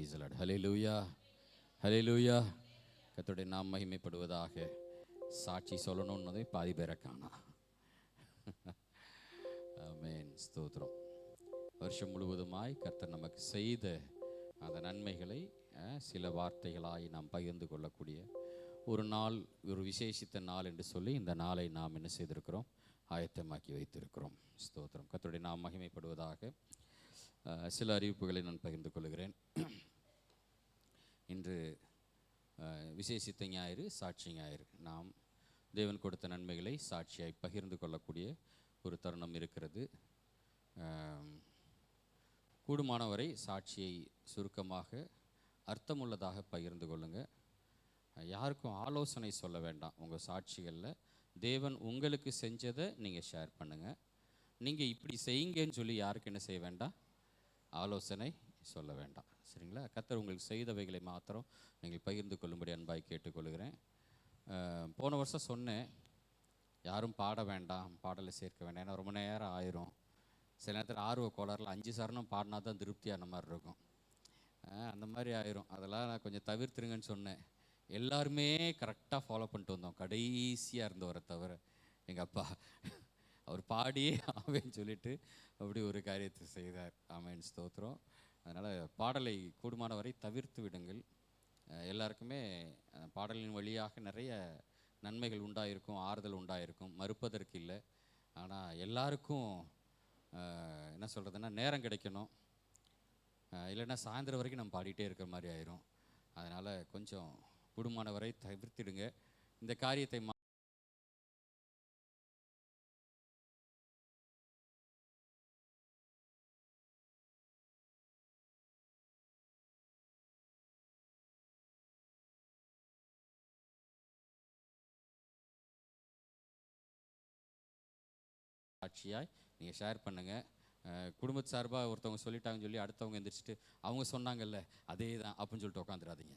Praise the Lord. ஹல்லேலூயா, ஹல்லேலூயா. கர்த்தருடைய நாம் மகிமைப்படுவதாக. சாட்சி சொல்லணும்னு பாதி பேரை காணா. ஆமென், ஸ்தோத்திரம். வருஷம் முழுவதுமாய் கர்த்தர் நமக்கு செய்த அந்த நன்மைகளை சில வார்த்தைகளாய் நாம் பகிர்ந்து கொள்ளக்கூடிய ஒரு நாள், ஒரு விசேஷித்த நாள் என்று சொல்லி இந்த நாளை நாம் என்ன செய்திருக்கிறோம், ஆயத்தமாக்கி வைத்திருக்கிறோம். ஸ்தோத்திரம். கர்த்தருடைய நாம் மகிமைப்படுவதாக. சில அறிவிப்புகளை நான் பகிர்ந்து கொள்கிறேன். இன்று விசேஷித்த ஞாயிறு, சாட்சி ஞாயிறு. நாம் தேவன் கொடுத்த நன்மைகளை சாட்சியாய் பகிர்ந்து கொள்ளக்கூடிய ஒரு தருணம் இருக்கிறது. கூடுமானவரை சாட்சியை சுருக்கமாக அர்த்தமுள்ளதாக பகிர்ந்து கொள்ளுங்கள். யாருக்கும் ஆலோசனை சொல்ல வேண்டாம். உங்கள் சாட்சிகளில் தேவன் உங்களுக்கு செஞ்சதை நீங்கள் ஷேர் பண்ணுங்கள். நீங்கள் இப்படி செய்யுங்கன்னு சொல்லி யாருக்கு என்ன செய்ய வேண்டாம், ஆலோசனை சொல்ல வேண்டாம். சரிங்களா? கர்த்தர் உங்களுக்கு செய்தவைகளை மாத்திரம் நீங்கள் பகிர்ந்து கொள்ளும்படி அன்பாய் கேட்டுக்கொள்கிறேன். போன வருஷம் சொன்னேன், யாரும் பாட வேண்டாம், பாடலை சேர்க்க வேண்டாம், ஏன்னா ரொம்ப நேரம் ஆயிரும். சில நேரத்தில் ஆர்வ கோளாறில் 5 சரணம் பாடினா தான் திருப்தியான மாதிரி இருக்கும். அந்த மாதிரி ஆயிரும். அதெல்லாம் நான் கொஞ்சம் தவிர்த்துருங்கன்னு சொன்னேன். எல்லாருமே கரெக்டாக ஃபாலோ பண்ணிட்டு வந்தோம், கடைசியாக இருந்தவரை தவிர. எங்கள் அப்பா அவர் பாடியே ஆவேன்னு சொல்லிட்டு அப்படி ஒரு காரியத்தை செய்தார். ஆமென், ஸ்தோத்திரம். அதனால் பாடலை கூடுமான வரை தவிர்த்து விடுங்கள். எல்லாருக்குமே பாடலின் வழியாக நிறைய நன்மைகள் உண்டாயிருக்கும், ஆறுதல் உண்டாயிருக்கும், மறுப்பதற்கு இல்லை. ஆனால் எல்லாருக்கும் என்ன சொல்கிறதுன்னா, நேரம் கிடைக்கணும். இல்லைன்னா சாயந்தரம் வரைக்கும் நம்ம பாடிட்டே இருக்கிற மாதிரி ஆயிரும். அதனால் கொஞ்சம் கூடுமான வரை தவிர்த்திடுங்க. இந்த காரியத்தை சாட்சியாய் நீங்கள் ஷேர் பண்ணுங்கள். குடும்பத்து சார்பாக ஒருத்தவங்க சொல்லிட்டாங்கன்னு சொல்லி அடுத்தவங்க எந்திரிச்சிட்டு அவங்க சொன்னாங்கல்ல அதே தான் அப்படின்னு சொல்லிட்டு உட்காந்துடாதீங்க.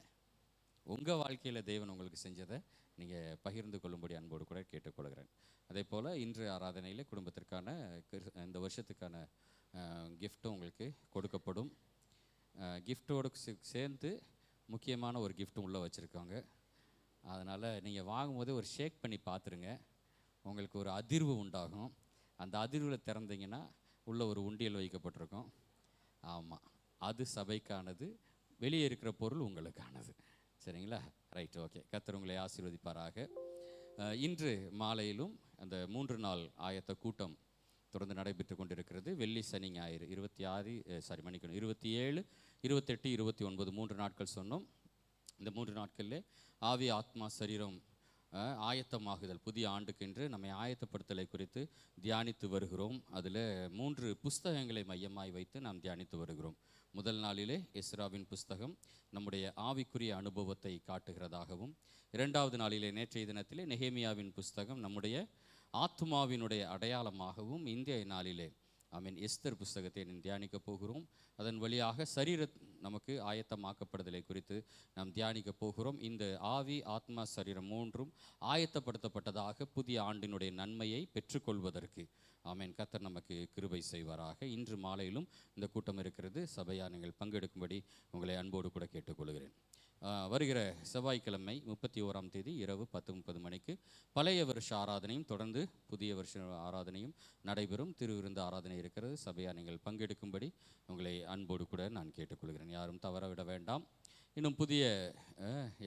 உங்கள் வாழ்க்கையில் தேவன் உங்களுக்கு செஞ்சதை நீங்கள் பகிர்ந்து கொள்ளும்படி அன்போடு கூட கேட்டுக்கொள்கிறேன். அதே போல் இன்று ஆராதனையில் குடும்பத்திற்கான இந்த வருஷத்துக்கான கிஃப்ட்டும் உங்களுக்கு கொடுக்கப்படும். கிஃப்டோடு சேர்ந்து முக்கியமான ஒரு கிஃப்ட்டும் உள்ளே வச்சுருக்காங்க. அதனால் நீங்கள் வாங்கும்போது ஒரு ஷேக் பண்ணி பார்த்துருங்க. உங்களுக்கு ஒரு அதிர்வு உண்டாகும். அந்த அதிர்வில் திறந்தீங்கன்னா உள்ளே ஒரு உண்டியல் வைக்கப்பட்டிருக்கும். ஆமாம், அது சபைக்கானது. வெளியே இருக்கிற பொருள் உங்களுக்கானது. சரிங்களா? Right, okay. கர்த்தர் உங்களை ஆசீர்வதிப்பாராக. இன்று மாலையிலும் அந்த 3 நாள் ஆயத்த கூட்டம் தொடர்ந்து நடைபெற்று கொண்டிருக்கிறது. வெள்ளி, சனி, ஞாயிறு 27, 28, 29 3 நாட்கள் சொன்னோம். இந்த 3 நாட்களில் ஆவி, ஆத்மா, சரீரம் ஆயத்தமாகுதல், புதிய ஆண்டுக்கென்று நம்மை ஆயத்தப்படுத்தலை குறித்து தியானித்து வருகிறோம். அதில் 3 புஸ்தகங்களை மையமாய் வைத்து நாம் தியானித்து வருகிறோம். முதல் நாளிலே எஸ்ராவின் புஸ்தகம் நம்முடைய ஆவிக்குரிய அனுபவத்தை காட்டுகிறதாகவும், 2வது நாளிலே நேற்றைய தினத்திலே நெகேமியாவின் புஸ்தகம் நம்முடைய ஆத்மாவினுடைய அடையாளமாகவும், இன்றைய நாளிலே எஸ்தர் புஸ்தகத்தை தியானிக்க போகிறோம். அதன் வழியாக சரீர நமக்கு ஆயத்தமாக்கப்படுதலை குறித்து நாம் தியானிக்க போகிறோம். இந்த ஆவி, ஆத்மா, சரீரம் 3ம் ஆயத்தப்படுத்தப்பட்டதாக புதிய ஆண்டினுடைய நன்மையை பெற்றுக்கொள்வதற்கு கர்த்தர் நமக்கு கிருபை செய்வாராக. இன்று மாலையிலும் இந்த கூட்டம் இருக்கிறது. சபையாக நீங்கள் பங்கெடுக்கும்படி உங்களை அன்போடு கூட கேட்டுக்கொள்கிறேன். வருகிற செவ்வாய்க்கிழமை 31ஆம் தேதி இரவு 10:30 மணிக்கு பழைய வருஷ ஆராதனையும் தொடர்ந்து புதிய வருஷ ஆராதனையும் நடைபெறும். திருவிருந்து ஆராதனை இருக்கிறது. சபையாக நீங்கள் பங்கெடுக்கும்படி உங்களை அன்போடு கூட நான் கேட்டுக்கொள்கிறேன். யாரும் தவற விட வேண்டாம். இன்னும் புதிய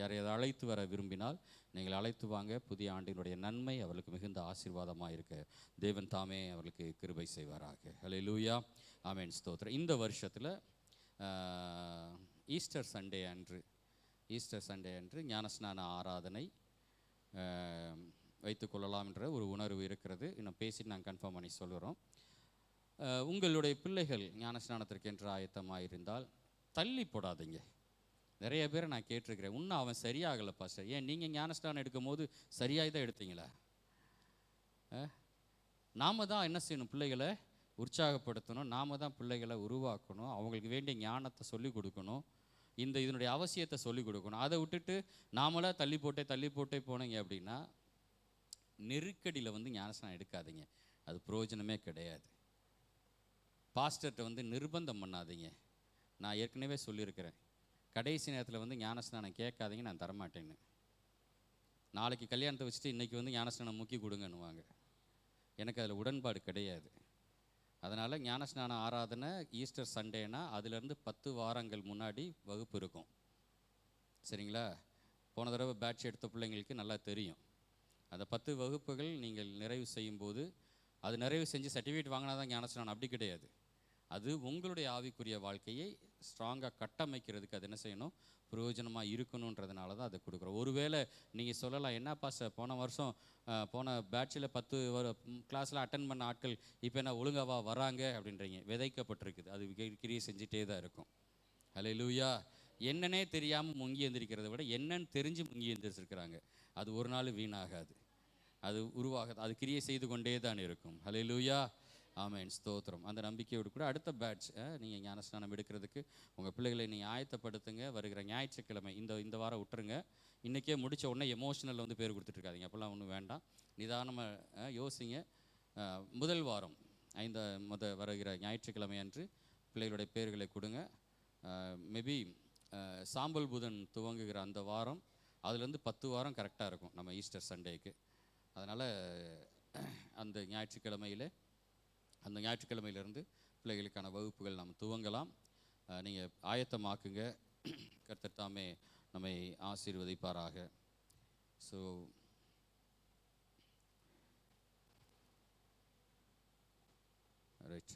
யாரையாவது அழைத்து வர விரும்பினால் நீங்கள் அழைத்து வாங்க. புதிய ஆண்டினுடைய நன்மை அவர்களுக்கு மிகுந்த ஆசீர்வாதமாக இருக்க தேவன் தாமே அவர்களுக்கு கிருபை செய்வாராக. ஹல்லேலூயா, ஆமென், ஸ்தோத்திரம். இந்த வருஷத்தில் ஈஸ்டர் சண்டே அன்று ஞானஸ்நான ஆராதனை வைத்துக்கொள்ளலாம் என்ற ஒரு உணர்வு இருக்கிறது. இன்னும் பேசி நாங்கள் கன்ஃபார்ம் பண்ணி சொல்கிறோம். உங்களுடைய பிள்ளைகள் ஞானஸ்நானத்திற்கு என்று ஆயத்தமாக தள்ளி போடாதீங்க. நிறைய பேரை நான் கேட்டிருக்கிறேன், இன்னும் அவன் சரியாகலை பாஸ்டர். ஏன் நீங்கள் ஞானஸ்நானம் எடுக்கும் போது சரியாகி தான் எடுத்தீங்களா? நாம் தான் என்ன செய்யணும், பிள்ளைகளை உற்சாகப்படுத்தணும். நாம் தான் பிள்ளைகளை உருவாக்கணும். அவங்களுக்கு வேண்டிய ஞானத்தை சொல்லிக் கொடுக்கணும். இதனுடைய அவசியத்தை சொல்லிக் கொடுக்கணும். அதை விட்டுட்டு நாமளாக தள்ளி போட்டே போனீங்க அப்படின்னா நெருக்கடியில் ஞானஸ்நானம் எடுக்காதீங்க. அது பிரயோஜனமே கிடையாது. பாஸ்டர்கிட்ட நிர்பந்தம் பண்ணாதீங்க. நான் ஏற்கனவே சொல்லியிருக்கிறேன், கடைசி நேரத்தில் வந்து ஞானஸ்நானம் கேட்காதீங்க, நான் தரமாட்டேன்னு. நாளைக்கு கல்யாணத்தை வச்சுட்டு இன்றைக்கி வந்து ஞானஸ்நானம் முக்கி கொடுங்கன்னுவாங்க. எனக்கு அதில் உடன்பாடு கிடையாது. அதனால் ஞானஸ்நான ஆராதனை ஈஸ்டர் சண்டேனா அதுலேருந்து 10 வாரங்கள் முன்னாடி வகுப்பு இருக்கும். சரிங்களா? போன தடவை பேட்ச் எடுத்த பிள்ளைங்களுக்கு நல்லா தெரியும். அந்த 10 வகுப்புகள் நீங்கள் நிறைவு செய்யும்போது, அது நிறைவு செஞ்சு சர்டிஃபிகேட் வாங்கினா தான் ஞானஸ்நானம், அப்படி கிடையாது. அது உங்களுடைய ஆவிக்குரிய வாழ்க்கையை ஸ்ட்ராங்காக கட்டமைக்கிறதுக்கு அது என்ன செய்யணும், பிரயோஜனமாக இருக்கணுன்றதுனால தான் அதை கொடுக்குறோம். ஒருவேளை நீங்கள் சொல்லலாம், என்னப்பா சார் போன வருஷம் போன பேட்சில் 10 கிளாஸில் அட்டன் பண்ண ஆட்கள் இப்போ என்ன ஒழுங்காவா வராங்க அப்படின்றீங்க. விதைக்கப்பட்டிருக்குது, அது கிரியை செஞ்சுட்டே தான் இருக்கும். ஹல்லேலூயா. என்னன்னே தெரியாமல் முங்கி எந்திரிக்கிறத விட என்னன்னு தெரிஞ்சு முங்கி எந்திரிச்சிருக்கிறாங்க. அது ஒரு நாள் வீணாகாது, அது உருவாகாது, அது கிரியை செய்து கொண்டே தான் இருக்கும். ஹல்லேலூயா. ஆமென், ஸ்தோத்திரம். அந்த நம்பிக்கையோடு கூட அடுத்த பேட்ச் நீங்கள் ஞானஸ்நானம் எடுக்கிறதுக்கு உங்கள் பிள்ளைகளை நீங்கள் ஆயத்தப்படுத்துங்க. வருகிற ஞாயிற்றுக்கிழமை இந்த வாரம் விட்டுருங்க. இன்றைக்கே முடித்த உடனே எமோஷனலில் வந்து பேர் கொடுத்துட்ருக்காதீங்க, அப்போல்லாம் ஒன்றும் வேண்டாம். நிதானமாக யோசிங்க. முதல் வாரம் வருகிற ஞாயிற்றுக்கிழமை அன்று பிள்ளைகளுடைய பேர்களை கொடுங்க. மேபி சாம்பல் புதன் துவங்குகிற அந்த வாரம் அதுலேருந்து 10 வாரம் கரெக்டாக இருக்கும் நம்ம ஈஸ்டர் சண்டேக்கு. அதனால் அந்த ஞாயிற்றுக்கிழமையிலேருந்து பிள்ளைகளுக்கான வகுப்புகள் நம்ம துவங்கலாம். நீங்கள் ஆயத்தமாக்குங்க. கர்த்தர் தாமே நம்மை ஆசீர்வதிப்பாராக. ஸோ ரைட்,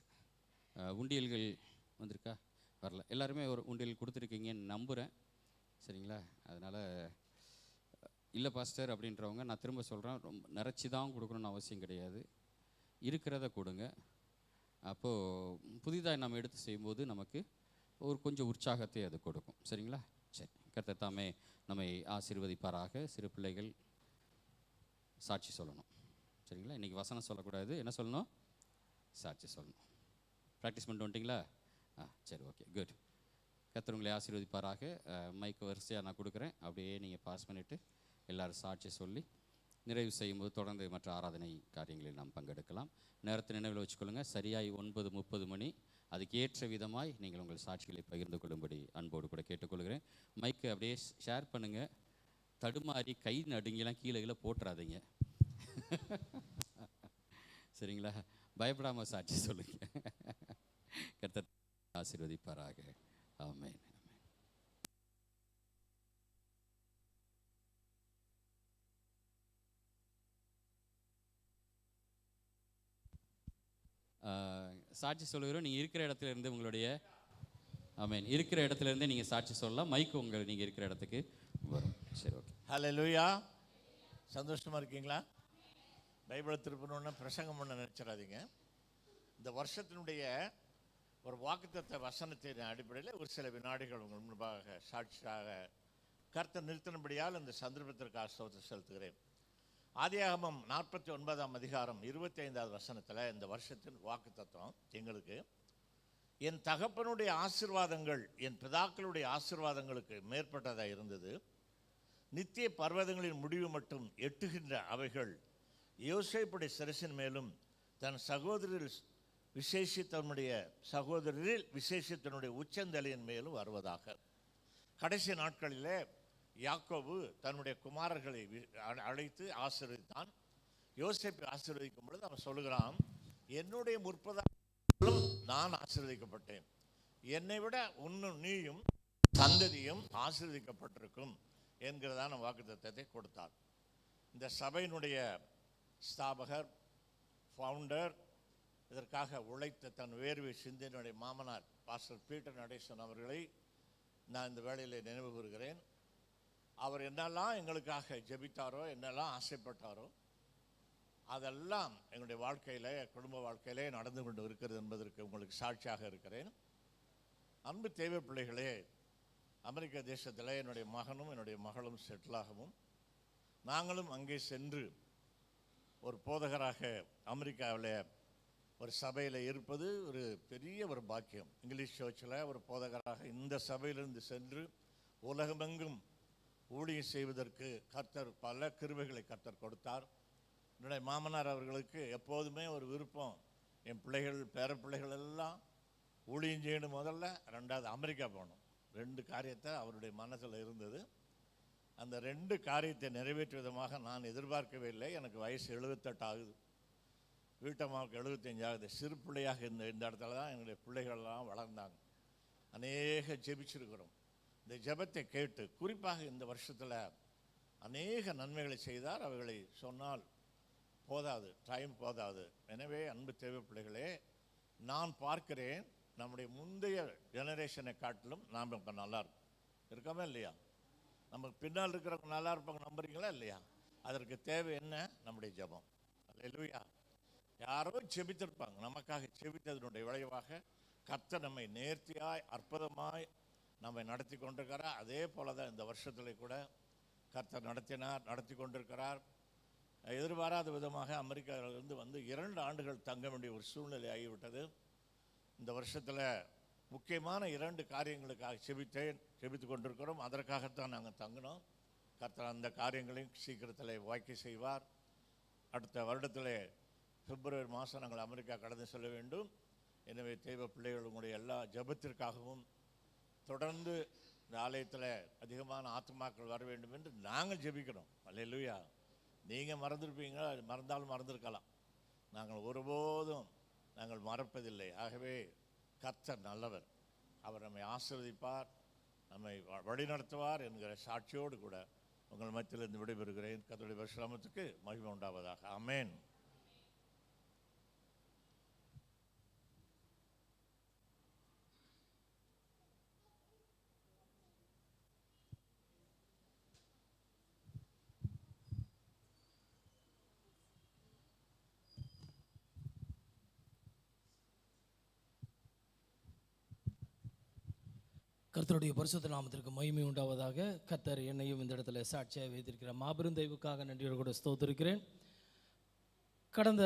உண்டியல்கள் வந்திருக்கா? வரல. எல்லாருமே ஒரு உண்டியல் கொடுத்துருக்கீங்கன்னு நம்புகிறேன். சரிங்களா? அதனால் இல்லை பாஸ்டர் அப்படின்றவங்க, நான் திரும்ப சொல்கிறேன், ரொம்ப நிறச்சி தான் கொடுக்கணுன்னு அவசியம் கிடையாது. இருக்கிறத கொடுங்க. அப்போது புதிதாக நம்ம எடுத்து செய்யும்போது நமக்கு ஒரு கொஞ்சம் உற்சாகத்தை அது கொடுக்கும். சரிங்களா? சரி, கர்த்தர் தாமே நம்மை ஆசீர்வதிப்பாராக. சிறு பிள்ளைகள் சாட்சி சொல்லணும். சரிங்களா? இன்றைக்கி வசனம் சொல்லக்கூடாது, என்ன சொல்லணும்? சாட்சி சொல்லணும். ப்ராக்டிஸ் பண்ணிட்டு வந்துட்டிங்களா? சரி, ஓகே, குட். கர்த்தர் உங்களை ஆசீர்வதிப்பாராக. மைக்கு வரிசையாக நான் கொடுக்குறேன், அப்படியே நீங்கள் பாஸ் பண்ணிவிட்டு எல்லோரும் சாட்சி சொல்லி நிறைவு செய்யும்போது தொடர்ந்து மற்ற ஆராதனை காரியங்களில் நாம் பங்கெடுக்கலாம். நேரத்தை நினைவில் வச்சுக்கொள்ளுங்கள். சரியாய் 9:30 மணி. அதுக்கு ஏற்ற விதமாய் நீங்கள் உங்கள் சாட்சிகளை பகிர்ந்து கொள்ளும்படி அன்போடு கூட கேட்டுக்கொள்கிறேன். மைக்கை அப்படியே ஷேர் பண்ணுங்கள். தடுமாறி கை நடுங்கெல்லாம் கீழே போட்டுறாதீங்க. சரிங்களா? பயப்படாமல் சாட்சி சொல்லுங்கள். கர்த்தர் ஆசீர்வதிப்பாராக. ஆமென். சாட்சி சொல்லுகிறோம். நீங்கள் இருக்கிற இடத்துல இருந்து உங்களுடைய இருக்கிற இடத்துல இருந்தே நீங்கள் சாட்சி சொல்லலாம். மைக்கு நீங்கள் இருக்கிற இடத்துக்கு வரும். சரி, ஓகே. ஹல்லேலூயா. சந்தோஷமாக இருக்கீங்களா? பைபிளை திருப்பணுன்னு பிரசங்கம் பண்ண நினச்சிடாதீங்க. இந்த வருஷத்தினுடைய ஒரு வாக்குத்தத்த வசனத்தின் அடிப்படையில் ஒரு சில வினாடிகள் உங்கள் முன்பாக சாட்சியாக கர்த்தர் நிறுத்தினபடியால் இந்த சந்தர்ப்பத்திற்காக ஸ்தோத்திரம் செலுத்துகிறேன். ஆதியாகமம் 49ஆம் அதிகாரம் 25வது வசனத்தில் இந்த வருஷத்தின் வாக்குத்தத்தம் எங்களுக்கு, என் தகப்பனுடைய ஆசீர்வாதங்கள் என் பிதாக்களுடைய ஆசீர்வாதங்களுக்கு மேற்பட்டதாக இருந்தது. நித்திய பர்வதங்களின் முடிவு மட்டும் எட்டுகின்ற அவைகள் யோசேப்புடைய சிரசின் மேலும் தன் சகோதரரில் விசேஷித்தனுடைய உச்சந்தலையின் மேலும் வருவதாக. கடைசி நாட்களிலே யாக்கோபு தன்னுடைய குமாரர்களை அழைத்து ஆசீர்வதித்தான். யோசேப்பை ஆசீர்வதிக்கும் பொழுது அவன் சொல்லுகிறான், என்னுடைய முற்பதாலும் நான் ஆசீர்வதிக்கப்பட்டேன், என்னை விட உன்னும் நீயும் சந்ததியும் ஆசீர்வதிக்கப்பட்டிருக்கும் என்கிறதான வாக்குத்தத்தத்தை கொடுத்தார். இந்த சபையினுடைய ஸ்தாபகர், ஃபவுண்டர், இதற்காக உழைத்த தன் வேர்வை சிந்தினுடைய மாமனார் பாஸ்டர் பீட்டர் நடேசன் அவர்களை நான் இந்த வேளையில் நினைவு கூறுகிறேன். அவர் என்னெல்லாம் எங்களுக்காக ஜெபித்தாரோ, என்னெல்லாம் ஆசைப்பட்டாரோ, அதெல்லாம் எங்களுடைய வாழ்க்கையில், குடும்ப வாழ்க்கையிலே நடந்து கொண்டு இருக்கிறது என்பதற்கு உங்களுக்கு சாட்சியாக இருக்கிறேன். அன்பு தேவை பிள்ளைகளே, அமெரிக்க தேசத்தில் என்னுடைய மகனும் என்னுடைய மகளும் செட்டிலாகவும் நாங்களும் அங்கே சென்று ஒரு போதகராக அமெரிக்காவில் ஒரு சபையில் இருப்பது ஒரு பெரிய ஒரு பாக்கியம். இங்கிலீஷ் சர்ச்சில் ஒரு போதகராக இந்த சபையிலிருந்து சென்று உலகமெங்கும் ஊழியம் செய்வதற்கு கர்த்தர் பல கிருபைகளை கர்த்தர் கொடுத்தார். என்னுடைய மாமனார் அவர்களுக்கு எப்போதுமே ஒரு விருப்பம், என் பிள்ளைகள் பேர பிள்ளைகள் எல்லாம் ஊழியம் செய்யணும், முதல்ல, ரெண்டாவது அமெரிக்கா போகணும். 2 காரியத்தை அவருடைய மனசில் இருந்தது. அந்த 2 காரியத்தை நிறைவேற்று விதமாக நான் எதிர்பார்க்கவே இல்லை. எனக்கு வயசு 78 ஆகுது, வீட்டம்மாவுக்கு 75 ஆகுது. சிறு பிள்ளையாக இந்த இடத்துல தான் என்னுடைய பிள்ளைகள்லாம் வளர்ந்தாங்க. அநேக ஜெபிச்சிருக்கிறோம். இந்த ஜெபத்தை கேட்டு குறிப்பாக இந்த வருஷத்தில் அநேக நன்மைகளை செய்தார். அவைகளை சொன்னால் போதாது, டைம் போதாது. எனவே அன்பு தேவை பிள்ளைகளே, நான் பார்க்கிறேன் நம்முடைய முந்தைய ஜெனரேஷனை காட்டிலும் நாம் இப்போ நல்லா இருக்கோமா இல்லையா? நமக்கு பின்னால் இருக்கிறவங்க நல்லா இருப்பாங்க, நம்புறீங்களா இல்லையா? அதற்கு தேவை என்ன? நம்முடைய ஜெபம். அல்லேலூயா. யாரோ ஜெபித்திருப்பாங்க, நமக்காக ஜெபித்ததனுடைய விளைவாக கர்த்தர் நம்மை நேர்த்தியாய் அற்புதமாய் நம்மை நடத்தி கொண்டிருக்கிறார். அதே போல தான் இந்த வருஷத்தில் கூட கர்த்தர் நடத்தி கொண்டிருக்கிறார். எதிர்பாராத விதமாக அமெரிக்காவிலிருந்து வந்து 2 ஆண்டுகள் தங்க வேண்டிய ஒரு சூழ்நிலை ஆகிவிட்டது. இந்த வருஷத்தில் முக்கியமான 2 காரியங்களுக்காக செபித்து கொண்டிருக்கிறோம். அதற்காகத்தான் நாங்கள் தங்கினோம். கர்த்தர் அந்த காரியங்களையும் சீக்கிரத்தில் வாய்க்க செய்வார். அடுத்த வருடத்தில் பிப்ரவரி மாதம் நாங்கள் அமெரிக்கா கடந்து செல்ல வேண்டும். எனவே தெய்வ பிள்ளைகளுடைய எல்லா ஜெபத்திற்காகவும் தொடர்ந்து இந்த ஆலயத்தில் அதிகமான ஆத்துமாக்கள் வர வேண்டும் என்று நாங்கள் ஜெபிக்கிறோம். அல்லேலூயா. நீங்கள் மறந்துருப்பீங்களா? மறந்தாலும் மறந்துருக்கலாம். நாங்கள் ஒருபோதும் மறப்பதில்லை. ஆகவே கர்த்தர் நல்லவர், அவர் நம்மை ஆசீர்வதிப்பார், நம்மை வழிநடத்துவார் என்கிற சாட்சியோடு கூட உங்கள் மத்தியிலிருந்து விடைபெறுகிறேன். கர்த்தருடைய பரிசுத்தத்துக்கு மகிமை உண்டாவதாக. ஆமென். கர்த்தருடைய பரிசுத்த நாமத்திற்கு மகிமை உண்டாவதாக. கர்த்தர் என்னையும் இந்த இடத்துல சாட்சியாக வைத்திருக்கிற மாபெரும் தெய்வுக்காக நன்றியோடு கூட ஸ்தோத்திருக்கிறேன். கடந்த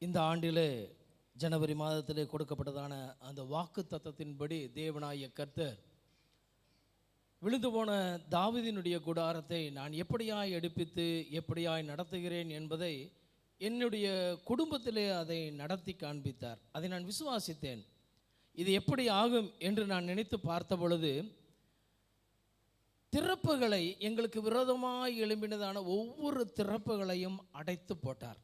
இந்த ஆண்டிலே ஜனவரி மாதத்திலே கொடுக்கப்பட்டதான அந்த வாக்கு தத்தத்தின்படி தேவனாகிய கர்த்தர் விழுந்து போன தாவீதினுடைய கூடாரத்தை நான் எப்படியாய் எடுப்பித்து எப்படியாய் நடத்துகிறேன் என்பதை என்னுடைய குடும்பத்திலே அதை நடத்தி காண்பித்தார். அதை நான் விசுவாசித்தேன். இது எப்படி ஆகும் என்று நான் நினைத்து பார்த்த பொழுது, திறப்புகளை எங்களுக்கு விரோதமாய் எழும்பினதான ஒவ்வொரு திறப்புகளையும் அடைத்து போட்டார்.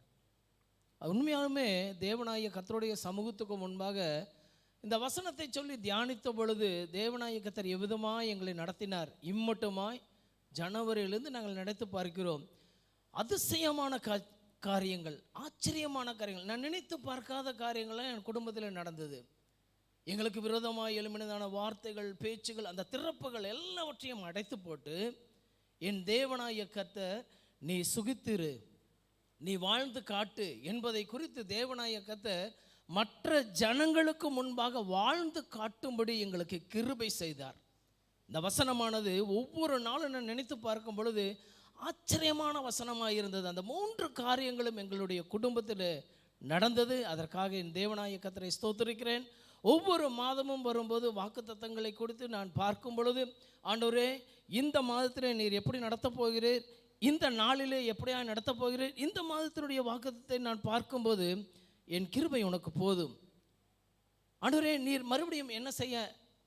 உண்மையாலுமே தேவனாகிய கர்த்தருடைய சமூகத்துக்கு முன்பாக இந்த வசனத்தை சொல்லி தியானித்த பொழுது தேவனாகிய கர்த்தர் எவ்விதமாய் எங்களை நடத்தினார். இம்மட்டுமாய் ஜனவரியிலிருந்து நாங்கள் நடத்தி பார்க்கிறோம். அதிசயமான காரியங்கள், ஆச்சரியமான காரியங்கள், நான் நினைத்து பார்க்காத காரியங்கள்லாம் என் குடும்பத்தில் நடந்தது. எங்களுக்கு விரோதமாக எழும்பினதான வார்த்தைகள், பேச்சுகள், அந்த திறப்புகள் எல்லாவற்றையும் அடைத்து போட்டு, என் தேவனாகிய கர்த்தர் நீ சுகித்திரு, நீ வாழ்ந்து காட்டு என்பதை குறித்து தேவனாகிய கர்த்தர் மற்ற ஜனங்களுக்கு முன்பாக வாழ்ந்து காட்டும்படி எங்களுக்கு கிருபை செய்தார். இந்த வசனமானது ஒவ்வொரு நாளும் நான் நினைத்து பார்க்கும் பொழுது ஆச்சரியமான வசனமாக இருந்தது. அந்த 3 காரியங்களும் எங்களுடைய குடும்பத்தில் நடந்தது. அதற்காக என் தேவனாகிய கர்த்தரை ஸ்தோத்திரிக்கிறேன். ஒவ்வொரு மாதமும் வரும்போது வாக்குத்தத்தங்களை கொடுத்து நான் பார்க்கும் பொழுது, ஆண்டவரே இந்த மாதத்தில் நீர் எப்படி நடத்தப் போகிறீர், இந்த நாளிலே எப்படியா நடத்தப் போகிறீர், இந்த மாதத்தினுடைய வாக்குத்தத்தை நான் பார்க்கும்போது என் கிருபை உனக்கு போதும் ஆண்டவரே, நீர் மறுபடியும் என்ன செய்ய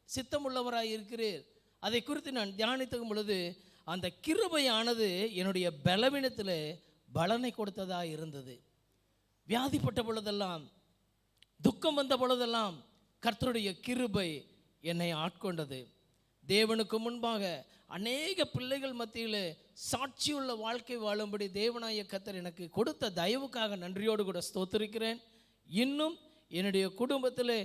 சித்தமுள்ளவராய் இருக்கிறீர். அதை குறித்து நான் தியானித்துக்கும் பொழுது அந்த கிருபையானது என்னுடைய பலவீனத்தில் பலனை கொடுத்ததாக இருந்தது. வியாதிப்பட்ட பொழுதெல்லாம், துக்கம் வந்த பொழுதெல்லாம் கர்த்தருடைய கிருபை என்னை ஆட்கொண்டது. தேவனுக்கு முன்பாக அநேக பிள்ளைகள் மத்தியில் சாட்சியுள்ள வாழ்க்கை வாழும்படி தேவனாகிய கர்த்தர் எனக்கு கொடுத்த தயவுக்காக நன்றியோடு கூட ஸ்தோத்திரிக்கிறேன். இன்னும் என்னுடைய குடும்பத்தில்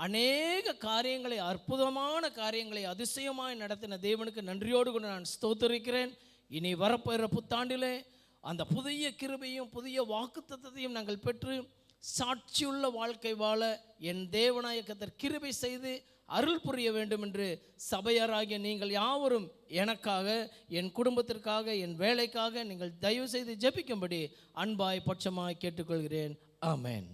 அநேக காரியங்களை, அற்புதமான காரியங்களை அதிசயமாய் நடத்தின தேவனுக்கு நன்றியோடு கூட நான் ஸ்தோத்திரிக்கிறேன். இனி வரப்போகிற புத்தாண்டிலே அந்த புதிய கிருபையும் புதிய வாக்குத்தத்தத்தையும் நாங்கள் பெற்று சாட்சியுள்ள வாழ்க்கை வாழ என் தேவனாகிய கர்த்தர் கிருபை செய்து அருள் புரிய வேண்டும் என்று சபையாராகிய நீங்கள் யாவரும் எனக்காக, என் குடும்பத்திற்காக, என் வேலைக்காக நீங்கள் தயவு செய்து ஜெபிக்கும்படி அன்பாய் பட்சமாய் கேட்டுக்கொள்கிறேன். ஆமென்.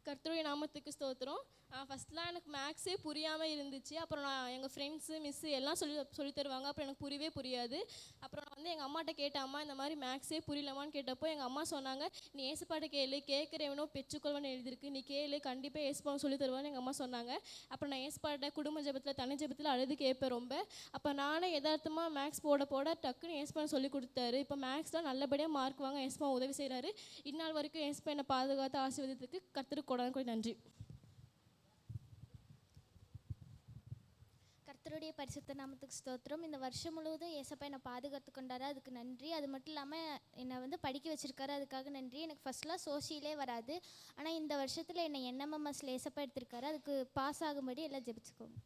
கர்த்தருடைய நாமத்துக்கு ஸ்தோத்திரம். ஃபஸ்ட்லாம் எனக்கு மேக்ஸே புரியாமல் இருந்துச்சு. அப்புறம் நான் எங்கள் ஃப்ரெண்ட்ஸு மிஸ்ஸு எல்லாம் சொல்லி தருவாங்க. அப்புறம் எனக்கு புரியவே புரியாது. அப்புறம் நான் வந்து எங்கள் அம்மாட்ட கேட்டேன், அம்மா இந்த மாதிரி மேக்ஸே புரியலமான்னு கேட்டப்போ எங்கள் அம்மா சொன்னாங்க, நீ ஏசப்பாட்ட கேளு, கேட்குறவனோ பெற்றுக்கொள்வான்னு எழுதியிருக்கு, நீ கேளு, கண்டிப்பாக ஏசப்பாவை சொல்லி தருவான்னு எங்கள் அம்மா சொன்னாங்க. அப்புறம் நான் ஏசப்பாட்ட குடும்ப ஜெபத்தில் தனி ஜெபத்தில் அழுது கேட்பேன் ரொம்ப. அப்போ நானே யதார்த்தமாக மேக்ஸ் போட டக்குன்னு ஏசப்பா சொல்லி கொடுத்தாரு. இப்போ மேக்ஸ்லாம் நல்லபடியாக மார்க் வாங்க ஏசப்பா உதவி செய்கிறாரு. இந்நாள் வரைக்கும் ஏசப்பா என்னை பாதுகாத்து ஆசீர்வதித்துக்கு கர்த்தருக்கு கொடான நன்றி. கர்த்தருடைய பரிசுத்த நாமத்துக்கு ஸ்தோத்திரம். இந்த வருஷம் முழுவதும் ஏசப்பா என்னை பாதுகாத்து கொண்டாரு, அதுக்கு நன்றி. அது மட்டும் இல்லாமல் என்னை வந்து படிக்க வச்சுருக்காரு, அதுக்காக நன்றி. எனக்கு ஃபஸ்ட்லாம் சோசியலே வராது, ஆனால் இந்த வருஷத்தில் என்னை என்எம்எம்எஸ்ல ஏசப்பா எடுத்திருக்காரு, அதுக்கு பாஸ் ஆகும்படி எல்லாம் ஜெபிச்சுக்கோங்க.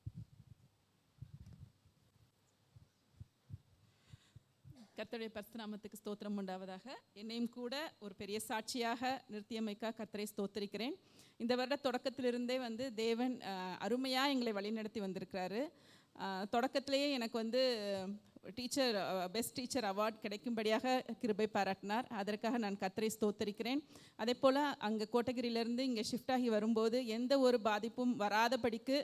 கர்த்தருடைய பரிசுத்த நாமத்துக்கு ஸ்தோத்திரம் உண்டாவதாக. என்னையும் கூட ஒரு பெரிய சாட்சியாக நிறுத்தியமைக்கா கர்த்தரை ஸ்தோத்திரிக்கிறேன். இந்த வருட தொடக்கத்திலிருந்தே வந்து தேவன் அருமையாக எங்களை வழிநடத்தி வந்திருக்கிறாரு. தொடக்கத்திலேயே எனக்கு வந்து பெஸ்ட் டீச்சர் அவார்ட் கிடைக்கும்படியாக கிருபை பாராட்டினார். அதற்காக நான் கர்த்தரை ஸ்தோத்தரிக்கிறேன். அதே போல் அங்கே கோட்டகிரியிலேருந்து இங்கே ஷிஃப்ட் ஆகி வரும்போது எந்த ஒரு பாதிப்பும் வராதபடிக்கு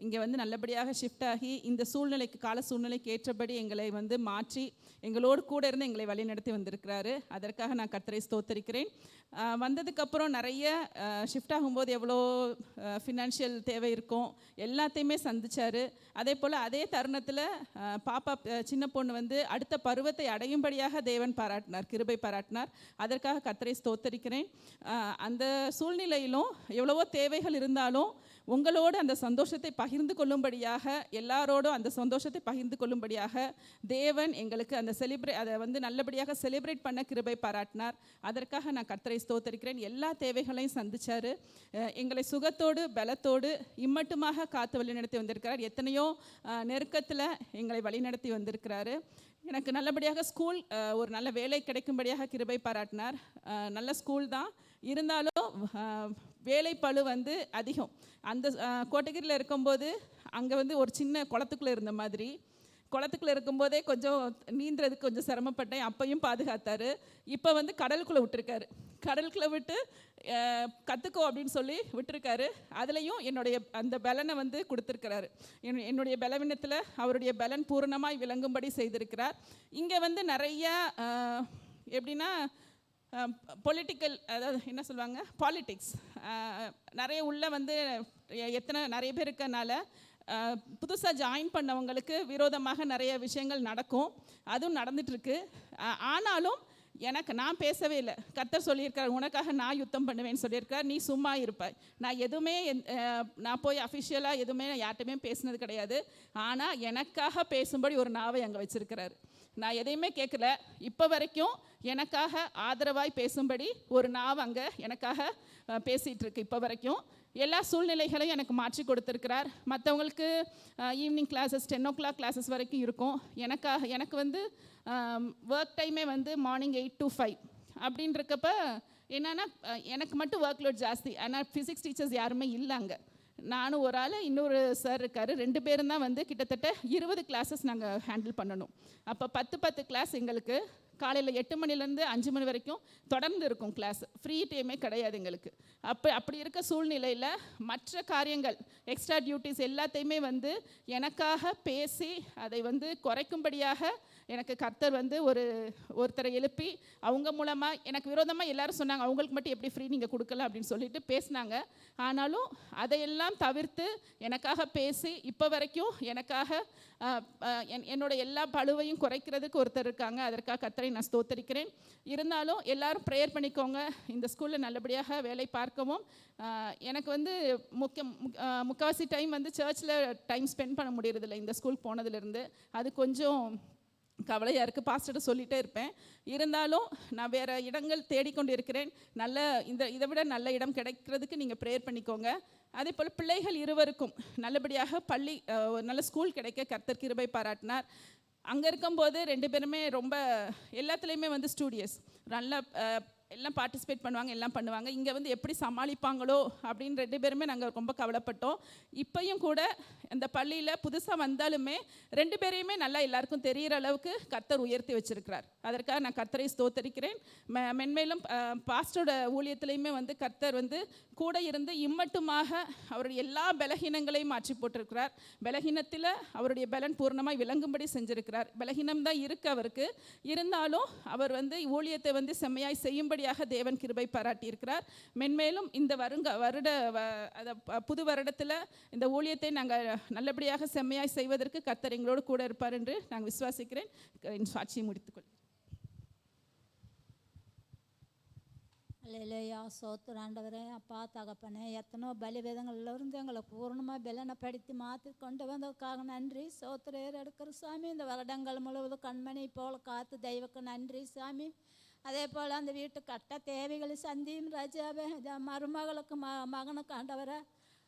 இங்கே வந்து நல்லபடியாக ஷிஃப்ட் ஆகி இந்த சூழ்நிலைக்கு கால சூழ்நிலைக்கு ஏற்றபடி எங்களை வந்து மாற்றி எங்களோடு கூட இருந்து எங்களை வழிநடத்தி வந்திருக்கிறாரு. அதற்காக நான் கர்த்தரை ஸ்தோத்தரிக்கிறேன். வந்ததுக்கப்புறம் நிறைய ஷிஃப்ட் ஆகும்போது எவ்வளோ ஃபினான்ஷியல் தேவை இருக்கும் எல்லாத்தையுமே சந்திச்சார். அதே போல் அதே தருணத்தில் பாப்பா சின்ன பொண்ணு வந்து அடுத்த பருவத்தை அடையும்படியாக தேவன் பாராட்டினார், கிருபை பாராட்டினார். அதற்காக கர்த்தரை ஸ்தோத்தரிக்கிறேன். அந்த சூழ்நிலையிலும் எவ்வளவோ தேவைகள் இருந்தாலும் உங்களோடு அந்த சந்தோஷத்தை பகிர்ந்து கொள்ளும்படியாக, எல்லாரோடும் அந்த சந்தோஷத்தை பகிர்ந்து கொள்ளும்படியாக தேவன் எங்களுக்கு அந்த அதை வந்து நல்லபடியாக செலிப்ரேட் பண்ண கிருபை பாராட்டினார். அதற்காக நான் கர்த்தரை ஸ்தோத்தரிக்கிறேன். எல்லா தேவைகளையும் சந்திச்சார். எங்களை சுகத்தோடு பலத்தோடு இம்மட்டுமாக காத்து வழிநடத்தி வந்திருக்கிறார். எத்தனையோ நெருக்கத்தில் எங்களை வழிநடத்தி வந்திருக்கிறாரு. எனக்கு நல்லபடியாக ஸ்கூல் ஒரு நல்ல வேலை கிடைக்கும்படியாக கிருபை பாராட்டினார். நல்ல ஸ்கூல் தான் இருந்தாலும் வேலை பளு வந்து அதிகம். அந்த கோட்டகிரியில் இருக்கும்போது அங்கே வந்து ஒரு சின்ன குளத்துக்குள்ளே இருந்த மாதிரி, குளத்துக்குள்ளே இருக்கும்போதே கொஞ்சம் நீந்துறதுக்கு கொஞ்சம் சிரமப்பட்டேன். அப்பையும் பாதுகாத்தார். இப்போ வந்து கடலுக்குள்ளே விட்டுருக்காரு. கடலுக்குள்ளே விட்டு கற்றுக்கோ அப்படின்னு சொல்லி விட்டுருக்காரு. அதுலேயும் என்னுடைய அந்த பலனை வந்து கொடுத்துருக்கிறாரு. என்னுடைய பலவீனத்தில் அவருடைய பலன் பூரணமாய் விளங்கும்படி செய்திருக்கிறார். இங்கே வந்து நிறைய எப்படின்னா பொலிட்டிக்கல், அதாவது என்ன சொல்லுவாங்க, பாலிட்டிக்ஸ் நிறைய உள்ளே வந்து நிறைய பேர் இருக்கனால புதுசாக ஜாயின் பண்ணவங்களுக்கு விரோதமாக நிறைய விஷயங்கள் நடக்கும். அதுவும் நடந்துகிட்ருக்கு. ஆனாலும் நான் பேசவே இல்லை. கர்த்தர் சொல்லியிருக்கார், உனக்காக நான் யுத்தம் பண்ணுவேன்னு சொல்லியிருக்கார். நீ சும்மா இருப்பாய். நான் எதுவுமே நான் போய் அஃபிஷியலாக எதுவுமே யார்கிட்டையுமே பேசினது கிடையாது. ஆனால் எனக்காக பேசும்படி ஒரு நாவை அங்கே வச்சுருக்கிறாரு. நான் எதையுமே கேட்கல. இப்போ வரைக்கும் எனக்காக ஆதரவாய் பேசும்படி ஒரு நாவ் அங்கே எனக்காக பேசிகிட்ருக்கு. இப்போ வரைக்கும் எல்லா சூழ்நிலைகளையும் எனக்கு மாற்றி கொடுத்துருக்கிறார். மற்றவங்களுக்கு ஈவினிங் கிளாஸஸ் 10 o'clock கிளாஸஸ் வரைக்கும் இருக்கும். எனக்கு வந்து ஒர்க் டைமே வந்து மார்னிங் 8 to 5 அப்படின்றக்கப்ப என்னென்னா எனக்கு மட்டும் ஒர்க் லோட் ஜாஸ்தி. ஆனால் ஃபிசிக்ஸ் டீச்சர்ஸ் யாருமே இல்லை அங்கே. நானும் ஒரு ஆள், இன்னொரு சார் இருக்கார். 2 பேரும் தான் வந்து கிட்டத்தட்ட 20 கிளாஸஸ் நாங்கள் ஹேண்டில் பண்ணணும். அப்போ 10 கிளாஸ் எங்களுக்கு காலையில் 8 மணிலேருந்து 5 மணி வரைக்கும் தொடர்ந்து இருக்கும் கிளாஸ். ஃப்ரீ டைமே கிடையாது எங்களுக்கு. அப்படி இருக்க சூழ்நிலையில் மற்ற காரியங்கள், எக்ஸ்ட்ரா டியூட்டிஸ் எல்லாத்தையுமே வந்து எனக்காக பேசி அதை வந்து குறைக்கும்படியாக எனக்கு கர்த்தர் வந்து ஒருத்தரை எழுப்பி அவங்க மூலமாக எனக்கு விரோதமாக எல்லாரும் சொன்னாங்க, அவங்களுக்கு மட்டும் எப்படி ஃப்ரீ நீங்கள் கொடுக்கல அப்படின்னு சொல்லிட்டு பேசினாங்க. ஆனாலும் அதையெல்லாம் தவிர்த்து எனக்காக பேசி இப்போ வரைக்கும் எனக்காக என்னோட எல்லா பளுவையும் குறைக்கிறதுக்கு ஒருத்தர் இருக்காங்க. அதற்காக கர்த்தரை நான் ஸ்தோத்தரிக்கிறேன். இருந்தாலும் எல்லாரும் ப்ரேயர் பண்ணிக்கோங்க. இந்த ஸ்கூலில் நல்லபடியாக வேலை பார்க்கவும். எனக்கு வந்து முக்கால்வாசி டைம் வந்து சர்ச்சில் டைம் ஸ்பெண்ட் பண்ண முடியறதில்லை இந்த ஸ்கூல் போனதுலேருந்து. அது கொஞ்சம் கவலையாக இருக்குது. பாஸ்டர்கிட்ட சொல்லிகிட்டே இருப்பேன். இருந்தாலும் நான் வேறு இடங்கள் தேடிக்கொண்டு இருக்கிறேன். இதை விட நல்ல இடம் கிடைக்கிறதுக்கு நீங்கள் ப்ரேயர் பண்ணிக்கோங்க. அதே போல் பிள்ளைகள் இருவருக்கும் நல்லபடியாக நல்ல ஸ்கூல் கிடைக்க கர்த்தர் கிருபை பாராட்டினார். அங்கே இருக்கும்போது 2 பேருமே ரொம்ப எல்லாத்துலேயுமே வந்து ஸ்டூடியஸ், நல்ல எல்லாம் பார்ட்டிசிபேட் பண்ணுவாங்க, எல்லாம் பண்ணுவாங்க. இங்கே வந்து எப்படி சமாளிப்பாங்களோ அப்படின்னு 2 பேருமே நாங்கள் ரொம்ப கவலைப்பட்டோம். இப்பயும் கூட அந்த பள்ளியில் புதுசாக வந்தாலுமே 2 பேரையுமே நல்லா எல்லாருக்கும் தெரிகிற அளவுக்கு கர்த்தர் உயர்த்தி வச்சிருக்கிறார். அதற்காக நான் கர்த்தரை ஸ்தோத்தரிக்கிறேன். மென்மேலும் பாஸ்டரோட ஊழியத்திலையுமே வந்து கர்த்தர் வந்து கூட இருந்து இம்மட்டுமாக அவருடைய எல்லா பலகீனங்களையும் மாற்றி போட்டிருக்கிறார். பலகீனத்தில் அவருடைய பலன் பூர்ணமாய் விளங்கும்படி செஞ்சிருக்கிறார். பலகீனம் தான் இருக்குது அவருக்கு, இருந்தாலும் அவர் வந்து ஊழியத்தை வந்து செம்மையாய் செய்யும்படியாக தேவன் கிருபை பாராட்டியிருக்கிறார். மென்மேலும் இந்த புது வருடத்தில் இந்த ஊழியத்தை நாங்கள் நல்லபடியாக செம்மையாய் செய்வதற்கு கர்த்தர் எங்களோடு கூட இருப்பார் என்று நாங்கள் விசுவாசிக்கிறேன். என் சாட்சியை முடித்துக்கொள். அல்லேலூயா, சோத்திரம் ஆண்டவரே. அப்பா தகப்பனே, எத்தனோ பலிவேதங்கள்லேருந்து எங்களை பூர்ணமாக பலனப்படுத்தி மாற்றி கொண்டு வந்ததுக்காக நன்றி. சோத்திரம் எடுக்கிற சாமி. இந்த வருடங்கள் முழுவதும் கண்மணி போல் காத்து தெய்வக்கு நன்றி சாமி. அதே போல் அந்த வீட்டு கட்ட தேவைகளை சந்தியும் ராஜாவே. மருமகளுக்கு மகனுக்கு ஆண்டவரை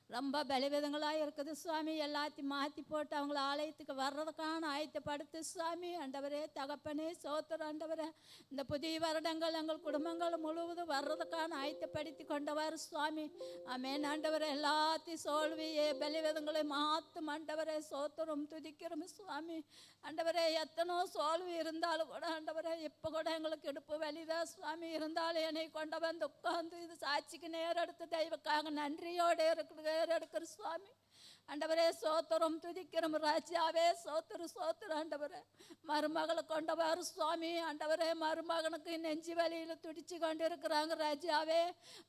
ரொம்ப பலிவிதங்களாக இருக்குது சுவாமி. எல்லாத்தையும் மாற்றி போட்டு அவங்கள ஆலயத்துக்கு வர்றதுக்கான ஆயத்தப்படுத்து சுவாமி. ஆண்டவரே தகப்பனே சோத்திரம் ஆண்டவரே. இந்த புதிய வருடங்கள் எங்கள் குடும்பங்கள் முழுவதும் வர்றதுக்கான ஆயத்தப்படுத்தி கொண்டவர் சுவாமி. ஆமென் ஆண்டவரே. எல்லாத்தையும் சோல்வியே பலிவிதங்களை மாற்றும் ஆண்டவரே. சோத்திரம் துதிக்கிறோம் சுவாமி. ஆண்டவரே எத்தனோ சோல்வி இருந்தாலும் கூட ஆண்டவரே இப்போ கூட எங்களுக்கு இடுப்பு வலிதான் சுவாமி. இருந்தாலும் என்னை கொண்டு வந்து உட்காந்து இது சாட்சிக்கு நேரம் எடுத்து தெய்வக்காக நன்றியோடு எடுக்கிற சுவாமி. ஆண்டவரே சோத்திரம் துதிக்கிறோம் ராஜாவே. சோத்திரம் ஆண்டவரே. மருமகளை கொண்டவர் சுவாமி. ஆண்டவரே மருமகனுக்கு நெஞ்சு வலியில் துடிச்சு கொண்டு இருக்கிறாங்க ராஜாவே.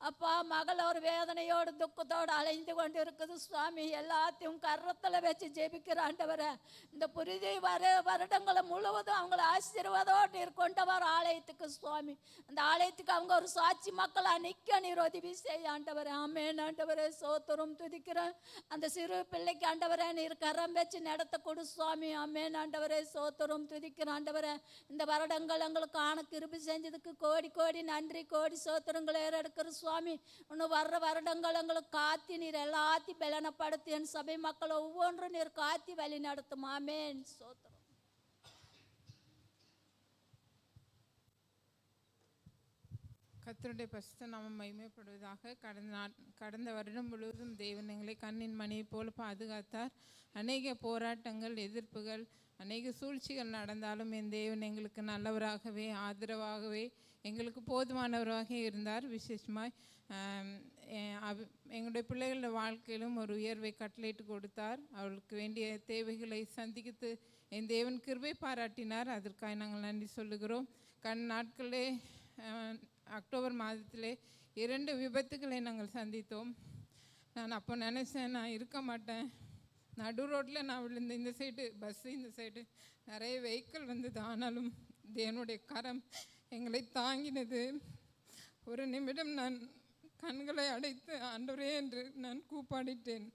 அப்பா மகள் ஒரு வேதனையோடு துக்கத்தோடு அலைந்து கொண்டு இருக்குது சுவாமி. எல்லாத்தையும் கரத்தில் வச்சு ஜெபிக்கிற ஆண்டவரே. இந்த புரிதி வருடங்களை முழுவதும் அவங்கள ஆசீர்வாதோடு கொண்டவர் ஆலயத்துக்கு சுவாமி. அந்த ஆலயத்துக்கு அவங்க ஒரு சாட்சி மக்களாக நிற்க நீர் உதவி செய்ய ஆண்டவரே. ஆமென் ஆண்டவரே. சோத்திரம் துதிக்கிறேன். அந்த சிறு பிள்ளைக்கு ஆண்டவரே நீர் கரம் வச்சு நடத்த கொடு சுவாமி. ஆமென் ஆண்டவரே. சோத்திரம் துதிக்கிற ஆண்டவரே. இந்த வருடங்கள் எங்களுக்கு ஆன கிருபை செஞ்சதுக்கு கோடி கோடி நன்றி, கோடி சோத்திரங்களை ஏறெடுக்கிற சுவாமி. இன்னும் வர்ற வருடங்கள் எங்களுக்கு காத்தி நீர் எல்லாத்தையும் பலனப்படுத்தி என் சபை மக்களை ஒவ்வொன்றும் நீர் காத்தி வழி நடத்தும். ஆமென். சோத்திரம். கர்த்தருடைய பரிசுத்த நாமம் மகிமைப்படுவதாக. கடந்த வருடம் முழுவதும் தேவன் எங்களை கண்ணின் மணியை போல பாதுகாத்தார். அநேக போராட்டங்கள், எதிர்ப்புகள், அநேக சூழ்ச்சிகள் நடந்தாலும் என் தேவன் எங்களுக்கு நல்லவராகவே ஆதரவாகவே எங்களுக்கு போதுமானவராக இருந்தார். விசேஷமாய் எங்களுடைய பிள்ளைகளோட வாழ்க்கையிலும் ஒரு உயர்வை கட்டளையிட்டு கொடுத்தார். அவளுக்கு வேண்டிய தேவைகளை சந்தித்து என் தேவன் கிருபை பாராட்டினார். அதற்காக நாங்கள் நன்றி சொல்லுகிறோம். நாட்களே அக்டோபர் மாதத்திலே 2 விபத்துக்களை நாங்கள் சந்தித்தோம். நான் அப்போ நினச்சேன் நான் இருக்க மாட்டேன். நடு ரோட்டில் நான் விழுந்த இந்த சைடு பஸ்ஸு, இந்த சைடு நிறைய வெஹிக்கிள் வந்தது. ஆனாலும் தேவனுடைய கரம் எங்களை தாங்கினது. ஒரு நிமிடம் நான் கண்களை அடைத்து ஆண்டவரே என்று நான் கூப்பாடிட்டேன்.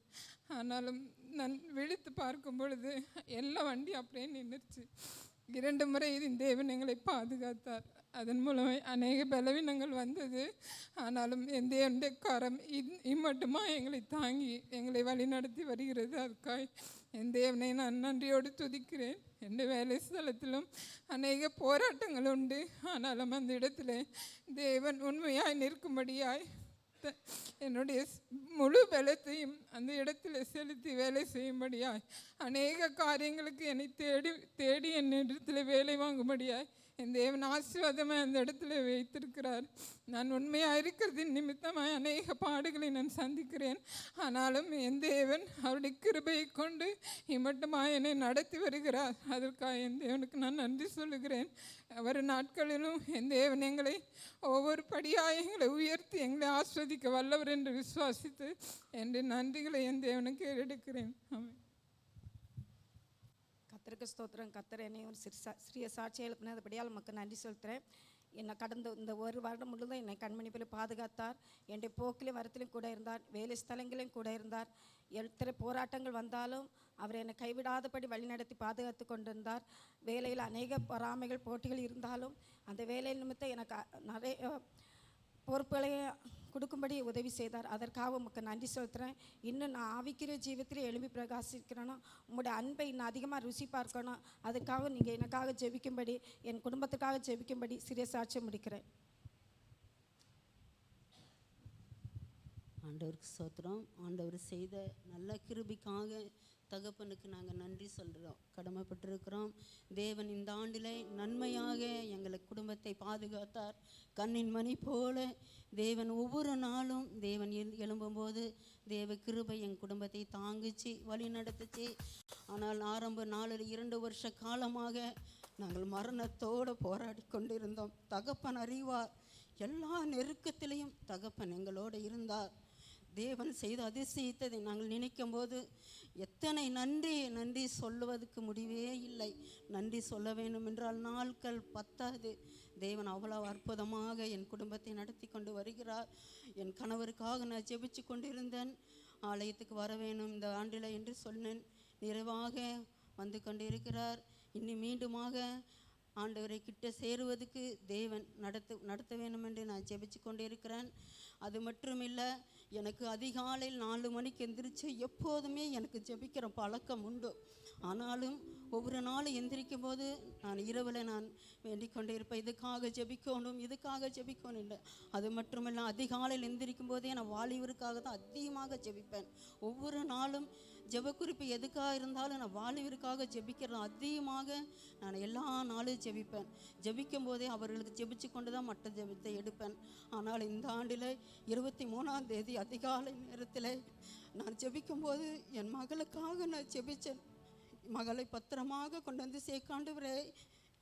ஆனாலும் நான் விழித்து பார்க்கும் பொழுது எல்லா வண்டி அப்படியே நின்றுச்சு. 2 முறை தேவன் எங்களை பாதுகாத்தார். அதன் மூலம் அநேக பலவீனங்கள் வந்தது. ஆனாலும் என் தேவனுடைய கரம் இம்மட்டுமா எங்களை தாங்கி எங்களை வழிநடத்தி வருகிறது. அதுக்காக என் தேவனை நான் நன்றியோடு துதிக்கிறேன். என் வேலை ஸ்தலத்திலும் அநேக போராட்டங்கள் உண்டு. ஆனாலும் அந்த இடத்துல தேவன் உண்மையாய் நிற்கும்படியாய் என்னுடைய முழு பலத்தையும் அந்த இடத்துல செலுத்தி வேலை செய்யும்படியாய் அநேக காரியங்களுக்கு என்னை தேடி என் இடத்துல வேலை வாங்கும்படியாய் என் தேவன் ஆசீர்வாதமாக அந்த இடத்துல வைத்திருக்கிறார். நான் உண்மையாக இருக்கிறதின் நிமித்தமாக அநேக பாடுகளை நான் சந்திக்கிறேன். ஆனாலும் என் தேவன் அவருடைய கிருபையை கொண்டு இம்மட்டுமாக என்னை நடத்தி வருகிறார். அதற்காக என் தேவனுக்கு நான் நன்றி சொல்லுகிறேன். வரும் நாட்களிலும் என் தேவன் எங்களை ஒவ்வொரு படியாக எங்களை உயர்த்தி எங்களை ஆஸ்வதிக்க வல்லவர் என்று விசுவாசித்து என் நன்றிகளை என் தேவனுக்கு எடுக்கிறேன். ஆமென். கர்த்தருக்கு ஸ்தோத்திரம். கர்த்தர் என்னை ஒரு சிறிய சாட்சி எழுப்பினதுபடியால் நமக்கு நன்றி செலுத்துகிறேன். என்னை கடந்த இந்த ஒரு வருடம் முழுவதும் என்னை கண்மணி போல பாதுகாத்தார். என்னுடைய போக்கிலையும் வரத்திலையும் கூட இருந்தார். வேலை ஸ்தலங்களையும் கூட இருந்தார். எத்தனை போராட்டங்கள் வந்தாலும் அவர் என்னை கைவிடாதபடி வழிநடத்தி பாதுகாத்து கொண்டிருந்தார். வேலையில் அநேக பொறாமைகள் போட்டிகள் இருந்தாலும் அந்த வேலையில் நிமித்தம் எனக்கு நிறைய பொறுப்புகளை கொடுக்கும்படி உதவி செய்தார். அதற்காக உமக்கு நன்றி செலுத்துகிறேன். இன்னும் நான் ஆவிக்கிற ஜீவத்தில் எழுப்பி பிரகாசிக்கணும். உங்களுடைய அன்பை இன்னும் அதிகமாக ருசி பார்க்கணும். அதுக்காக நீங்கள் எனக்காக ஜெபிக்கும்படி, என் குடும்பத்துக்காக ஜெபிக்கும்படி சிறிய சாட்சியம் முடிக்கிறேன். ஆண்டவருக்கு ஸ்தோத்திரம். ஆண்டவர் செய்த நல்ல கிருபைக்காக தகப்பனுக்கு நாங்கள் நன்றி சொல்கிறோம், கடமைப்பட்டிருக்கிறோம். தேவன் இந்த ஆண்டிலே நன்மையாக எங்களை குடும்பத்தை பாதுகாத்தார். கண்ணின் மணி போல தேவன் ஒவ்வொரு நாளும் தேவன் எழும்பும்போது தேவ கிருபை என் குடும்பத்தை தாங்கிச்சு வழி நடத்துச்சு. ஆனால் ஆரம்ப நாளில் 2 வருஷ காலமாக நாங்கள் மரணத்தோடு போராடி கொண்டிருந்தோம். தகப்பன் அறிவார், எல்லா நெருக்கத்திலையும் தகப்பன் எங்களோடு இருந்தார். தேவன் செய்த அதிசயித்ததை நாங்கள் நினைக்கும் போது எத்தனை நன்றி சொல்லுவதற்கு முடிவே இல்லை. நன்றி சொல்ல வேண்டும் என்றால் நாட்கள் பத்தாது. தேவன் அவ்வளவு அற்புதமாக என் குடும்பத்தை நடத்தி கொண்டு வருகிறார். என் கணவருக்காக நான் ஜெபிச்சு கொண்டிருந்தேன், ஆலயத்துக்கு வர வேணும் இந்த ஆண்டில் என்று சொன்னேன். நிறைவாக வந்து கொண்டிருக்கிறார். இனி மீண்டுமாக ஆண்டவரை கிட்ட சேருவதற்கு தேவன் நடத்த வேண்டும் என்று நான் ஜெபிச்சு கொண்டிருக்கிறேன். அது மட்டும் இல்லை, எனக்கு அதிகாலையில் 4 மணிக்கு எந்திரிச்சு எப்போதுமே எனக்கு ஜெபிக்கிற பழக்கம் உண்டு. ஆனாலும் ஒவ்வொரு நாளும் எந்திரிக்கும் போது நான் இரவில் நான் வேண்டிக் கொண்டே இருப்பேன், இதுக்காக ஜெபிக்கணும் இல்லை. அது மட்டுமில்லை, அதிகாலையில் எந்திரிக்கும் போதே நான் வாலிபருக்காக தான் அதிகமாக ஜெபிப்பேன். ஒவ்வொரு நாளும் ஜெபக்குறிப்பு எதுக்காக இருந்தாலும் நான் வாலிபருக்காக ஜெபிக்கிறேன். அதிகமாக நான் எல்லா நாளும் ஜெபிப்பேன். ஜெபிக்கும் போதே அவர்களுக்கு ஜெபிச்சு கொண்டு தான் மற்ற ஜெபத்தை எடுப்பேன். ஆனால் இந்த ஆண்டில் 23ஆம் தேதி அதிகாலை நேரத்தில் நான் ஜெபிக்கும் போது என் மகளுக்காக நான் ஜெபித்தேன். மகளை பத்திரமாக கொண்டு வந்து சேர்க்காண்டவரே,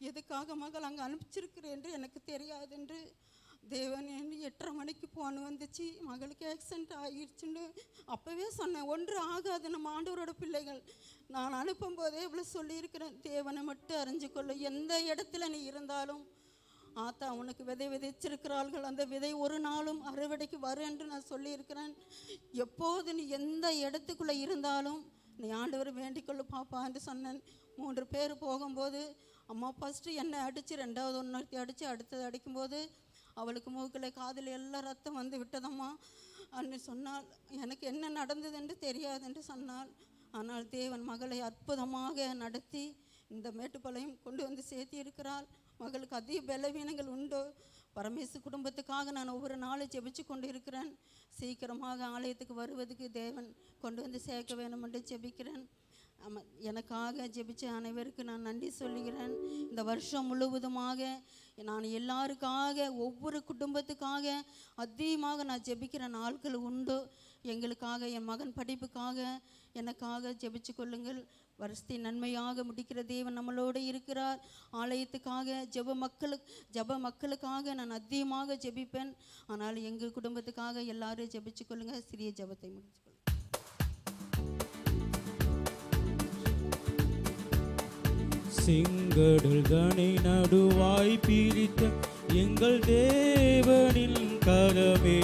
எதுக்காக மகள் அங்கே அனுப்பிச்சிருக்கிறேன் என்று எனக்கு தெரியாது என்று தேவன் 8:30 மணிக்கு போன் வந்துச்சு, மகளுக்கு ஆக்சிடென்ட் ஆகிடுச்சுன்னு அப்போவே சொன்னேன். ஒன்று ஆகாது, நம்ம ஆண்டவரோட பிள்ளைகள். நான் அனுப்பும் போதே இவ்வளோ சொல்லியிருக்கிறேன், தேவனை மட்டும் அறிஞ்சு கொள்ள. எந்த இடத்துல நீ இருந்தாலும் ஆத்தா உனக்கு விதை விதைச்சிருக்கிறார்கள், அந்த விதை ஒரு நாளும் அறுவடைக்கு வரும் என்று நான் சொல்லியிருக்கிறேன். எப்போது நீ எந்த இடத்துக்குள்ளே இருந்தாலும் நீ ஆண்டவர் வேண்டிக்கொள்ளு பாப்பா என்று சொன்னேன். 3 பேர் போகும்போது அம்மா ஃபஸ்ட்டு என்னை அடித்து 2வது ஒன்றத்தை அடித்து அடுத்தது அடிக்கும்போது அவளுக்கு மூக்கில் காதில் எல்லாம் ரத்தம் வந்து விட்டதம்மா அன்று சொன்னால். எனக்கு என்ன நடந்தது என்று தெரியாது என்று சொன்னால். ஆனால் தேவன் மகளை அற்புதமாக நடத்தி இந்த மேட்டுப்பாளையம் கொண்டு வந்து சேர்த்தி இருக்கிறாள். மகளுக்கு அதிக பலவீனங்கள் உண்டு. பரமேசு குடும்பத்துக்காக நான் ஒவ்வொரு நாளும் ஜெபிச்சு கொண்டு இருக்கிறேன். சீக்கிரமாக ஆலயத்துக்கு வருவதுக்கு தேவன் கொண்டு வந்து சேர்க்க வேணும் என்று ஜெபிக்கிறேன். எனக்காக ஜெபிச்ச அனைவருக்கு நான் நன்றி சொல்லுகிறேன். இந்த வருஷம் முழுவதுமாக நான் எல்லாருக்காக ஒவ்வொரு குடும்பத்துக்காக அதிகமாக நான் ஜெபிக்கிற நாட்கள் உண்டு. எங்களுக்காக, என் மகன் படிப்புக்காக, எனக்காக ஜெபிச்சு கொள்ளுங்கள். வருஷத்தை நன்மையாக முடிக்கிற தேவன் நம்மளோடு இருக்கிறார். ஆலயத்துக்காக ஜெப மக்களுக்காக நான் அதிகமாக ஜெபிப்பேன். ஆனால் எங்கள் குடும்பத்துக்காக எல்லாரும் ஜெபிச்சு கொள்ளுங்க. சிறிய ஜெபத்தை முடிச்சு கொள்ளுங்க. செங்கடல் தனை நடுவாய் பிரித்த எங்கள் தேவனின் கரமே,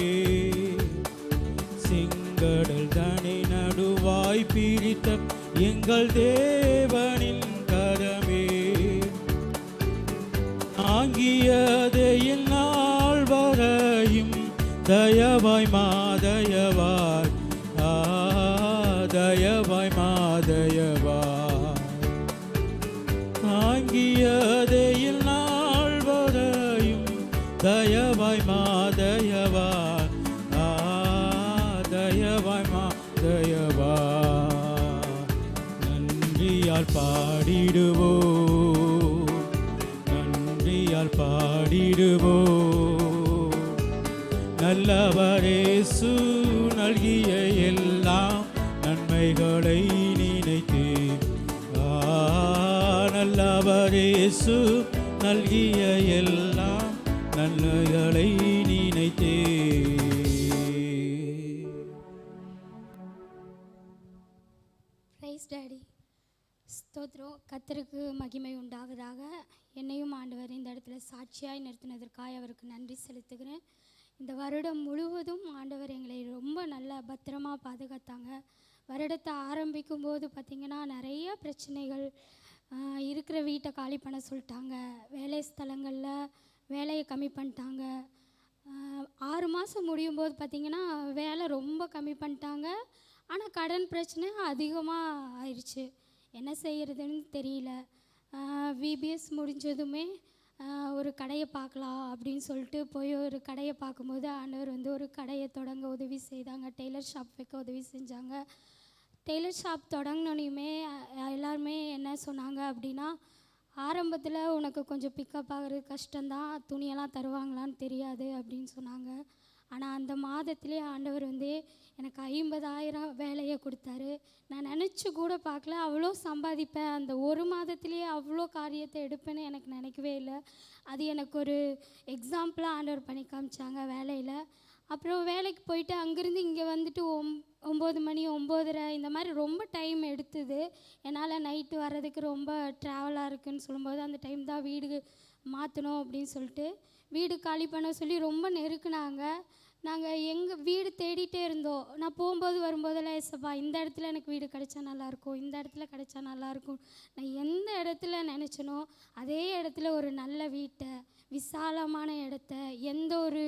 செங்கடல் தனை நடுவாய் பிரித்த எங்கள் தேவனின் கரமே, ஆங்கியதையில் நாள் வரையும் தயவாய் மாதயவாய், தயவாய் மாதயவாய், ஆங்கியதையில் நாள் வரையும் தயவாய் மாதயவாய், தயவாய் மாதயவாய். நன்றியால் பாடிடுவோ, நன்றியால் பாடிடுவோ, நல்லவரேசு நல்கிய எல்லாம் நன்மைகளை நினைத்து, நல்லவரேசு நல்கிய எல்லாம் நன்மைகளை நினைத்தே. Praise daddy. ஸ்தோத்திரம். கர்த்தருக்கு மகிமை உண்டாவதாக. என்னையும் ஆண்டவர் இந்த இடத்துல சாட்சியாய் நிறுத்தினதற்காக அவருக்கு நன்றி செலுத்துகிறேன். இந்த வருடம் முழுவதும் ஆண்டவர் எங்களை ரொம்ப நல்லா பத்திரமாக பாதுகாத்தாங்க. வருடத்தை ஆரம்பிக்கும் போது பார்த்திங்கன்னா நிறைய பிரச்சனைகள், இருக்கிற வீட்டை காலி பண்ண சொல்லிட்டாங்க, வேலை ஸ்தலங்களில் வேலையை கம்மி பண்ணிட்டாங்க. 6 மாதம் முடியும் போது பார்த்திங்கன்னா வேலை ரொம்ப கம்மி பண்ணிட்டாங்க. ஆனால் கடன் பிரச்சனை அதிகமாக ஆயிடுச்சு. என்ன செய்கிறதுன்னு தெரியல. விபிஎஸ் முடிஞ்சதுமே ஒரு கடையை பார்க்கலாம் அப்படின்னு சொல்லிட்டு போய் ஒரு கடையை பார்க்கும்போது ஆண்டவர் வந்து ஒரு கடையை தொடங்க உதவி செய்தாங்க. டெய்லர் ஷாப் வைக்க உதவி செஞ்சாங்க. டெய்லர் ஷாப் தொடங்கினோனையுமே எல்லாருமே என்ன சொன்னாங்க அப்படின்னா, ஆரம்பத்தில் உனக்கு கொஞ்சம் பிக்கப் ஆகிறது கஷ்டம்தான், துணியெல்லாம் தருவாங்களான்னு தெரியாது அப்படின்னு சொன்னாங்க. ஆனால் அந்த மாதத்திலே ஆண்டவர் வந்து எனக்கு 50,000 வேலையை கொடுத்தாரு. நான் நினச்சி கூட பார்க்கல அவ்வளோ சம்பாதிப்பேன், அந்த ஒரு மாதத்துலேயே அவ்வளோ காரியத்தை எடுப்பேன்னு எனக்கு நினைக்கவே இல்லை. அது எனக்கு ஒரு எக்ஸாம்பிளாக ஆண்டவர் பண்ணி காமிச்சாங்க வேலையில். அப்புறம் வேலைக்கு போயிட்டு அங்கேருந்து இங்கே வந்துட்டு 9 மணி 9:30 இந்த மாதிரி ரொம்ப டைம் எடுத்தது. என்னால் நைட்டு வர்றதுக்கு ரொம்ப ட்ராவலாக இருக்குதுன்னு சொல்லும்போது அந்த டைம் தான் வீடு மாற்றணும் அப்படின்னு சொல்லிட்டு வீடு காலி பண்ண சொல்லி ரொம்ப நெருக்குனாங்க. நாங்கள் எங்கள் வீடு தேடிட்டே இருந்தோம். நான் போகும்போது வரும்போதெல்லாம் ஏசப்பா இந்த இடத்துல எனக்கு வீடு கிடைச்சா நல்லாயிருக்கும், இந்த இடத்துல கிடைச்சா நல்லாயிருக்கும். நான் எந்த இடத்துல நினச்சனோ அதே இடத்துல ஒரு நல்ல வீட்டை, விசாலமான இடத்த, எந்த ஒரு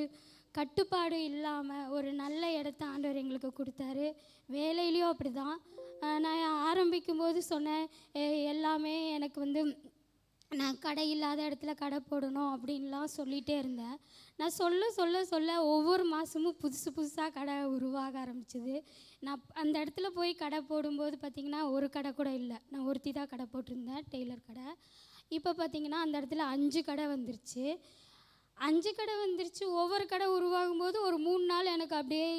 கட்டுப்பாடு இல்லாமல் ஒரு நல்ல இடத்த ஆண்டவர் எங்களுக்கு கொடுத்தாரு. வேலையிலையும் அப்படி தான். நான் ஆரம்பிக்கும்போது சொன்னேன், எல்லாமே எனக்கு வந்து நான் கடை இல்லாத இடத்துல கடை போடணும் அப்படின்லாம் சொல்லிகிட்டே இருந்தேன். நான் சொல்ல ஒவ்வொரு மாதமும் புதுசாக கடை உருவாக ஆரம்பிச்சிது. நான் அந்த இடத்துல போய் கடை போடும்போது பார்த்திங்கன்னா ஒரு கடை கூட இல்லை. நான் ஒருத்தி தான் கடை போட்டிருந்தேன், டெய்லர் கடை. இப்போ பார்த்திங்கன்னா அந்த இடத்துல 5 கடை வந்துருச்சு. 5 கடை வந்துருச்சு. ஒவ்வொரு கடை உருவாகும்போது ஒரு 3 நாள் எனக்கு அப்படியே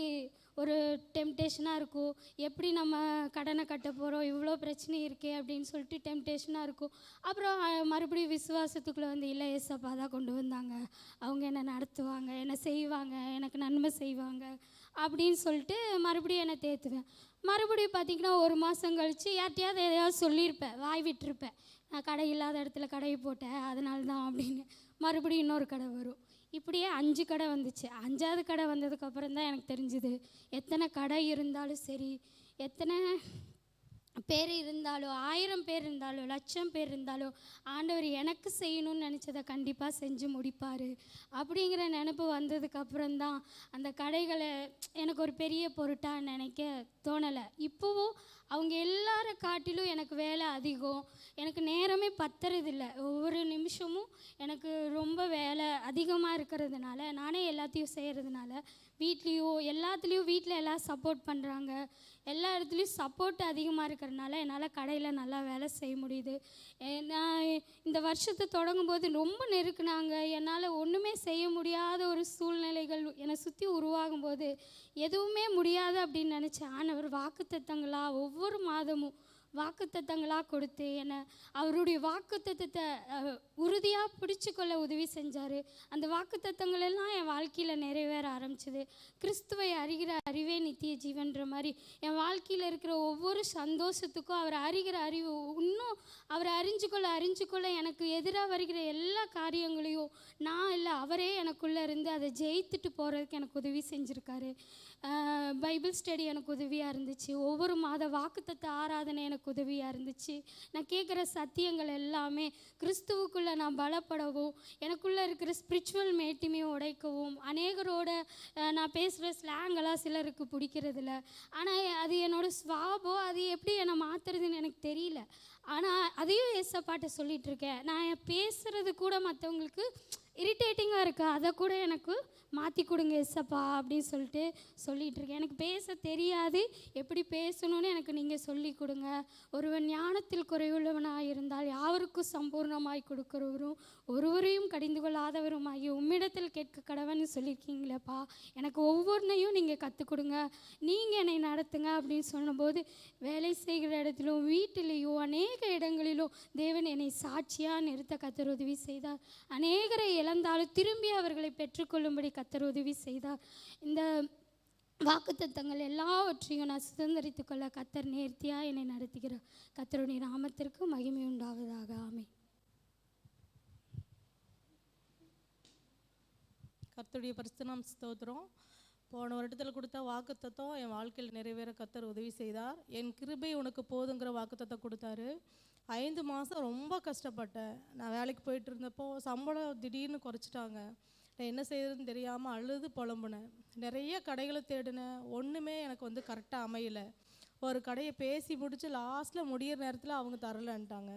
ஒரு டெம்டேஷனாக இருக்கும். எப்படி நம்ம கடனை கட்ட போகிறோம், இவ்வளோ பிரச்சனை இருக்கே அப்படின்னு சொல்லிட்டு டெம்டேஷனாக இருக்கும். அப்புறம் மறுபடியும் விசுவாசத்துக்குள்ளே வந்து இல்லை ஏசப்பா தான் கொண்டு வந்தாங்க, அவங்க என்னை நடத்துவாங்க, என்னை செய்வாங்க, எனக்கு நன்மை செய்வாங்க அப்படின்னு சொல்லிட்டு மறுபடியும் என்னை தேற்றுவேன். மறுபடியும் பார்த்திங்கன்னா ஒரு மாதம் கழித்து யார்கிட்டையாவது எதையாவது சொல்லியிருப்பேன், வாய் விட்டுருப்பேன், நான் கடை இல்லாத இடத்துல கடையை போட்டேன் அதனால தான் அப்படின்னு. மறுபடியும் இன்னொரு கடை வரும். இப்படியே 5 கடை வந்துச்சு. 5ஆவது கடை வந்ததுக்கப்புறம் தான் எனக்கு தெரிஞ்சுது, எத்தனை கடை இருந்தாலும் சரி, எத்தனை பேர் இருந்தாலும், 1000 பேர் இருந்தாலும், 1,00,000 பேர் இருந்தாலும் ஆண்டவர் எனக்கு செய்யணும்னு நினச்சதை கண்டிப்பாக செஞ்சு முடிப்பார் அப்படிங்கிற நினப்பு வந்ததுக்கப்புறம் தான் அந்த கடைகளை எனக்கு ஒரு பெரிய பொருட்டாக நினைக்க தோணலை. இப்போவும் அவங்க எல்லாரை காட்டிலும் எனக்கு வேலை அதிகம், எனக்கு நேரமே பத்துறதில்லை. ஒவ்வொரு நிமிஷமும் எனக்கு ரொம்ப வேலை அதிகமாக இருக்கிறதுனால, நானே எல்லாத்தையும் செய்கிறதுனால, வீட்லேயும் எல்லாத்துலேயும் வீட்டில் எல்லாம் சப்போர்ட் பண்ணுறாங்க, எல்லா இடத்துலையும் சப்போர்ட் அதிகமாக இருக்கிறதுனால என்னால் கடையில் நல்லா வேலை செய்ய முடியுது. நான் இந்த வருஷத்தை தொடங்கும்போது ரொம்ப நெருக்குனாங்க. என்னால் ஒன்றுமே செய்ய முடியாத ஒரு சூழ்நிலைகள் என்னை சுற்றி உருவாகும்போது எதுவுமே முடியாது அப்படின்னு நினச்சேன். ஆண்டவர் வாக்குத்தத்தங்களாக ஒவ்வொரு மாதமும் வாக்குத்தத்தங்களாக கொடுத்து என்னை அவருடைய வாக்குத்தத்தத்தை உறுதியாக பிடிச்சிக்கொள்ள உதவி செஞ்சார். அந்த வாக்குத்தத்தங்கள் எல்லாம் என் வாழ்க்கையில் நிறைவேற ஆரம்பிச்சிது. கிறிஸ்துவை அறிகிற அறிவே நித்திய ஜீவன்ற மாதிரி என் வாழ்க்கையில் இருக்கிற ஒவ்வொரு சந்தோஷத்துக்கும் அவர் அறிகிற அறிவு, இன்னும் அவரை அறிஞ்சுக்கொள்ள எனக்கு எதிராக வருகிற எல்லா காரியங்களையும் நான் இல்லை அவரே எனக்குள்ளே இருந்து அதை ஜெயித்துட்டு போகிறதுக்கு எனக்கு உதவி செஞ்சுருக்காரு. பைபிள் ஸ்டடி எனக்கு உதவியாக இருந்துச்சு. ஒவ்வொரு மாத வாக்குத்தத்த ஆராதனை எனக்கு உதவியாக இருந்துச்சு. நான் கேட்குற சத்தியங்கள் எல்லாமே கிறிஸ்துவுக்குள்ளே நான் பலப்படவும், எனக்குள்ளே இருக்கிற ஸ்பிரிச்சுவல் மேட்டிமையை உடைக்கவும், அநேகரோட நான் பேசுகிற ஸ்லாங்கெல்லாம் சிலருக்கு பிடிக்கிறதில்ல. ஆனால் அது என்னோடய ஸ்வாபம், அது எப்படி என்னை மாற்றுறதுன்னு எனக்கு தெரியல. ஆனால் அதையும் ஏசப்பாட்ட சொல்லிகிட்ருக்கேன். நான் பேசுகிறது கூட மற்றவங்களுக்கு இரிட்டேட்டிங்காக இருக்குது, அதை கூட எனக்கு மாற்றி கொடுங்க ஏசப்பா அப்படின்னு சொல்லிகிட்ருக்கேன். எனக்கு பேச தெரியாது, எப்படி பேசணும்னு எனக்கு நீங்கள் சொல்லி கொடுங்க. ஒருவன் ஞானத்தில் குறைவுள்ளவனாக இருந்தால் யாவருக்கும் சம்பூர்ணமாய் கொடுக்குறவரும் ஒருவரையும் கடிந்து கொள்ளாதவருமாகி உம்மிடத்தில் கேட்க கடவன்னு சொல்லியிருக்கீங்களேப்பா, எனக்கு ஒவ்வொன்றையும் நீங்கள் கற்றுக் கொடுங்க, நீங்கள் என்னை நடத்துங்க அப்படின்னு சொன்னபோது வேலை செய்கிற இடத்திலும் வீட்டிலேயும் அநேக இடங்களிலும் தேவன் என்னை சாட்சியாக நிறுத்த கர்த்தர் உதவி செய்தார். அநேகரை இழந்தாலும் திரும்பி அவர்களை பெற்றுக்கொள்ளும்படி கர்த்தர் உதவி செய்தார். இந்த வாக்குத்தத்தங்கள் எல்லாவற்றையும் நான் சுதந்திரித்துக் கொள்ள கர்த்தர் நேர்த்தியாக என்னை நடத்துகிறார். கர்த்தருடைய நாமத்திற்கு மகிமை உண்டாவதாக. ஆமென். கர்த்தருடைய பரிசுத்தம் ஸ்தோத்திரம். போன வருடத்தில் கொடுத்த வாக்குத்தத்தம் என் வாழ்க்கையில் நிறைவேற கர்த்தர் உதவி செய்தார். என் கிருபை உனக்கு போதுங்கிற வாக்குத்தத்தம் கொடுத்தாரு. 5 மாதம் ரொம்ப கஷ்டப்பட்டேன். நான் வேலைக்கு போயிட்டு இருந்தப்போ சம்பளம் திடீர்னு குறைச்சிட்டாங்க. நான் என்ன செய்யறதுன்னு தெரியாமல் அழுது புலம்புனேன். நிறைய கடைகளை தேடினேன், ஒன்றுமே எனக்கு கரெக்டாக அமையலை. ஒரு கடையை பேசி முடித்து லாஸ்ட்டில் முடிகிற நேரத்தில் அவங்க தரலன்ட்டாங்க.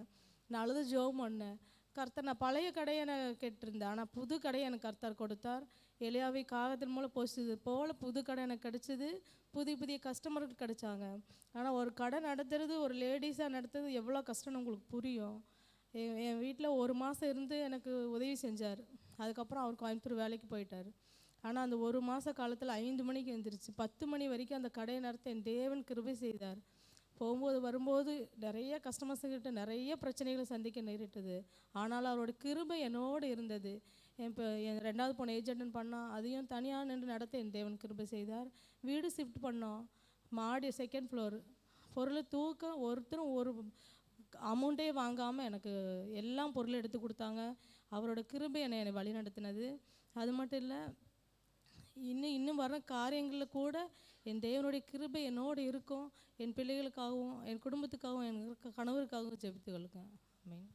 நான் அழுது ஜெபம் பண்ணேன், கர்த்தர், நான் பழைய கடையை நான் கேட்டிருந்தேன், ஆனால் புது கடையை எனக்கு கர்த்தர் கொடுத்தார். எலியாவை காகத்தின் மூலம் போஷிச்சது போல் புது கடை எனக்கு கிடச்சிது. புதிய புதிய கஸ்டமர்கள் கிடைச்சாங்க. ஆனால் ஒரு கடை நடத்துறது, ஒரு லேடிஸாக நடத்துறது எவ்வளோ கஷ்டம்னு உங்களுக்கு புரியும். என் வீட்டில் 1 மாதம் இருந்து எனக்கு உதவி செஞ்சார். அதுக்கப்புறம் அவர் கோயம்புத்தூர் வேலைக்கு போயிட்டார். ஆனால் அந்த 1 மாத காலத்தில் 5 மணிக்கு எழுந்திரிச்சு 10 மணி வரைக்கும் அந்த கடையை நடத்த என் தேவன் கிருபை செய்தார். போகும்போது வரும்போது நிறைய கஸ்டமர்ஸுக்கிட்ட நிறைய பிரச்சனைகளை சந்திக்க நேரிட்டது. ஆனாலும் அவரோட கிருபை என்னோடு இருந்தது. இப்போ என் 2வது பொண்ணு ஏஜென்ட்னு பண்ணோம், அதையும் தனியாக நின்று நடத்த என் தேவன் கிருபை செய்தார். வீடு ஷிஃப்ட் பண்ணோம், மாடி 2nd ஃப்ளோர். பொருளை தூக்க ஒருத்தரும் ஒரு அமௌண்ட்டே வாங்காமல் எனக்கு எல்லாம் பொருள் எடுத்து கொடுத்தாங்க. அவரோட கிருபை என்னை வழி நடத்தினது. அது மட்டும் இல்லை, இன்னும் வர காரியங்களில் கூட என் தேவனுடைய கிருபை என்னோடு இருக்கும். என் பிள்ளைகளுக்காகவும் என் குடும்பத்துக்காகவும் என் கணவருக்காகவும் ஜெபித்துக்கொள்ளுங்க. ஆமென்.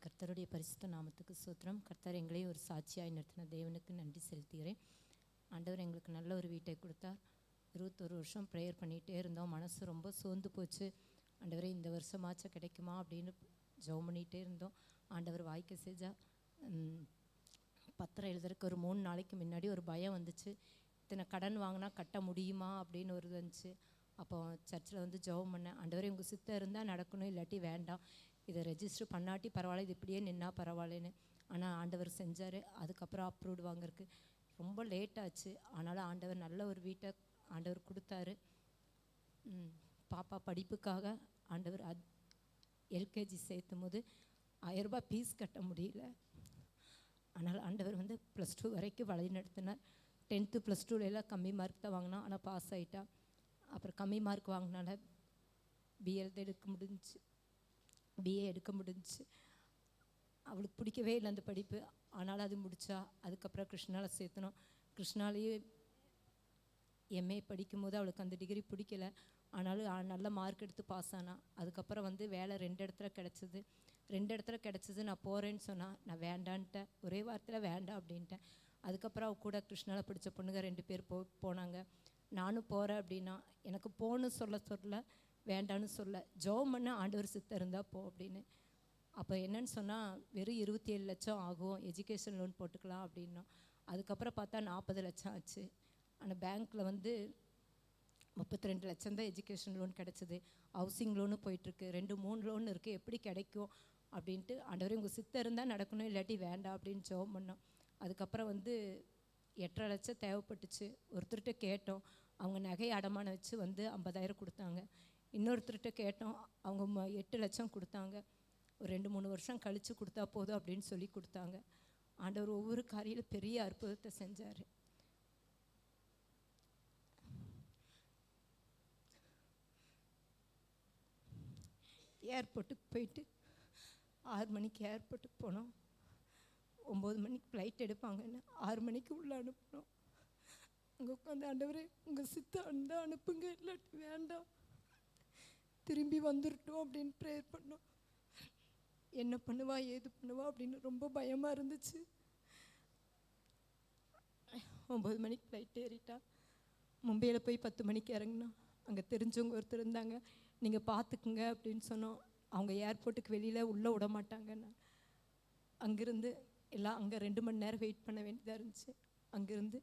கர்த்தருடைய பரிசுத்த நாமத்துக்கு ஸ்தோத்திரம். கர்த்தர் எங்களை ஒரு சாட்சியாய் நிறுத்தின தேவனுக்கு நன்றி செலுத்துகிறேன். ஆண்டவர் எங்களுக்கு நல்ல ஒரு வீட்டை கொடுத்தார். 21 வருஷம் ப்ரேயர் பண்ணிகிட்டே இருந்தோம். மனசு ரொம்ப சோர்ந்து போச்சு. ஆண்டவரே இந்த வருஷமாச்சும் கிடைக்குமா அப்படின்னு ஜெபம் பண்ணிகிட்டே இருந்தோம். ஆண்டவர் வாய்க்க செஞ்சா. பத்திரம் எழுதுறதுக்கு ஒரு 3 நாளைக்கு முன்னாடி ஒரு பயம் வந்துச்சு. இத்தனை கடன் வாங்கினா கட்ட முடியுமா அப்படின்னு ஒரு வந்துச்சு. அப்போ சர்ச்சில் வந்து ஜெபம் பண்ணேன். ஆண்டவரே உங்கள் சித்தம் இருந்தால் நடக்கணும், இல்லாட்டி வேண்டாம். இதை ரெஜிஸ்டர் பண்ணாட்டி பரவாயில்ல, இது இப்படியே நின்னா பரவாயில்லன்னு. ஆனால் ஆண்டவர் செஞ்சார். அதுக்கப்புறம் அப்ரூவ்டு வாங்குறதுக்கு ரொம்ப லேட் ஆச்சு. ஆனாலும் ஆண்டவர் நல்ல ஒரு வீட்டை ஆண்டவர் கொடுத்தாரு. பாப்பா படிப்புக்காக ஆண்டவர் எல்கேஜி சேர்த்தும் போது 1000 ரூபாய் ஃபீஸ் கட்ட முடியல. ஆனால் ஆண்டவர் வந்து +2 வரைக்கும் வழி நடத்தினார். 10th +2 எல்லாம் கம்மி மார்க் தான் வாங்கினா, ஆனால் பாஸ் ஆகிட்டா. அப்புறம் கம்மி மார்க் வாங்கினால பிஎல்டி எடுக்க முடிஞ்சிச்சு, பிஏ எடுக்க முடிஞ்சிச்சு. அவளுக்கு பிடிக்கவே இல்லை அந்த படிப்பு, ஆனாலும் அது முடித்தா. அதுக்கப்புறம் கிருஷ்ணாவில் சேர்த்தணும். கிருஷ்ணாலேயே எம்ஏ படிக்கும்போது அவளுக்கு அந்த டிகிரி பிடிக்கல, ஆனாலும் நல்ல மார்க் எடுத்து பாஸ் ஆனா. அதுக்கப்புறம் வந்து வேலை 2 இடத்துல கிடச்சிது. 2 இடத்துல கிடச்சிது. நான் போகிறேன்னு சொன்னால் நான் வேண்டான்ட்டேன். ஒரே வாரத்தில் வேண்டாம் அப்படின்ட்டேன். அதுக்கப்புறம் அவள் கூட கிருஷ்ணாவில் படித்த பொண்ணுங்க 2 பேர் போனாங்க. நானும் போகிறேன் அப்படின்னா எனக்கு போன்னு சொல்ல வேண்டான்னு சொல்ல, ஜெபம் பண்ண ஆண்டவர் சித்தம் இருந்தால் போ அப்படின்னு. அப்போ என்னன்னு சொன்னால் வெறும் 27 லட்சம் ஆகும், எஜுகேஷன் லோன் போட்டுக்கலாம் அப்படின்னோம். அதுக்கப்புறம் பார்த்தா 40 லட்சம் ஆச்சு. ஆனால் பேங்க்கில் வந்து 32 லட்சம் தான் எஜுகேஷன் லோன் கிடச்சிது. ஹவுசிங் லோனு போயிட்டுருக்கு, 2-3 லோன் இருக்குது, எப்படி கிடைக்கும் அப்படின்ட்டு. ஆண்டவரே உங்கள் சித்தம் இருந்தால் நடக்கணும், இல்லாட்டி வேண்டாம் அப்படின்னு ஜெபம் பண்ணோம். அதுக்கப்புறம் வந்து 8.5 லட்சம் தேவைப்பட்டுச்சு. ஒருத்தர்கிட்ட கேட்டோம், அவங்க நகை அடமானம் வச்சு வந்து 50,000 கொடுத்தாங்க. இன்னொருத்தர்கிட்ட கேட்டோம், அவங்க 8 லட்சம் கொடுத்தாங்க. ஒரு 2-3 வருஷம் கழித்து கொடுத்தா போதும் அப்படின்னு சொல்லி கொடுத்தாங்க. ஆண்டவர் ஒவ்வொரு காரியம் பெரிய அற்புதத்தை செஞ்சார். ஏர்போர்ட்டுக்கு போயிட்டு 6 மணிக்கு ஏர்போர்ட்டுக்கு போனோம். 9 மணிக்கு ஃப்ளைட் எடுப்பாங்கன்னு 6 மணிக்கு உள்ளே அனுப்பினோம். அங்கே உட்காந்து ஆண்டவரே உங்கள் சித்தம் இருந்தால் அனுப்புங்க, இல்லாட்டி வேண்டாம், திரும்பி வந்துட்டோம் அப்படின்னு ப்ரேயர் பண்ணோம். என்ன பண்ணுவா ஏது பண்ணுவா அப்படின்னு ரொம்ப பயமாக இருந்துச்சு. 9 மணிக்கு ஃப்ளைட் ஏறிட்டா. மும்பையில் போய் 10 மணிக்கு இறங்கினா. அங்கே தெரிஞ்சவங்க ஒருத்தர் இருந்தாங்க, நீங்கள் பார்த்துக்குங்க அப்படின்னு சொன்னோம். அவங்க ஏர்போர்ட்டுக்கு வெளியில் உள்ளே விட மாட்டாங்கன்னு. அங்கேருந்து எல்லாம் அங்கே 2 மணி நேரம் வெயிட் பண்ண வேண்டியதாக இருந்துச்சு. அங்கேருந்து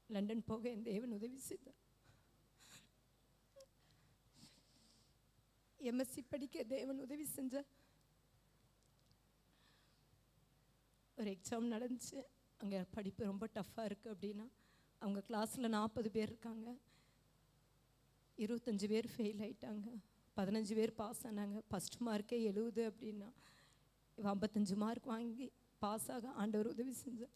லண்டன் போக என் தேவன் உதவி செய்தார். எம்எஸ்சி படிக்க தேவன் உதவி செஞ்சார். ஒரு எக்ஸாம் நடந்துச்சு. அங்கே படிப்பு ரொம்ப டஃப்பாக இருக்குது அப்படின்னா, அவங்க கிளாஸில் 40 பேர் இருக்காங்க, 25 பேர் ஃபெயில் ஆகிட்டாங்க, 15 பேர் பாஸ் ஆனாங்க. ஃபஸ்ட் மார்க்கே 70 அப்படின்னா, 55 மார்க் வாங்கி பாஸ் ஆக ஆண்டவர் உதவி செஞ்சார்.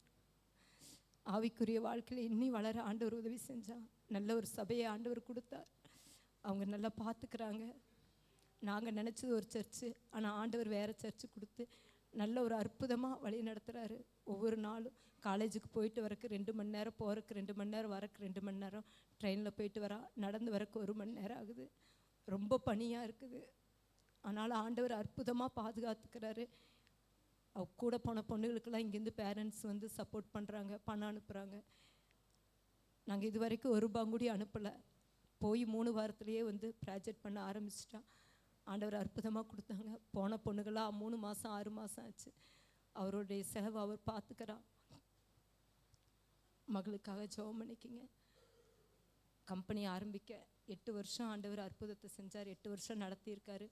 ஆவிக்குரிய வாழ்க்கையில் இன்னி வளர ஆண்டவர் உதவி செஞ்சார். நல்ல ஒரு சபையை ஆண்டவர் கொடுத்தார். அவங்க நல்லா பார்த்துக்கிறாங்க. நாங்கள் நினச்சது ஒரு சர்ச்சு, ஆனால் ஆண்டவர் வேறு சர்ச்சு கொடுத்து நல்ல ஒரு அற்புதமாக வழி நடத்துகிறாரு. ஒவ்வொரு நாளும் காலேஜுக்கு போயிட்டு வரக்கு 2 மணி நேரம், போகிறக்கு 2 மணி நேரம், வரக்கு 2 மணி நேரம், ட்ரெயினில் போயிட்டு வரா, நடந்து வரக்கு 1 மணி நேரம் ஆகுது. ரொம்ப பனியாக இருக்குது. ஆனாலும் ஆண்டவர் அற்புதமாக பாதுகாத்துக்கிறாரு. அவ கூட போன பொண்ணுகளுக்கெல்லாம் இங்கேருந்து பேரண்ட்ஸ் வந்து சப்போர்ட் பண்ணுறாங்க, பணம் அனுப்புகிறாங்க. நாங்கள் இது வரைக்கும் 1 ரூபா கூட அனுப்பலை. போய் 3 வாரத்துலேயே வந்து ப்ராஜெக்ட் பண்ண ஆரம்பிச்சிட்டா. ஆண்டவர் அற்புதமாக கொடுத்தாங்க. போன பொண்ணுகளாக 3 மாதம் 6 மாதம் ஆச்சு. அவருடைய செலவு அவர் பார்த்துக்கிறார். மகளுக்காக ஜெபம் பண்ணிக்கிங்க. கம்பெனி ஆரம்பிக்க 8 வருஷம் ஆண்டவர் அற்புதத்தை செஞ்சார். 8 வருஷம் நடத்தியிருக்காரு.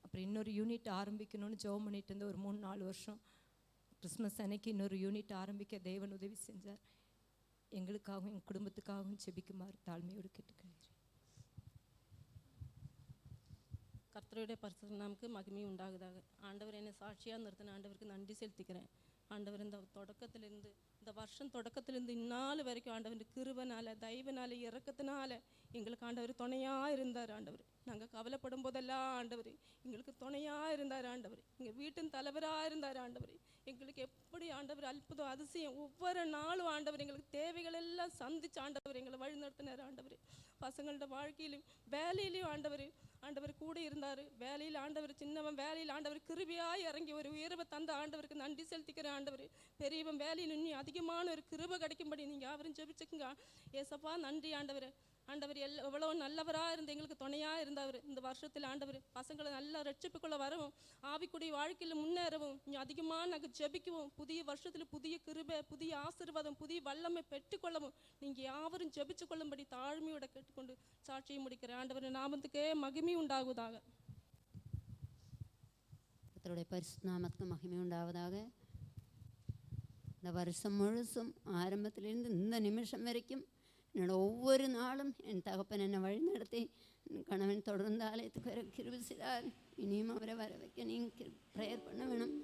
அப்புறம் இன்னொரு யூனிட் ஆரம்பிக்கணும்னு ஜெபம் பண்ணிட்டு இருந்த ஒரு 3-4 வருஷம் கிறிஸ்மஸ் அன்னைக்கு இன்னொரு யூனிட் ஆரம்பிக்க தேவன் உதவி செஞ்சார். எங்களுக்காகவும் எங்கள் குடும்பத்துக்காகவும் ஜெபிக்குமாறு தாழ்மையோடு கேட்டுக்கிறேன். கர்த்தருடைய பரிசுத்த நாமத்துக்கு மகிமை உண்டாகுதாக. ஆண்டவர் என்னை சாட்சியாக நிறுத்தின ஆண்டவருக்கு நன்றி செலுத்திக்கிறேன். ஆண்டவர் இந்த தொடக்கத்திலிருந்து, இந்த வருஷம் தொடக்கத்திலிருந்து இந்நாள் வரைக்கும் ஆண்டவர் கிருபைனால, தயவுனால, இரக்கத்தினால எங்களுக்கு ஆண்டவர் துணையாக இருந்தார். ஆண்டவர் நாங்கள் கவலைப்படும் போதெல்லாம் ஆண்டவர் எங்களுக்கு துணையாக இருந்தார். ஆண்டவர் எங்கள் வீட்டின் தலைவராக இருந்தார். ஆண்டவர் எங்களுக்கு எப்படி ஆண்டவர் அற்புதம் அதிசயம் ஒவ்வொரு நாளும் ஆண்டவர் எங்களுக்கு தேவைகள் எல்லாம் சந்திச்சு ஆண்டவர் எங்களை வழிநடத்தினார். ஆண்டவர் பசங்களோட வாழ்க்கையிலும் வேலையிலையும் ஆண்டவர் கூட இருந்தார். வேலையில் ஆண்டவர் சின்னவன் வேலையில் ஆண்டவர் கிருபையாக இறங்கி ஒரு உயர்வை தந்த ஆண்டவருக்கு நன்றி செலுத்திக்கிறேன். ஆண்டவர் பெரியவன் வேலையில் இன்னும் அதிகமான ஒரு கிருபை கிடைக்கும்படி நீங்கள் யாவரும் ஜெபிச்சுக்குங்க. ஏசப்பா நன்றி ஆண்டவர். ஆண்டவர் எவ்வளோ நல்லவராக இருந்து எங்களுக்கு துணையாக இருந்தவர். இந்த வருஷத்தில் ஆண்டவர் பசங்களை நல்லா ரட்சிப்புக்குள்ளே வரவும், ஆவிக்குடைய வாழ்க்கையில் முன்னேறவும், இன்னும் அதிகமாக நாங்கள் ஜெபிக்கவும், புதிய வருஷத்தில் புதிய கிருபை, புதிய ஆசீர்வாதம், புதிய வல்லமை பெற்றுக்கொள்ளவும் நீங்கள் யாவரும் ஜெபிச்சு கொள்ளும்படி தாழ்மையோட கேட்டுக்கொண்டு சாட்சியை முடிக்கிறேன். ஆண்டவர் நாமத்துக்கே மகிமை உண்டாகுவதாக. கர்த்தருடைய பரிசுத்த நாமத்துக்கு மகிமை உண்டாவதாக. இந்த வருஷம் முழுசும் ஆரம்பத்திலிருந்து இந்த நிமிஷம் வரைக்கும் என்னோட ஒவ்வொரு நாளும் என் தகப்பன் என்னை வழி நடத்தி என் கணவன் தொடர்ந்து ஆலயத்துக்கு வர கிருபை செய்தார். இனியும் அவரை வர வைக்க நீங்கள் ப்ரேயர் பண்ண வேணும்.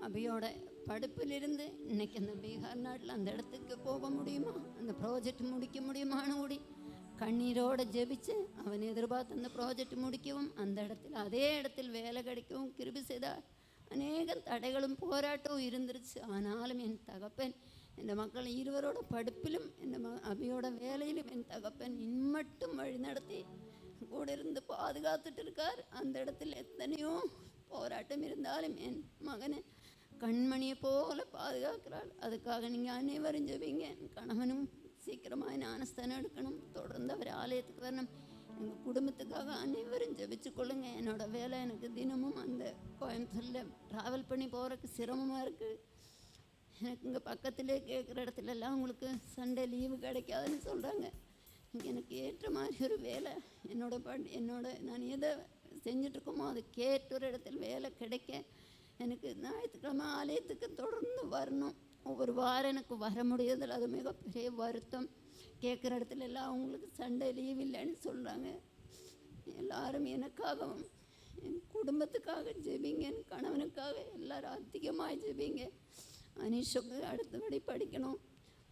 அபியோட படிப்பிலிருந்து இன்னைக்கு அந்த பீகார் நாட்டில் அந்த இடத்துக்கு போக முடியுமா, அந்த ப்ராஜெக்ட் முடிக்க முடியுமான்னு கூடி கண்ணீரோடு ஜெபிச்சு அவன் எதிர்பார்த்து அந்த ப்ராஜெக்ட் முடிக்கவும், அந்த இடத்தில் அதே இடத்தில் வேலை கிடைக்கவும் கிருபை செய்தார். அநேக தடைகளும் போராட்டமும் இருந்துருச்சு. ஆனாலும் என் தகப்பன் இந்த மக்கள் இருவரோட படிப்பிலும் இந்த அபியோட வேலையிலும் என் தகப்பன் இன்மட்டும் வழி நடத்தி கூட இருந்து பாதுகாத்துட்டு இருக்கார். அந்த இடத்துல எத்தனையோ போராட்டம் இருந்தாலும் என் மகனை கண்மணியை போல பாதுகாக்கிறாள். அதுக்காக நீங்கள் அனைவரும் ஜெபிங்க. என் கணவனும் சீக்கிரமாக ஞானஸ்தானம் எடுக்கணும், தொடர்ந்து அவர் ஆலயத்துக்கு வரணும். எங்கள் குடும்பத்துக்காக அனைவரும் ஜெபிச்சு கொள்ளுங்க. என்னோட வேலை எனக்கு தினமும் அந்த கோயம்புத்தூரில் ட்ராவல் பண்ணி போகிறதுக்கு சிரமமாக இருக்குது. எனக்கு இங்கே பக்கத்திலே கேட்குற இடத்துலலாம் உங்களுக்கு சண்டே லீவு கிடைக்காதுன்னு சொல்கிறாங்க. எனக்கு ஏற்ற மாதிரி ஒரு வேலை என்னோட நான் எதை செஞ்சிட்ருக்கோமோ அது கேட்ட ஒரு இடத்துல வேலை கிடைக்க எனக்கு ஞாயிற்றுக்கிழமை ஆலயத்துக்கு தொடர்ந்து வரணும். ஒவ்வொரு வாரம் எனக்கு வர முடியறதில்ல. அது மிகப்பெரிய வருத்தம். கேட்குற இடத்துல எல்லாம் அவங்களுக்கு சண்டே லீவ் இல்லைன்னு சொல்கிறாங்க. எல்லாரும் எனக்காகவும் என் குடும்பத்துக்காக ஜெபிங்க. என் கணவனுக்காக எல்லாரும் அதிகமாக ஜெபிங்க. அனீஷுக்கு அடுத்தபடி படிக்கணும்.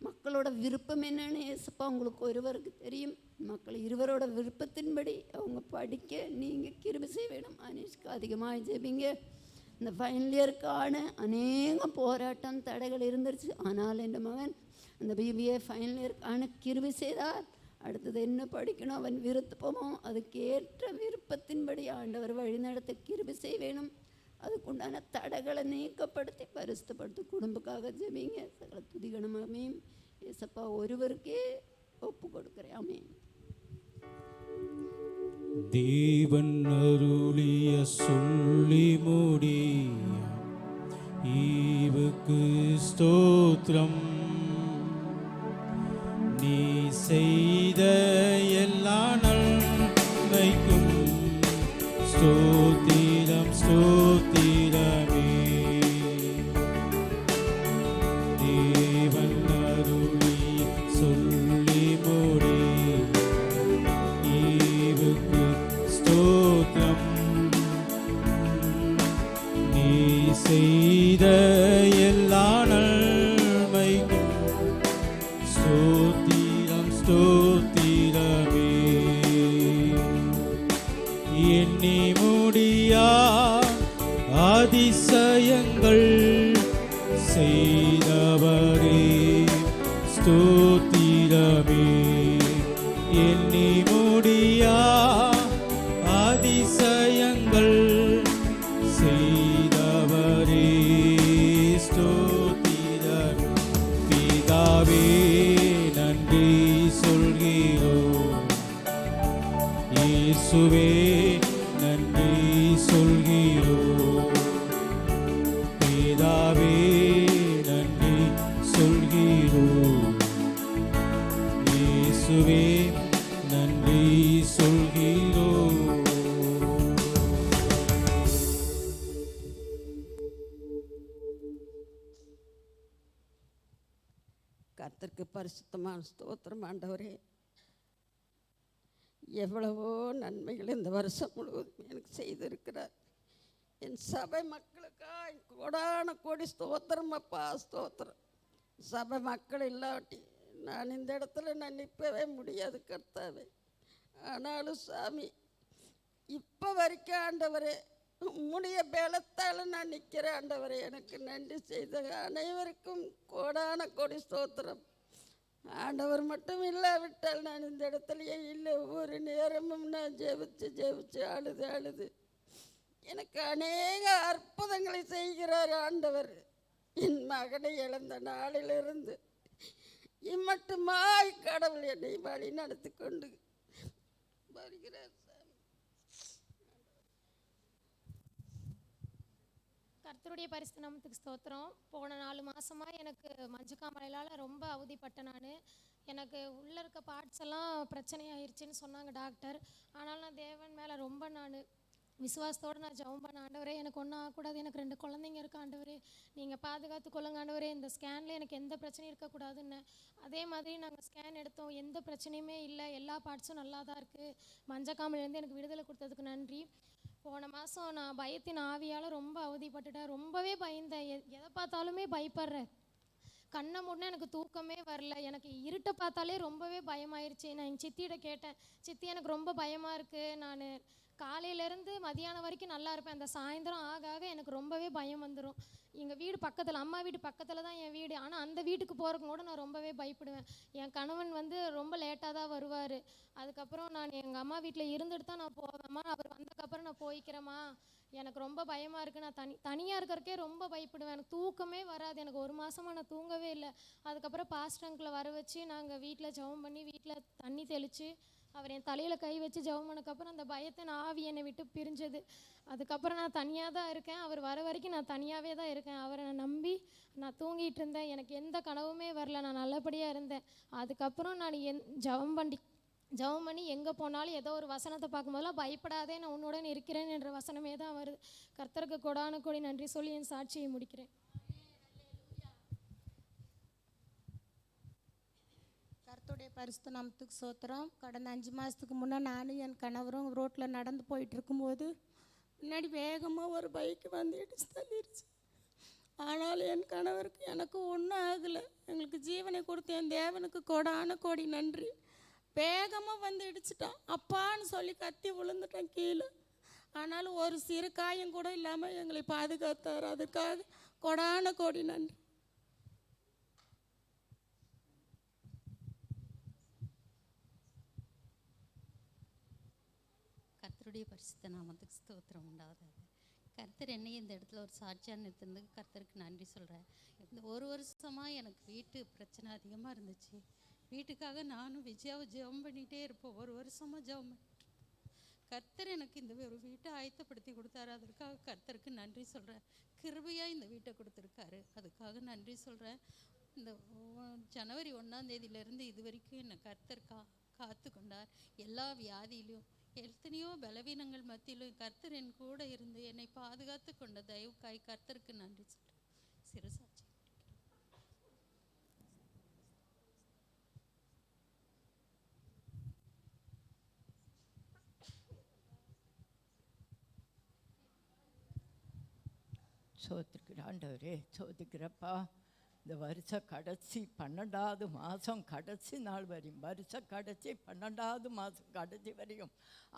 மக்களோட விருப்பம் என்னன்னு ஏசப்பா உங்களுக்கு ஒருவருக்கு தெரியும். மக்கள் இருவரோட விருப்பத்தின்படி அவங்க படிக்க நீங்கள் கிருபை செய்ய வேணும். அனீஷ்க்கு அதிகமாக ஜெபிங்க. இந்த ஃபைனல் இயருக்கான அநேக போராட்டம் தடைகள் இருந்துருச்சு. ஆனால் என் மகன் அந்த பிபிஏ ஃபைனல் இயருக்கான கிருபை செய்தார். அடுத்தது என்ன படிக்கணும் அவன் விருப்பமோ அதுக்கேற்ற விருப்பத்தின்படி ஆண்டவர் வழிநடத்த கிருபை செய்ய வேணும். அதுக்குண்டான தடைகளை நீக்கப்படுத்தி பரிசுத்தப்படுத்தி குடும்பக்காக ஜெபிங்க. சகல துதிகணமாமையும் ஏசப்பா ஒருவருக்கே ஒப்பு கொடுக்கிறேன். ஆமென். தேவன் அருளிய சொல்லி முடிய ஈவுக்கு ஸ்தோத்திரம். நீ செய்த எல்லா நன்மைக்கும் ஸ்தோத்திரம் ஸ்தோத்திரமே. தேவன் அருளி சொல்லி முடி ஈவுக்கு ஸ்தோத்திரம். நீ செய்த எல்லா நன்மைக்கும் ஸ்தோத்திரம் ஸ்தோத்திரமே. எண்ணி முடியா அதிசயங்கள் செய்தவரே ஸ்தோத்திரமே. எண்ணி முடியா அதிசயங்கள் செய்தவரே ஸ்தோத்திரம். பிதாவே நன்றி சொல்கிறோம். இயேசுவே நன்றி சொல்கிறோம். பிதாவே நன்றி சொல்கிறோம். இயேசுவே நன்றி சொல்கிறோம். கர்த்தருக்கு பரிசுத்தமான ஸ்தோத்திரம் ஆண்டவரே. எவ்வளவோ நன்மைகள் இந்த வருஷம் முழுவதும் எனக்கு செய்திருக்கிறார். என் சபை மக்களுக்காக கோடான கோடி ஸ்தோத்திரம் அப்பா, ஸ்தோத்திரம். சபை மக்கள் இல்லாட்டி நான் இந்த இடத்துல நான் நிற்பவே முடியாது கர்த்தாவே. ஆனாலும் சாமி, இப்போ வரைக்கும் ஆண்டவரே உம்முடைய பலத்தால் நான் நிற்கிறேன் ஆண்டவரே. எனக்கு நன்றி செய்த அனைவருக்கும் கோடான கோடி ஸ்தோத்திரம். ஆண்டவர் மட்டும் இல்லாவிட்டால் நான் இந்த இடத்துலையே இல்லை. ஒவ்வொரு நேரமும் நான் ஜெபிச்சு அழுது எனக்கு அநேக அற்புதங்களை செய்கிறார் ஆண்டவர். என் மகனை இழந்த நாளிலிருந்து இம்மட்டுமாய் கடவுள் என்னை வழி நடத்தி கொண்டு வருகிறார். கர்த்தருடைய பரிசுத்த நாமத்துக்கு ஸ்தோத்திரம். போன 4 மாதமாக எனக்கு மஞ்சக்காமலையால் ரொம்ப அவதிப்பட்டேன். எனக்கு உள்ளே இருக்க பார்ட்ஸ் எல்லாம் பிரச்சனையாயிருச்சுன்னு சொன்னாங்க டாக்டர். ஆனாலும் நான் தேவன் மேலே ரொம்ப விசுவாசத்தோடு நான் ஜெபம் பண்ண, ஆண்டவரே எனக்கு ஒன்றும் ஆகக்கூடாது, எனக்கு 2 குழந்தைங்க இருக்கு ஆண்டவரே, நீங்கள் பாதுகாத்து கொள்ளுங்க ஆண்டவரே, இந்த ஸ்கேனில் எனக்கு எந்த பிரச்சனையும் இருக்கக்கூடாதுன்னு. அதே மாதிரி நாங்கள் ஸ்கேன் எடுத்தோம், எந்த பிரச்சனையுமே இல்லை, எல்லா பார்ட்ஸும் நல்லா தான் இருக்குது. மஞ்சக்காமலேருந்து எனக்கு விடுதலை கொடுத்ததுக்கு நன்றி. போன மாதம் நான் பயத்தின் ஆவியால் ரொம்ப அவதிப்பட்டுட்டேன். ரொம்பவே பயந்தேன். எதை பார்த்தாலுமே பயப்படுறேன். கண்ணை மூடினா எனக்கு தூக்கமே வரல. எனக்கு இருட்டை பார்த்தாலே ரொம்பவே பயமாயிருச்சு. நான் எங்கள் சித்தியிட கேட்டேன், சித்தி எனக்கு ரொம்ப பயமாக இருக்குது, நான் காலையிலேருந்து மதியானம் வரைக்கும் நல்லா இருப்பேன், அந்த சாயந்தரம் ஆக ஆக எனக்கு ரொம்பவே பயம் வந்துடும். எங்கள் வீடு பக்கத்தில், அம்மா வீடு பக்கத்தில் தான் என் வீடு. ஆனால் அந்த வீட்டுக்கு போகிறக்கு கூட நான் ரொம்பவே பயப்படுவேன். என் கணவன் ரொம்ப லேட்டாக தான் வருவார். அதுக்கப்புறம் நான் எங்கள் அம்மா வீட்டில் இருந்துட்டு தான் நான் போவேம்மா, அவர் வந்ததுக்கப்புறம் நான் போய்க்கிறேம்மா, எனக்கு ரொம்ப பயமாக இருக்குது, நான் தனியாக இருக்கிறக்கே ரொம்ப பயப்படுவேன், எனக்கு தூக்கமே வராது. எனக்கு 1 மாதமாக நான் தூங்கவே இல்லை. அதுக்கப்புறம் பாஸ்டர் அங்கிளை வர வச்சு நாங்கள் வீட்டில் ஜெபம் பண்ணி வீட்டில் தண்ணி தெளித்து அவர் என் தலையில் கை வச்சு ஜெபம் பண்ணக்கப்புறம் அந்த பயத்தின் ஆவி என்னை விட்டு பிரிஞ்சது. அதுக்கப்புறம் நான் தனியாக தான் இருக்கேன். அவர் வர வரைக்கும் நான் தனியாகவே தான் இருக்கேன். அவரை நான் நம்பி நான் தூங்கிட்டு இருந்தேன். எனக்கு எந்த கனவுமே வரல, நான் நல்லபடியாக இருந்தேன். அதுக்கப்புறம் நான் ஜெபம் பண்ணி எங்கே போனாலும் ஏதோ ஒரு வசனத்தை பார்க்கும்போதெல்லாம் பயப்படாதே, நான் உன்னுடன் இருக்கிறேன் என்ற வசனமே தான் வருது. கர்த்தருக்கு கோடான கோடி நன்றி சொல்லி என் சாட்சியை முடிக்கிறேன். கர்த்தருடைய பரிசுத்த நாமத்துக்கு ஸ்தோத்திரம். கடந்த 5 மாதத்துக்கு முன்னே நானும் என் கணவரும் ரோட்டில் நடந்து போயிட்டு இருக்கும்போது முன்னாடி வேகமாக ஒரு பைக்கு வந்து இடிச்சு தள்ளிடுச்சு. ஆனாலும் என் கணவருக்கு எனக்கு ஒன்றும் ஆகலை. எங்களுக்கு ஜீவனை கொடுத்த என் தேவனுக்கு கோடான கோடி நன்றி. வேகமாக வந்து இடிச்சிட்டான், அப்பான்னு சொல்லி கத்தி விழுந்துட்டேன் கீழே. ஆனாலும் ஒரு சிறு காயம் கூட இல்லாமல் எங்களை பாதுகாத்தார். அதுக்காக கோடான கோடி நன்றி. கர்த்தருடைய பரிசுத்த நாமத்துக்கு ஸ்தோத்திரம் உண்டாவதாக. கர்த்தர் என்னை இந்த இடத்துல ஒரு சாட்சியாக நிறுத்தினதுக்கு கர்த்தருக்கு நன்றி சொல்கிறேன். இந்த 1 வருஷமாக எனக்கு வீட்டு பிரச்சனை அதிகமாக இருந்துச்சு. வீட்டுக்காக நானும் விஜயாவை ஜெபம் பண்ணிகிட்டே இருப்போம். 1 வருஷமாக ஜெபம் பண்ணிட்டு கர்த்தர் எனக்கு இந்த ஒரு வீட்டை ஆயத்தப்படுத்தி கொடுத்தாரு. அதற்காக கர்த்தருக்கு நன்றி சொல்கிறேன். கிருபையாக இந்த வீட்டை கொடுத்துருக்காரு, அதுக்காக நன்றி சொல்கிறேன். இந்த ஜனவரி 1ஆம் தேதியிலேருந்து இது வரைக்கும் என்னை கர்த்தர் காத்து கொண்டார். எல்லா வியாதியிலும் எத்தனையோ பலவீனங்கள் மத்தியிலும் கர்த்தர் என் கூட இருந்து என்னை பாதுகாத்து கொண்ட தயவுக்காய் கர்த்தருக்கு நன்றி சொல்கிறேன். சிறுசாட்சி. சோத்திருக்கிற ஆண்டவரே, சோதிக்கிறப்பா, இந்த வருஷ கடைசி 12வது மாதம் கடைசி நாள் வரையும், வருஷ கடைசி 12வது மாதம் கடைசி வரையும்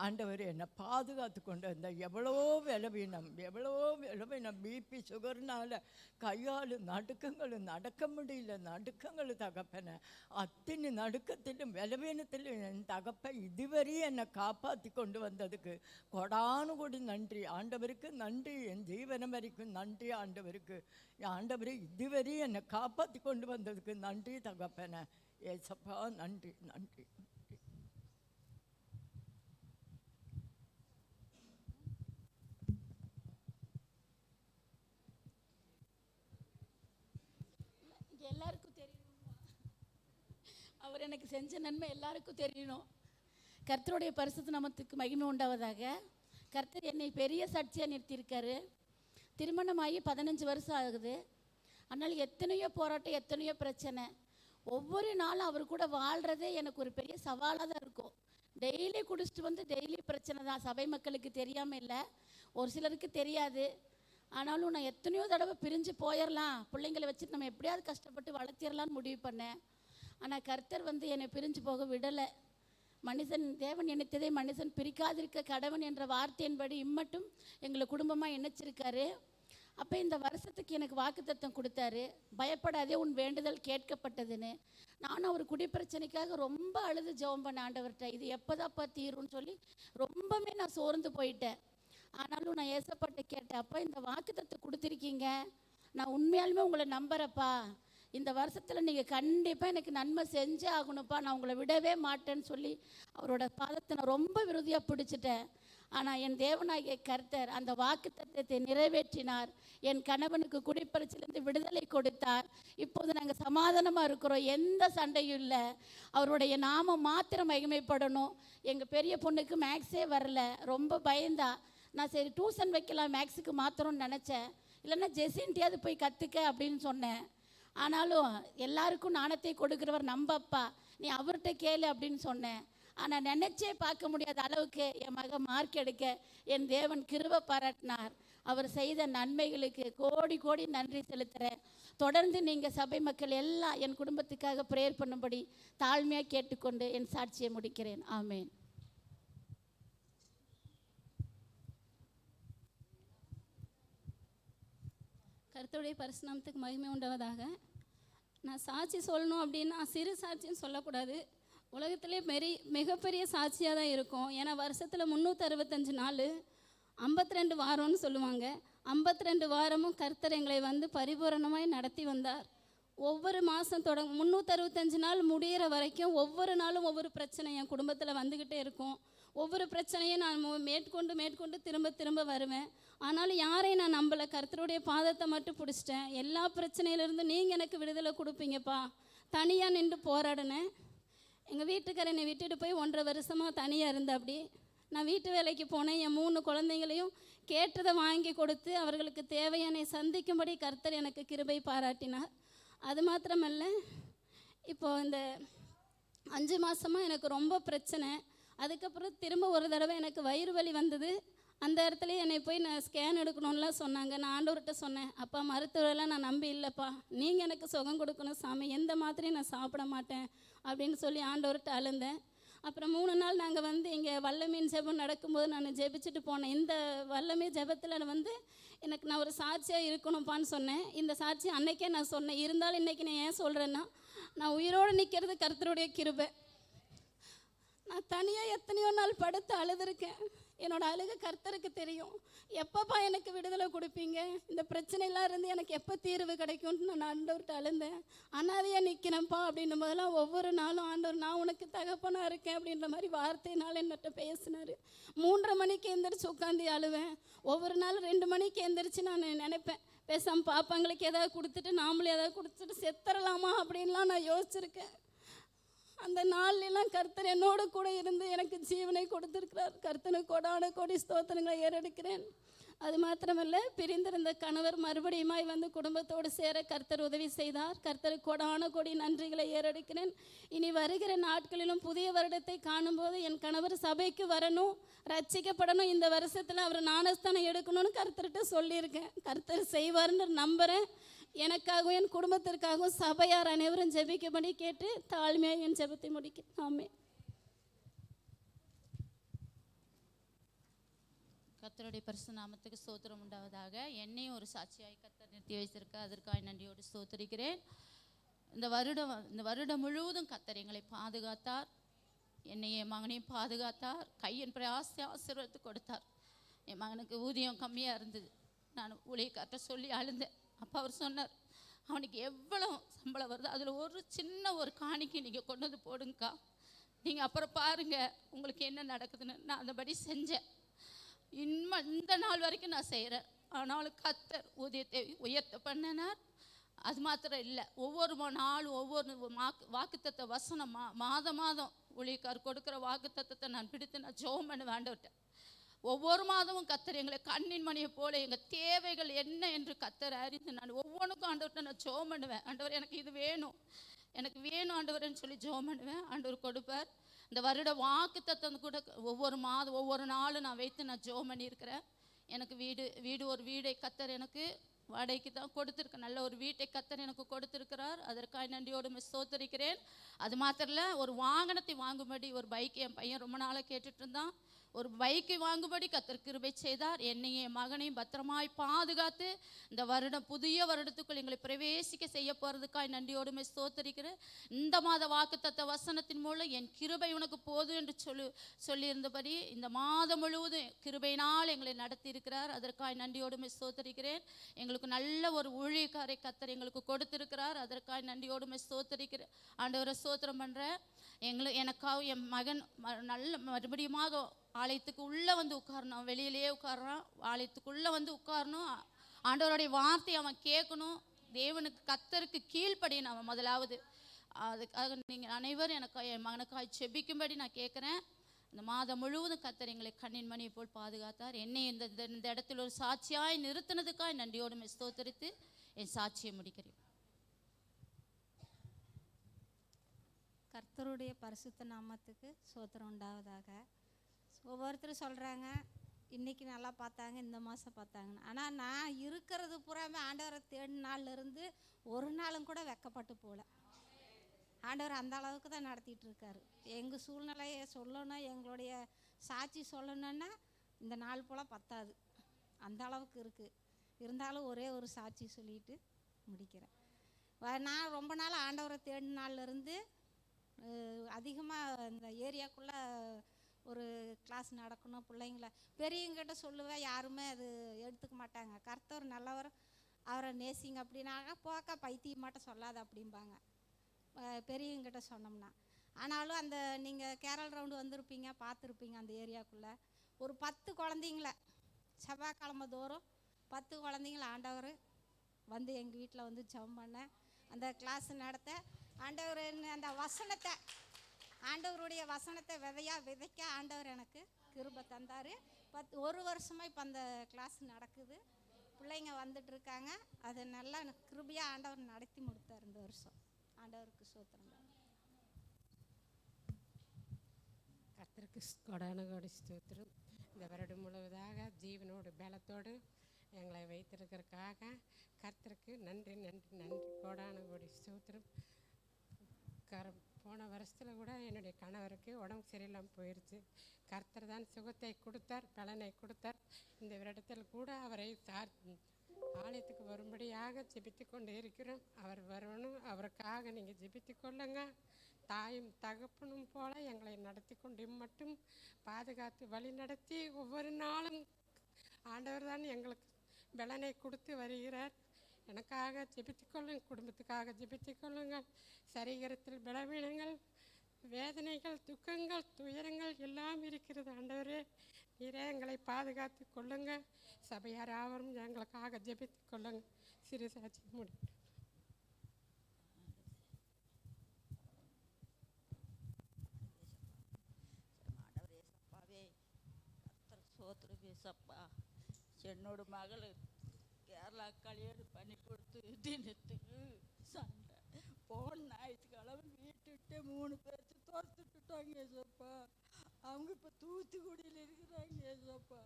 ஆண்டவர் என்னை பாதுகாத்து கொண்டு வந்த எவ்வளோ பலவீனம் பிபி சுகர்னால் கையால் நடுக்கங்களும் நடக்க முடியல, நடுக்கங்கள் தகப்பனை அத்தனை நடுக்கத்திலும் பலவீனத்திலும் என் தகப்பை இதுவரையும் என்னை காப்பாற்றி கொண்டு வந்ததுக்கு கொடானு கொடி நன்றி ஆண்டவருக்கு நன்றி. என் ஜீவனம் வரைக்கும் நன்றி ஆண்டவருக்கு. ஆண்டவரே இதுவரையும் என்னை காப்பாற்றி கொண்டு வந்ததுக்கு நன்றி தகப்பனை. ஏசப்பா நன்றி நன்றி. அவர் எனக்கு செஞ்ச நன்மை எல்லாருக்கும் தெரியணும். கர்த்தருடைய பரிசுத்த நாமத்துக்கு மகிமை உண்டாவதாக. கர்த்தர் என்னை பெரிய சாட்சியாக நிறுத்தியிருக்காரு. திருமணமாகி 15 வருஷம் ஆகுது. ஆனால் எத்தனையோ போராட்டம், எத்தனையோ பிரச்சனை. ஒவ்வொரு நாளும் அவர் கூட வாழ்கிறதே எனக்கு ஒரு பெரிய சவாலாக தான் இருக்கும். டெய்லி குடிச்சிட்டு வந்து டெய்லி பிரச்சனை தான். சபை மக்களுக்கு தெரியாமல் இல்லை, ஒரு சிலருக்கு தெரியாது. ஆனாலும் நான் எத்தனையோ தடவை பிரிஞ்சு போயிடலாம், பிள்ளைங்களை வச்சுட்டு நம்ம எப்படியாவது கஷ்டப்பட்டு வளர்த்திடலான்னு முடிவு பண்ணேன். ஆனால் கர்த்தர் வந்து என்னை பிரிஞ்சு போக விடலை. மனுஷன் தேவன் நினைத்ததை மனுஷன் பிரிக்காதிருக்க கடவன் என்ற வார்த்தையின்படி இம்மட்டும் எங்களை குடும்பமாக இணைச்சிருக்காரு. அப்போ இந்த வருஷத்துக்கு எனக்கு வாக்குத்தத்தம் கொடுத்தாரு, பயப்படாதே உன் வேண்டுதல் கேட்கப்பட்டதுன்னு. நானும் அவர் குடிப்பிரச்சனைக்காக ரொம்ப அழுது ஜெபம் பண்ண ஆண்டவர்கிட்ட, இது எப்போதாப்பா தீரும்னு சொல்லி ரொம்பவே நான் சோர்ந்து போயிட்டேன். ஆனாலும் நான் ஏசப்பட்ட கேட்டேன், அப்பா இந்த வாக்குத்தத்தம் கொடுத்துருக்கீங்க, நான் உண்மையாலுமே உங்களை நம்புறப்பா, இந்த வருஷத்தில் நீங்கள் கண்டிப்பாக எனக்கு நன்மை செஞ்சே ஆகணும்ப்பா, நான் உங்களை விடவே மாட்டேன்னு சொல்லி அவரோட பாதத்தை நான் ரொம்ப விருதியாக பிடிச்சிட்டேன். ஆனால் என் தேவனாகிய கர்த்தர் அந்த வாக்குத்தத்தத்தை நிறைவேற்றினார். என் கணவனுக்கு குடிப்பரிச்சிலிருந்து விடுதலை கொடுத்தார். இப்போது நாங்கள் சமாதானமாக இருக்கிறோம், எந்த சண்டையும் இல்லை. அவருடைய நாமம் மாத்திரம் மகிமைப்படணும். எங்கள் பெரிய பொண்ணுக்கு மேக்ஸே வரல, ரொம்ப பயந்தா. நான் சரி டியூஷன் வைக்கலாம் மேக்ஸுக்கு மாத்திரம்னு நினச்சேன், இல்லைன்னா ஜெசின்ட்டியாவது போய் கற்றுக்க அப்படின்னு சொன்னேன். ஆனாலும் எல்லாருக்கும் நாணத்தை கொடுக்குறவர் நம்பப்பா, நீ அவர்கிட்ட கேளு அப்படின்னு சொன்னேன். ஆனால் நினச்சே பார்க்க முடியாத அளவுக்கு என் மகன் மார்க் எடுக்க என் தேவன் கிருபை பாராட்டினார். அவர் செய்த நன்மைகளுக்கு கோடி கோடி நன்றி செலுத்துகிறேன். தொடர்ந்து நீங்கள் சபை மக்கள் எல்லாம் என் குடும்பத்துக்காக ப்ரேயர் பண்ணும்படி தாழ்மையாக கேட்டுக்கொண்டு என் சாட்சியை முடிக்கிறேன். ஆமேன். கர்த்தருடைய பரிசுநாமத்துக்கு மகிமை உண்டாவதாக. நான் சாட்சி சொல்லணும் அப்படின்னா சிறு சாட்சின்னு சொல்லக்கூடாது, உலகத்திலே மிகப்பெரிய சாட்சியாக தான் இருக்கும். ஏன்னா வருஷத்தில் 365 நாள் 52 வாரம்னு சொல்லுவாங்க. 52 வாரமும் கர்த்தர் எங்களை வந்து பரிபூரணமாய் நடத்தி வந்தார். ஒவ்வொரு மாதம் 365 நாள் முடிகிற வரைக்கும் ஒவ்வொரு நாளும் ஒவ்வொரு பிரச்சனை என் குடும்பத்தில் வந்துக்கிட்டே இருக்கும். ஒவ்வொரு பிரச்சனையும் நான் மேற்கொண்டு திரும்ப வருவேன். ஆனாலும் யாரையும் நான் நம்பலை, கர்த்தருடைய பாதத்தை மட்டும் பிடிச்சிட்டேன். எல்லா பிரச்சனையிலேருந்து நீங்கள் எனக்கு விடுதலை கொடுப்பீங்கப்பா, தனியாக நின்று போராடினேன். எங்கள் வீட்டுக்காரர் என்னை விட்டுட்டு போய் 1.5 வருஷமாக தனியாக இருந்த. அப்படி நான் வீட்டு வேலைக்கு போனேன். என் 3 குழந்தைங்களையும் கேட்டதை வாங்கி கொடுத்து அவர்களுக்கு தேவையான சந்திக்கும்படி கர்த்தர் எனக்கு கிருபை பாராட்டினார். அது மாத்திரமல்ல, இப்போது இந்த 5 மாதமாக எனக்கு ரொம்ப பிரச்சனை. அதுக்கப்புறம் திரும்ப ஒரு தடவை எனக்கு வயிறு வலி வந்தது. அந்த இடத்துல என்னை போய் நான் ஸ்கேன் எடுக்கணும்லாம் சொன்னாங்க. நான் ஆண்டவர்கிட்ட சொன்னேன், அப்பா மருத்துவரெல்லாம் நான் நம்பி இல்லைப்பா, நீங்கள் எனக்கு சுகம் கொடுக்கணும் சாமி, எந்த மாத்திரையும் நான் சாப்பிட மாட்டேன் அப்படின்னு சொல்லி ஆண்டவர்கிட்ட அழுந்தேன். அப்புறம் 3 நாள் நாங்கள் வந்து இங்கே வல்லமீன் ஜெபம் நடக்கும்போது நான் ஜெபிச்சுட்டு போனேன். இந்த வல்லமே ஜெபத்தில் வந்து எனக்கு நான் ஒரு சாட்சியாக இருக்கணும்ப்பான்னு சொன்னேன். இந்த சாட்சி அன்னைக்கே நான் சொன்னேன். இருந்தாலும் இன்றைக்கி நான் ஏன் சொல்கிறேன்னா, நான் உயிரோடு நிற்கிறது கர்த்தருடைய கிருபை. நான் தனியாக எத்தனையோ நாள் படுத்து அழுதுருக்கேன். என்னோட அழுக கர்த்தருக்கு தெரியும். எப்பப்பா எனக்கு விடுதலை கொடுப்பீங்க, இந்த பிரச்சனைலாம் இருந்து எனக்கு எப்போ தீர்வு கிடைக்கும்னு நான் ஆண்டவர்கிட்ட அழுந்தேன். அனாதையாக நிற்கிறேன்ப்பா அப்படின்னும் போதெல்லாம் ஒவ்வொரு நாளும் ஆண்டவர் நான் உனக்கு தகப்பனாக இருக்கேன் அப்படின்ற மாதிரி வார்த்தையினால் என்னட்ட பேசினார். 3:30 மணிக்கு எந்திரிச்சு உட்காந்து அழுவேன். ஒவ்வொரு நாளும் 2 மணிக்கு எந்திரிச்சு நான் நினைப்பேன், பேசாமல் பாப்பாங்களுக்கு எதாவது கொடுத்துட்டு நாமளும் எதாவது கொடுத்துட்டு செத்துறலாமா அப்படின்லாம் நான் யோசிச்சிருக்கேன். அந்த நாள்லாம் கர்த்தர் என்னோட கூட இருந்து எனக்கு ஜீவனை கொடுத்துருக்கிறார். கர்த்தனுக்கு கோடான கோடி ஸ்தோத்திரங்களை ஏறெடுக்கிறேன். அது மாத்திரமல்ல, பிரிந்திருந்த கணவர் மறுபடியுமாய் வந்து குடும்பத்தோடு சேர கர்த்தர் உதவி செய்தார். கர்த்தருக்கு கோடான கோடி நன்றிகளை ஏறெடுக்கிறேன். இனி வருகிற நாட்களிலும் புதிய வருடத்தை காணும்போது என் கணவர் சபைக்கு வரணும், ரட்சிக்கப்படணும், இந்த வருஷத்தில் அவர் ஞானஸ்தானம் எடுக்கணும்னு கர்த்தர்கிட்ட சொல்லியிருக்கேன். கர்த்தர் செய்வார்னு நம்புகிறேன். எனக்காகவும் என் குடும்பத்திற்காகவும் சபையார் அனைவரும் ஜெபிக்கும்படி கேட்டு தாழ்மையாக என் ஜெபத்தை முடிக்கிறேன். ஆமென். கர்த்தருடைய பரிசுத்த நாமத்துக்கு ஸ்தோத்திரம் உண்டாவதாக. என்னையும் ஒரு சாட்சியாய் கர்த்தர் நிறுத்தி வைத்திருக்க அதற்காக நன்றியோடு ஸ்தோத்திரிக்கிறேன். இந்த வருடம் முழுவதும் கர்த்தர் எங்களை பாதுகாத்தார். என்னை என் மகனையும் பாதுகாத்தார். கையின் பிரயாசத்தை ஆசீர்வதித்து கொடுத்தார். என் மகனுக்கு ஊதியம் கம்மியாக இருந்தது. நான் ஊழியக்கார்ட்ட சொல்லி அழுந்தேன். அப்போ அவர் சொன்னார், அவனுக்கு எவ்வளோ சம்பளம் வருது அதில் ஒரு சின்ன ஒரு காணிக்கை நீங்கள் கொண்டு வந்து போடுங்கக்கா, நீங்கள் அப்புறம் பாருங்கள் உங்களுக்கு என்ன நடக்குதுன்னு. நான் அந்தபடி செஞ்சேன். இந்த நாள் வரைக்கும் நான் செய்கிறேன். ஆனாலும் கர்த்தர் ஊதியத்தை உயர்த்த பண்ணினார். அது மாத்திரம் இல்லை, ஒவ்வொரு நாளும் ஒவ்வொரு வாக்குத்தத்த வசனம் மாதம் ஊழியக்கார் கொடுக்குற வாக்குத்தத்தத்தை நான் பிடித்து நான் ஜெபம் பண்ணுவேன் ஆண்டவர்கிட்ட. ஒவ்வொரு மாதமும் கர்த்தர் எங்களை கண்ணின் மணியை போல எங்கள் தேவைகள் என்ன என்று கர்த்தர் அறிந்து நான் ஒவ்வொன்றுக்கும் ஆண்டவர்கிட்ட நான் ஜெபம் பண்ணுவேன். ஆண்டவர் எனக்கு இது வேணும், எனக்கு வேணும் ஆண்டவர்ன்னு சொல்லி ஜெபம் பண்ணுவேன். ஆண்டவர் கொடுப்பார். இந்த வருட வாக்குத்தத்தம் கூட ஒவ்வொரு மாதம் ஒவ்வொரு நாளும் நான் வைத்து நான் ஜெபம் பண்ணியிருக்கிறேன். எனக்கு ஒரு வீடை கர்த்தர் எனக்கு வாடகைக்கு தான் கொடுத்துருக்கேன். நல்ல ஒரு வீட்டை கர்த்தர் எனக்கு கொடுத்துருக்கிறார். அதற்காக நன்றியோடு ஸ்தோத்திரிக்கிறேன். அது மாத்திரம் இல்லை, ஒரு வாகனத்தை வாங்கும்படி ஒரு பைக் என் பையன் ரொம்ப நாளாக கேட்டுட்டு இருந்தான். ஒரு பைக்கை வாங்கும்படி கர்த்தர் கிருபை செய்தார். என்னையும் என் மகனையும் பத்திரமாய் பாதுகாத்து இந்த வருடம் புதிய வருடத்துக்குள் எங்களை பிரவேசிக்க செய்ய போகிறதுக்காக நன்றியோடுமே ஸ்தோத்திரிக்கிறேன். இந்த மாத வாக்குத்தத்த வசனத்தின் மூலம் என் கிருபை உனக்கு போதும் என்று சொல்லியிருந்தபடி இந்த மாதம் முழுவதும் கிருபையினால் எங்களை நடத்தி இருக்கிறார். அதற்காக நன்றியோடுமே ஸ்தோத்திரிக்கிறேன். எங்களுக்கு நல்ல ஒரு ஊழியக்காரை கர்த்தர் எங்களுக்கு கொடுத்திருக்கிறார். அதற்காக நன்றியோடுமே ஸ்தோத்திரிக்கிறேன். ஆண்டவரை ஸ்தோத்திரம் பண்ணுறேன். எனக்காக என் மகன் நல்ல மறுபடியுமாக ஆலயத்துக்கு உள்ளே வந்து உட்காரணும், வெளியிலேயே உட்காரணும், ஆலயத்துக்குள்ளே வந்து உட்காரணும். ஆண்டவருடைய வார்த்தையை அவன் கேட்கணும், தேவனுக்கு கர்த்தருக்கு கீழ்ப்படியணும் அவன் முதலாவது. அதுக்காக நீங்கள் அனைவரும் எனக்கு என் மகனுக்காக செபிக்கும்படி நான் கேட்குறேன். இந்த மாதம் முழுவதும் கர்த்தர் எங்களை கண்ணின் மணியை போல் பாதுகாத்தார். என்னை இந்த இடத்துல ஒரு சாட்சியாய் நிறுத்தினதுக்காக நன்றியோடு ஸ்தோத்திரித்து என் சாட்சியை முடிக்கிறேன். கர்த்தருடைய பரிசுத்த நாமத்துக்கு ஸ்தோத்திரம் உண்டாவதாக. ஒவ்வொருத்தரும் சொல்கிறாங்க இன்றைக்கி நல்லா பார்த்தாங்க, இந்த மாதம் பார்த்தாங்கன்னு. ஆனால் நான் இருக்கிறது பூராமே ஆண்டவரை தேடின நாள்லேருந்து ஒரு நாளும் கூட வெக்கப்பட்டு போகல. ஆண்டவர் அந்த அளவுக்கு தான் நடத்திட்டு இருக்காரு. எங்கள் சூழ்நிலையை சொல்லணும், எங்களுடைய சாட்சி சொல்லணுன்னா இந்த நாள் போல் பத்தாது, அந்த அளவுக்கு இருக்குது. இருந்தாலும் ஒரே ஒரு சாட்சி சொல்லிட்டு முடிக்கிறேன். நான் ரொம்ப நாள் ஆண்டவரை தேடின நாள்லேருந்து அதிகமாக இந்த ஏரியாக்குள்ளே ஒரு கிளாஸ் நடக்கணும், பிள்ளைங்கள பெரியவங்கிட்ட சொல்லுவேன், யாருமே அது எடுத்துக்க மாட்டாங்க. கர்த்தர் நல்லவர், அவரை நேசிங்க அப்படின்னாங்க. போக்கா பைத்தியமாட்ட சொல்லாத அப்படிம்பாங்க பெரியவங்கிட்ட சொன்னோம்னா. ஆனாலும் அந்த நீங்கள் கேரள் ரவுண்டு வந்திருப்பீங்க, பார்த்துருப்பீங்க. அந்த ஏரியாக்குள்ளே ஒரு 10 குழந்தைங்கள செவ்வாய்க்கிழமை தோறும் 10 குழந்தைங்கள ஆண்டவர் வந்து எங்கள் வீட்டில் வந்து ஜெபம் பண்ண அந்த கிளாஸ் நடத்த ஆண்டவர் அந்த வசனத்தை ஆண்டவருடைய வசனத்தை விதைக்க ஆண்டவர் எனக்கு கிருபை தந்தார். ஒரு வருஷமாக இப்போ அந்த கிளாஸ் நடக்குது, பிள்ளைங்க வந்துட்டு இருக்காங்க. அதை நல்லா எனக்கு கிருபையாக ஆண்டவர் நடத்தி முடித்தார் இந்த வருஷம். ஆண்டவருக்கு ஸ்தோத்திரம். கர்த்தருக்கு கொடான கோடி ஸ்தோத்திரம். இந்த வருடம் முழுவதாக ஜீவனோடு பலத்தோடு எங்களை வைத்திருக்கிறதுக்காக கர்த்தருக்கு நன்றி நன்றி நன்றி கோடான கோடி ஸ்தோத்திரம். போன வருஷத்தில் கூட என்னுடைய கணவருக்கு உடம்பு சரியில்லாமல் போயிடுச்சு. கர்த்தர் தான் சுகத்தை கொடுத்தார், பலனை கொடுத்தார். இந்த வருடத்தில் கூட அவரை ஆலயத்துக்கு வரும்படியாக ஜெபித்து கொண்டு இருக்கிறோம். அவர் வரணும், அவருக்காக நீங்கள் ஜெபித்து கொள்ளுங்க. தாயும் தகப்பனும் போல எங்களை நடத்தி கொண்டு மட்டும் பாதுகாத்து வழி நடத்தி ஒவ்வொரு நாளும் ஆண்டவர் தான் எங்களுக்கு பலனை கொடுத்து வருகிறார். எனக்காக ஜெபித்துக்கொள்ளுங்க, குடும்பத்துக்காக ஜெபித்துக்கொள்ளுங்கள். சரீரத்தில் பலவீனங்கள், வேதனைகள், துக்கங்கள், துயரங்கள் எல்லாம் இருக்கிறது. ஆண்டவரே நீரே எங்களை பாதுகாத்து கொள்ளுங்க. சபையார் யாவரும் எங்களுக்காக ஜெபித்து கொள்ளுங்க. சிறு சாட்சி முடியும். என்னோட மகள் கேரளா கல்யாணம் பண்ணி கொடுத்து தினத்துக்கு சண்டை. போன ஞாயிற்றுக்கிழமை வீட்டுட்டு 3 பேர்த்து துரத்துட்டுட்டாங்க ஏசப்பா. அவங்க இப்போ தூத்துக்குடியில் இருக்கிறாங்க ஏசப்பா.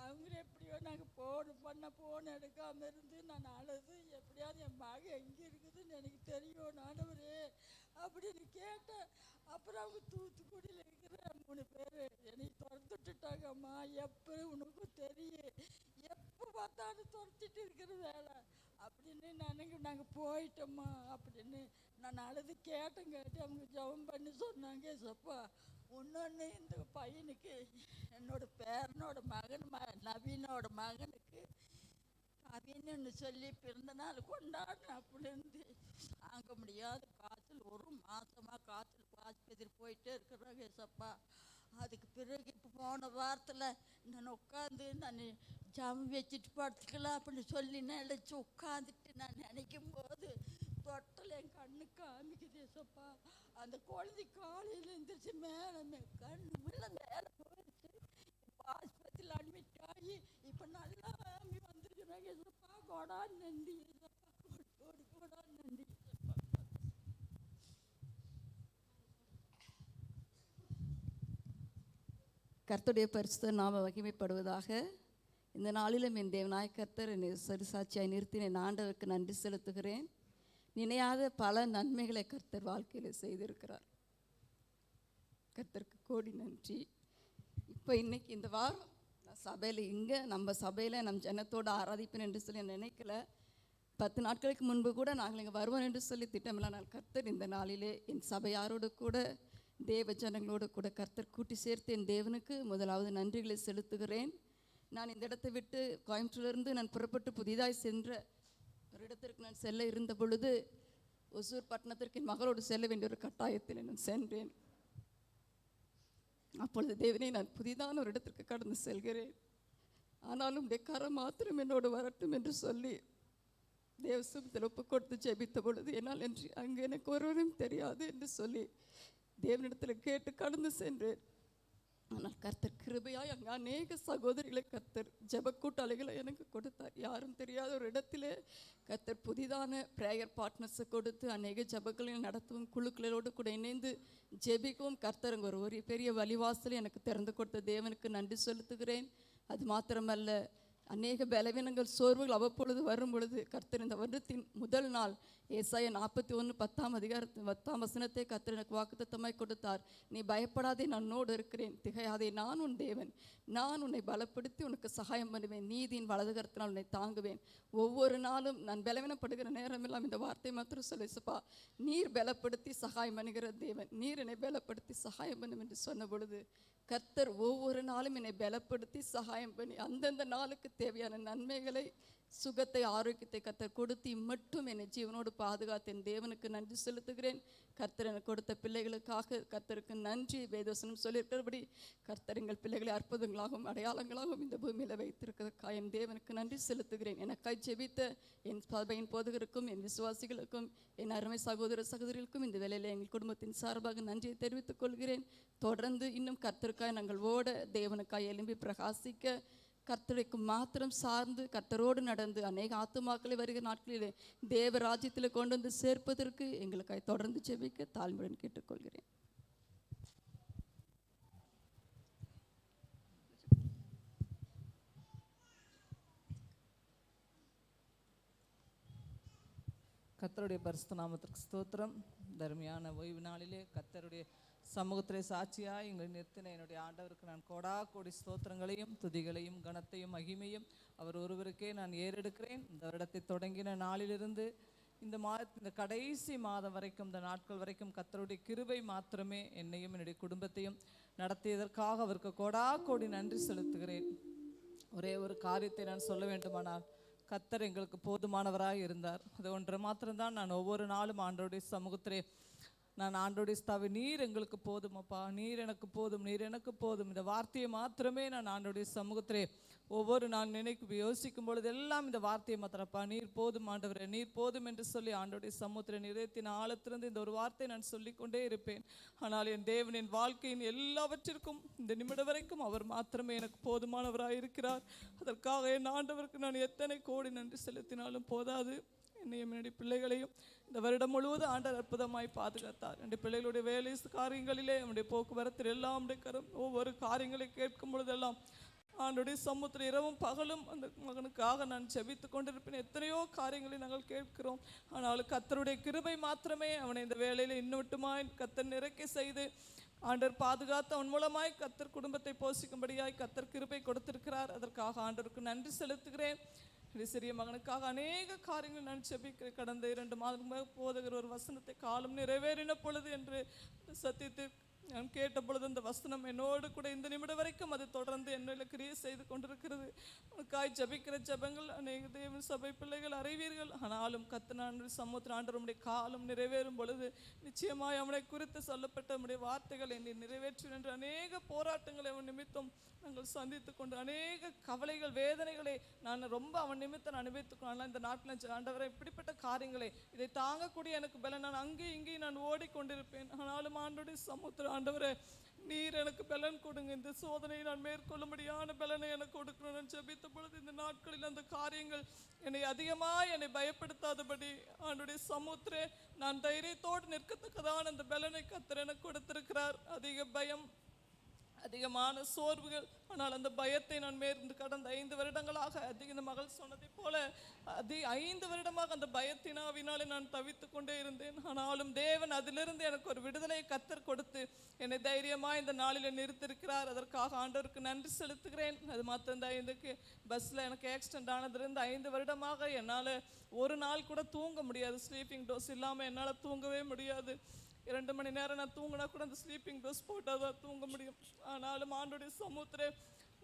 அவங்க எப்படியோ நாங்கள் ஃபோன் எடுக்காமல் இருந்து நான் அழுது எப்படியாவது என் மகன் எங்கே இருக்குதுன்னு எனக்கு தெரியும் ஆண்டவரே அப்படின்னு கேட்டேன். அப்புறம் அவங்க தூத்துக்குடியில் இருக்கிற 3 பேர் என்னை துரத்துட்டுட்டாங்கம்மா. எப்போ உனக்கும் தெரியும், எப்போ பார்த்தாலும் துரத்திட்டு இருக்கிற வேலை அப்படின்னு நாங்கள் போயிட்டோம்மா அப்படின்னு நான் அழுது கேட்டேன். அவங்க ஜெபம் பண்ணி சொன்னாங்க ஏசப்பா. இன்னொன்று இந்த பையனுக்கு என்னோட பேரனோட மகன் நவீனோட மகனுக்கு நவீனன்னு சொல்லி பிறந்த நாள் கொண்டாடின. அப்படிருந்து தாங்க முடியாத காய்ச்சல், ஒரு மாதமாக காய்ச்சல் ஆஸ்பத்திரி போயிட்டே இருக்கிறாங்க ஏசப்பா. அதுக்கு பிறகு இப்போ போன வாரத்தில் நான் உட்காந்து நான் ஜாமம் வச்சுட்டு படுத்துக்கலாம் அப்படின்னு சொல்லி நினச்சி உட்காந்துட்டு நான் நினைக்கும் போது தொட்டல் என் கண்ணு காமிக்குது ஏசப்பா. அந்த குழந்தை காலையில் எழுந்திரிச்சு மேலே கண்ணு மேலே போயிடுச்சு. இப்போ ஆஸ்பத்திரியில் அட்மிட் ஆகி இப்போ நல்லா வந்துருக்குறாங்க ஏசப்பா. கொடா நன்றி ஏசப்பா, கொடா நன்றி. கர்த்தருடைய பரிசுத்த நாம மகிமைப்படுவதாக. இந்த நாளிலும் என் தேவனாய கர்த்தர் என்னை சரிசாட்சியாய் நிறுத்தின என் ஆண்டவருக்கு நன்றி செலுத்துகிறேன். நினையாத பல நன்மைகளை கர்த்தர் வாழ்க்கையில் செய்திருக்கிறார். கர்த்தருக்கு கோடி நன்றி. இப்போ இன்னைக்கு இந்த வாரம் நான் சபையில் நம்ம சபையில் நம் ஜனத்தோடு ஆராதிப்பேன் என்று சொல்லி நினைக்கல. 10 நாட்களுக்கு முன்பு கூட நாங்கள் இங்கே வருவோம் என்று சொல்லி திட்டமில்ல. நான் கர்த்தர் இந்த நாளிலே என் சபையாரோடு கூட தேவ ஜனங்களோடு கூட கர்த்தர் கூட்டி சேர்த்து என் தேவனுக்கு முதலாவது நன்றிகளை செலுத்துகிறேன். நான் இந்த இடத்தை விட்டு கோயம்புத்தூரிலிருந்து நான் புறப்பட்டு புதிதாய் சென்ற ஒரு இடத்திற்கு நான் செல்ல இருந்த பொழுது ஒசூர் பட்டணத்திற்கு என் மகளோடு செல்ல வேண்டிய ஒரு கட்டாயத்தில் நான் சென்றேன். அப்பொழுது தேவனே, நான் புதிதான ஒரு இடத்திற்கு கடந்து செல்கிறேன், ஆனாலும் கரம் மாத்திரம் என்னோடு வரட்டும் என்று சொல்லி தேவசமத்தில் ஒப்பு கொடுத்து ஜெபித்த பொழுது என்னால் என்று அங்கே எனக்கு ஒருவரும் தெரியாது என்று சொல்லி தேவனிடத்தில் கேட்டு கடந்து சென்றேன். ஆனால் கர்த்தர் கிருபையாய் அங்கே அநேக சகோதரிகளை கர்த்தர் ஜெப கூட்டாளிகளை எனக்கு கொடுத்தார். யாரும் தெரியாத ஒரு இடத்திலே கர்த்தர் புதிதான ப்ரேயர் பார்ட்னர்ஸை கொடுத்து அநேக ஜெபங்களையும் நடத்தவும் குழுக்களோடு கூட இணைந்து ஜெபிக்கவும் கர்த்தர் அங்கே ஒரு பெரிய வழிவாசலை எனக்கு திறந்து கொடுத்த தேவனுக்கு நன்றி செலுத்துகிறேன். அது மாத்திரமல்ல, அநேக பலவீனங்கள் சோர்வுகள் அவ்வப்பொழுது வரும் பொழுது கர்த்தர் இந்த வருடத்தின் முதல் நாள் ஏசாயா 41:10 கர்த்தர் எனக்கு வாக்குத்தத்தமாய் கொடுத்தார். நீ பயப்படாதே, நான் உன்னோடு இருக்கிறேன், திகையாதே, நான் உன் தேவன், நான் உன்னை பலப்படுத்தி உனக்கு சகாயம் பண்ணுவேன், நீதியின் வலது கரத்தினால் உன்னை தாங்குவேன். ஒவ்வொரு நாளும் நான் பலவீனப்படுகிற நேரமெல்லாம் இந்த வார்த்தை மாத்திரம் சொல்லிசப்பா, நீர் பலப்படுத்தி சகாயம் பண்ணுகிற தேவன், நீர் என்னை பலப்படுத்தி சகாயம் பண்ணும் என்று சொன்ன பொழுது கர்த்தர் ஒவ்வொரு நாளும் என்னை பலப்படுத்தி சகாயம் பண்ணி அந்தந்த நாளுக்கு தேவையான நன்மைகளை, சுகத்தை, ஆரோக்கியத்தை கர்த்தர் கொடுத்து மட்டும் என்னை ஜீவனோடு பாதுகாத்து என் தேவனுக்கு நன்றி செலுத்துகிறேன். கர்த்தர் எனக்கு கொடுத்த பிள்ளைகளுக்காக கர்த்தருக்கு நன்றி. வேதவசனம் சொல்லியிருக்கிறபடி கர்த்தர் எங்கள் பிள்ளைகளை அற்புதங்களாகவும் அடையாளங்களாகவும் இந்த பூமியில் வைத்திருக்கிறதுக்காக என் தேவனுக்கு நன்றி செலுத்துகிறேன். எனக்காய் ஜெபித்த என் சபையின் போதகருக்கும் என் விசுவாசிகளுக்கும் என் அருமை சகோதர சகோதரிகளுக்கும் இந்த வேளையில் எங்கள் குடும்பத்தின் சார்பாக நன்றியை தெரிவித்துக் கொள்கிறேன். தொடர்ந்து இன்னும் கர்த்தருக்காய் நாங்கள் ஓட, தேவனுக்காய் எழும்பி பிரகாசிக்க, கர்த்தருக்கு மாத்திரம் சார்ந்து கர்த்தரோடு நடந்து அநேக ஆத்துமாக்களை வருகிற நாட்களிலே தேவ ராஜ்யத்தில் கொண்டு வந்து சேர்ப்பதற்கு எங்களுக்காக தொடர்ந்து ஜெபிக்க தாழ்மையுடன் கேட்டுக்கொள்கிறேன். கர்த்தருடைய பரிசுத்த நாமத்திற்கு ஸ்தோத்திரம். தர்மையான ஓய்வு நாளிலே கர்த்தருடைய சமூகத்திலே சாட்சியாய் எங்களை நிறுத்தின என்னுடைய ஆண்டவருக்கு நான் கோடி ஸ்தோத்திரங்களையும் துதிகளையும் கனத்தையும் மகிமையும் அவர் ஒருவருக்கே நான் ஏறெடுக்கிறேன். இந்த வருடத்தை தொடங்கின நாளிலிருந்து இந்த கடைசி மாதம் வரைக்கும், இந்த நாட்கள் வரைக்கும் கர்த்தருடைய கிருபை மாத்திரமே என்னையும் என்னுடைய குடும்பத்தையும் நடத்தியதற்காக அவருக்கு கோடி நன்றி செலுத்துகிறேன். ஒரே ஒரு காரியத்தை நான் சொல்ல வேண்டுமானால், கர்த்தர் எங்களுக்கு போதுமானவராக இருந்தார். அது ஒன்று மாத்திரம்தான் நான் ஒவ்வொரு நாளும் ஆண்டவருடைய சமூகத்திலே நான் ஆண்டவருடைய ஸ்தாவை, நீர் எங்களுக்கு போதுமப்பா, நீர் எனக்கு போதும், நீர் எனக்கு போதும், இந்த வார்த்தையை மாத்திரமே நான் ஆண்டவருடைய சமூகத்திலே ஒவ்வொரு நாள் யோசிக்கும் பொழுது எல்லாம் இந்த வார்த்தையை மாத்திரப்பா, நீர் போதும் ஆண்டவரே, நீர் போதும் என்று சொல்லி ஆண்டவருடைய சமூகத்திலே இதயத்தின் ஆழத்திலிருந்து இந்த ஒரு வார்த்தை நான் சொல்லிக்கொண்டே இருப்பேன். ஆனால் என் தேவனின் வாழ்க்கையின் எல்லாவற்றிற்கும் இந்த நிமிடம் வரைக்கும் அவர் மாத்திரமே எனக்கு போதுமானவராக இருக்கிறார். அதற்காக என் ஆண்டவருக்கு நான் எத்தனை கோடி நன்றி செலுத்தினாலும் போதாது. என்னையும் என்னுடைய பிள்ளைகளையும் இந்த வருடம் முழுவதும் ஆண்டவர் அற்புதமாய் பாதுகாத்தார். என்னுடைய பிள்ளைகளுடைய வேலை காரியங்களிலே, நம்முடைய போக்குவரத்தில் எல்லாம் ஒவ்வொரு காரியங்களை கேட்கும் பொழுதெல்லாம் ஆண்டவருடைய சமூகத்தில் இரவும் பகலும் அந்த மகனுக்காக நான் ஜெபித்து கொண்டிருப்பேன். எத்தனையோ காரியங்களை நாங்கள் கேட்கிறோம். ஆனால் கர்த்தருடைய கிருபை மாத்திரமே அவனை இந்த வேலையில் இன்னுட்டுமாய் கர்த்தர் நிறைக்க செய்து ஆண்டவர் பாதுகாத்து அவன் மூலமாய் கர்த்தர் குடும்பத்தை போஷிக்கும்படியாய் கர்த்தர் கிருபை கொடுத்திருக்கிறார். அதற்காக ஆண்டவருக்கு நன்றி செலுத்துகிறேன். சிறிய மகனுக்காக அநேக காரியங்கள் நான் ஜெபிக்கிறேன். கடந்த 2 மாதங்களுக்கு போதகர் ஒரு வசனத்தை காலம் நிறைவேறின பொழுது என்று சத்தியத்தை நான் கேட்ட பொழுது அந்த வசனம் என்னோடு கூட இந்த நிமிடம் வரைக்கும் அது தொடர்ந்து என்னில் கிரியை செய்து கொண்டிருக்கிறது. உனக்காய் ஜபிக்கிற ஜபங்கள் அநேக தேவ சபை பிள்ளைகள் அறிவீர்கள். ஆனாலும் கர்த்தர் சமுத்திர ஆண்டவருடைய காலம் நிறைவேறும் பொழுது நிச்சயமாய் அவனை குறித்து சொல்லப்பட்ட நம்முடைய வார்த்தைகள் என்னை நிறைவேற்றும் என்று அநேக போராட்டங்களை அவன் நிமித்தம் நாங்கள் சந்தித்து கொண்டு அநேக கவலைகள் வேதனைகளை நான் ரொம்ப அவன் நிமித்தம் அனுபவித்துக்கொள்ள இந்த நாட்டில் ஆண்டவரை இப்படிப்பட்ட காரியங்களை இதை தாங்கக்கூடிய எனக்கு பலன் நான் அங்கேயும் இங்கேயும் நான் ஓடிக்கொண்டிருப்பேன். ஆனாலும் ஆண்டோடைய சமுத்திர ஆண்டவரே நீர் எனக்கு பலன் கொடுங்க, இந்த சோதனையை நான் மேற்கொள்ளும்படியான பலனை எனக்கு கொடுக்கணும். நான் ஜெபித்த பொழுது இந்த நாட்களில் அந்த காரியங்கள் என்னை பயப்படுத்தாதபடி ஆண்டோடைய சமுத்திரே நான் தைரியத்தோடு நிற்கத்தக்கதான அந்த பலனை கர்த்தர் எனக்கு கொடுத்திருக்கிறார். அதிக பயம், அதிகமான சோர்வுகள், ஆனால் அந்த பயத்தை நான் கடந்த 5 வருடங்களாக இந்த மகள் சொன்னதை போல 5 வருடமாக அந்த பயத்தினாவினாலே நான் தவித்து கொண்டே இருந்தேன். ஆனாலும் தேவன் அதிலிருந்து எனக்கு ஒரு விடுதலையை கர்த்தர் கொடுத்து என்னை தைரியமாக இந்த நாளில் நிறுத்திருக்கிறார். அதற்காக ஆண்டவருக்கு நன்றி செலுத்துகிறேன். அது மாத்திரம் இந்த 5க்கு பஸ்ஸில் எனக்கு ஆக்சிடென்ட் ஆனதுலேருந்து 5 வருடமாக என்னால் ஒரு நாள் கூட தூங்க முடியாது. ஸ்லீப்பிங் டோஸ் இல்லாமல் என்னால் தூங்கவே முடியாது. 2 மணி நேரம் நான் தூங்கினா கூட அந்த ஸ்லீப்பிங் டோஸ் போட்டால் தான் தூங்க முடியும். ஆனாலும் ஆண்டோடைய சமுத்திரே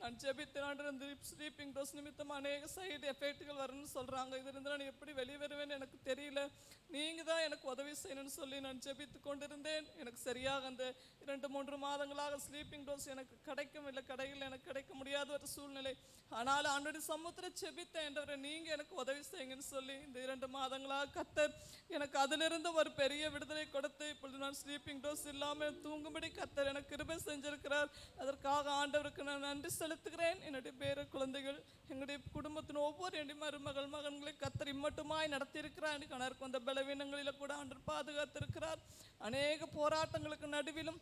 நான் ஜெபித்தேன். அந்த ஸ்லீப்பிங் டோஸ் நிமித்தம் அநேக சைடு எஃபெக்ட்டுகள் வரும்னு சொல்கிறாங்க. இதிலிருந்து நான் எப்படி வெளியே வருவேன்னு எனக்கு தெரியல, நீங்கள் தான் எனக்கு உதவி செய்யணும்னு சொல்லி நான் ஜெபித்து கொண்டிருந்தேன். எனக்கு சரியாக அந்த 2-3 மாதங்களாக ஸ்லீப்பிங் டோஸ் எனக்கு கிடைக்கவில்லை, கடையில் எனக்கு கிடைக்க முடியாத ஒரு சூழ்நிலை. ஆனாலும் ஆண்டோடைய சமுத்திர ஜெபித்தேன், என்றவரை நீங்கள் எனக்கு உதவி செய்யுங்கன்னு சொல்லி இந்த 2 மாதங்களாக கர்த்தர் எனக்கு அதிலிருந்து ஒரு பெரிய விடுதலை கொடுத்து இப்பொழுது நான் ஸ்லீப்பிங் டோஸ் இல்லாமல் தூங்கும்படி கர்த்தர் எனக்கு கிருபை செஞ்சிருக்கிறார். அதற்காக ஆண்டவருக்கு நான் நன்றி செலுத்துகிறேன். என்னுடைய பேர குழந்தைகள், எங்களுடைய குடும்பத்தின் ஒவ்வொரு மருமகள் மகன்களை கர்த்தர் இம்மட்டுமாய் நடத்தியிருக்கிறார். எனக்கு கணக்கு வந்த பலவீனங்களில் கூட ஆண்டவர் பாதுகாத்திருக்கிறார். அநேக போராட்டங்களுக்கு நடுவிலும்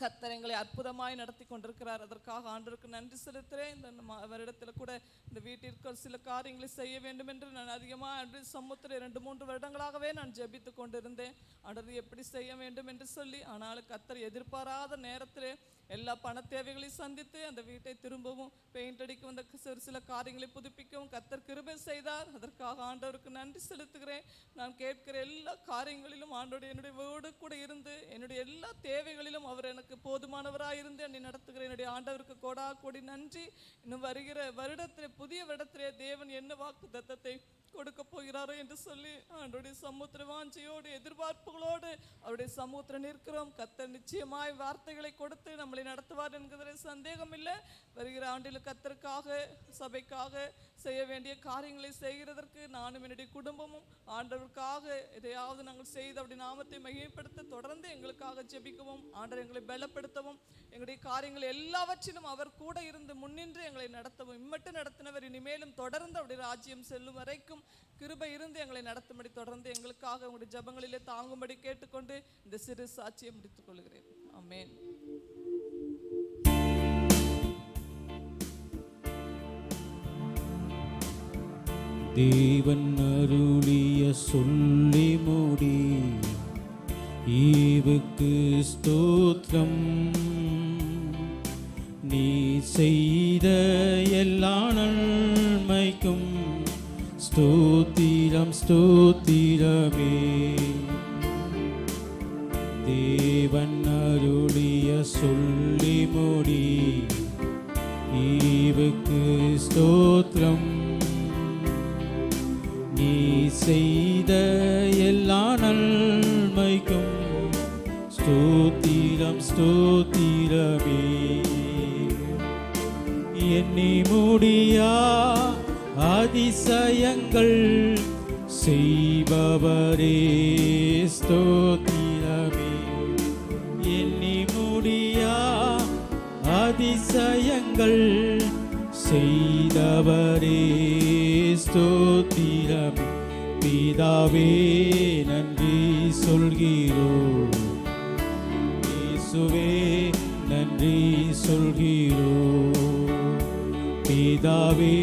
கர்த்தர் எங்களை அற்புதமாய் நடத்தி கொண்டிருக்கிறார். அதற்காக ஆண்டவருக்கு நன்றி செலுத்துகிறேன். இந்த வருடத்தில் கூட இந்த வீட்டிற்கு சில காரியங்களை செய்ய வேண்டும் என்று நான் அதிகமாக சமுத்திர 2-3 வருடங்களாகவே நான் ஜெபித்து கொண்டிருந்தேன். ஆண்டவர் எப்படி செய்ய வேண்டும் என்று சொல்லி. ஆனாலும் கர்த்தர் எதிர்பாராத நேரத்திலே எல்லா பண தேவைகளையும் சந்தித்து அந்த வீட்டை திரும்பவும் பெயிண்ட் அடிக்க வந்த சில காரியங்களை புதுப்பிக்கவும் கர்த்தர் கிருபை செய்தார். அதற்காக ஆண்டவருக்கு நன்றி செலுத்துகிறேன். நான் கேட்கிற எல்லா காரியங்களிலும் ஆண்டோடைய என்னுடைய வீடு கூட இருந்து என்னுடைய எல்லா தேவைகளிலும் அவர் எனக்கு போதுமானவராக இருந்து என்னை நடத்துகிறேன். என்னுடைய ஆண்டவருக்கு கோடி நன்றி. இன்னும் வருகிற வருடத்திலே, புதிய வருடத்திலே தேவன் என்ன வாக்கு தத்தத்தை கொடுக்க போகிறாரோ என்று சொல்லி ஆண்டோடைய சமுத்திர வாஞ்சையோடு எதிர்பார்ப்புகளோடு அவருடைய சமுத்திரம் நிற்கிறோம். கர்த்தர் நிச்சயமாய் வார்த்தைகளை கொடுத்து நம்மளை நடத்துவார் என்கிறதில் சந்தேகம் இல்லை. வருகிற ஆண்டில் கர்த்தருக்காக, சபைக்காக செய்ய வேண்டிய காரியங்களை செய்கிறதற்கு நானும் என்னுடைய குடும்பமும் ஆண்டவருக்காக எதையாவது நாங்கள் செய்து அப்படி நாமத்தை மகிமைப்படுத்த தொடர்ந்து எங்களுக்காக ஜெபிக்கவும், ஆண்டவர் எங்களை பலப்படுத்தவும், எங்களுடைய காரியங்கள் எல்லாவற்றிலும் அவர் கூட இருந்து முன்னின்று எங்களை நடத்தவும், இம்மட்டும் நடத்தினவர் இனிமேலும் தொடர்ந்து அவருடைய ராஜ்யம் செல்லும் வரைக்கும் கிருபை இருந்து எங்களை நடத்தும்படி தொடர்ந்து எங்களுக்காக உங்களுடைய ஜபங்களிலே தாங்கும்படி கேட்டுக்கொண்டு இந்த சிறு சாட்சியை முடித்துக் கொள்கிறேன். ஆமென். தேவன் அருளிய சொல்லி முடி ஈவுக்கு ஸ்தோத்திரம். நீ செய்த எல்லா நன்மைக்கும் ஸ்தோத்திரம் ஸ்தோத்திரமே. தேவன் அருளிய சொல்லி முடி ஈவுக்கு ஸ்தோத்திரம். நீ செய்த எல்லா நன்மைக்கும் ஸ்தோத்திரம் ஸ்தோத்திரமே. எண்ணி முடியா அதிசயங்கள் செய்பவரே ஸ்தோத்திரமே. எண்ணி முடியா அதிசயங்கள் செய்தவரே ஸ்தோத்திரம். பிதாவே நன்றி சொல்கிறோம், இயேசுவே நன்றி சொல்கிறோம். பிதாவே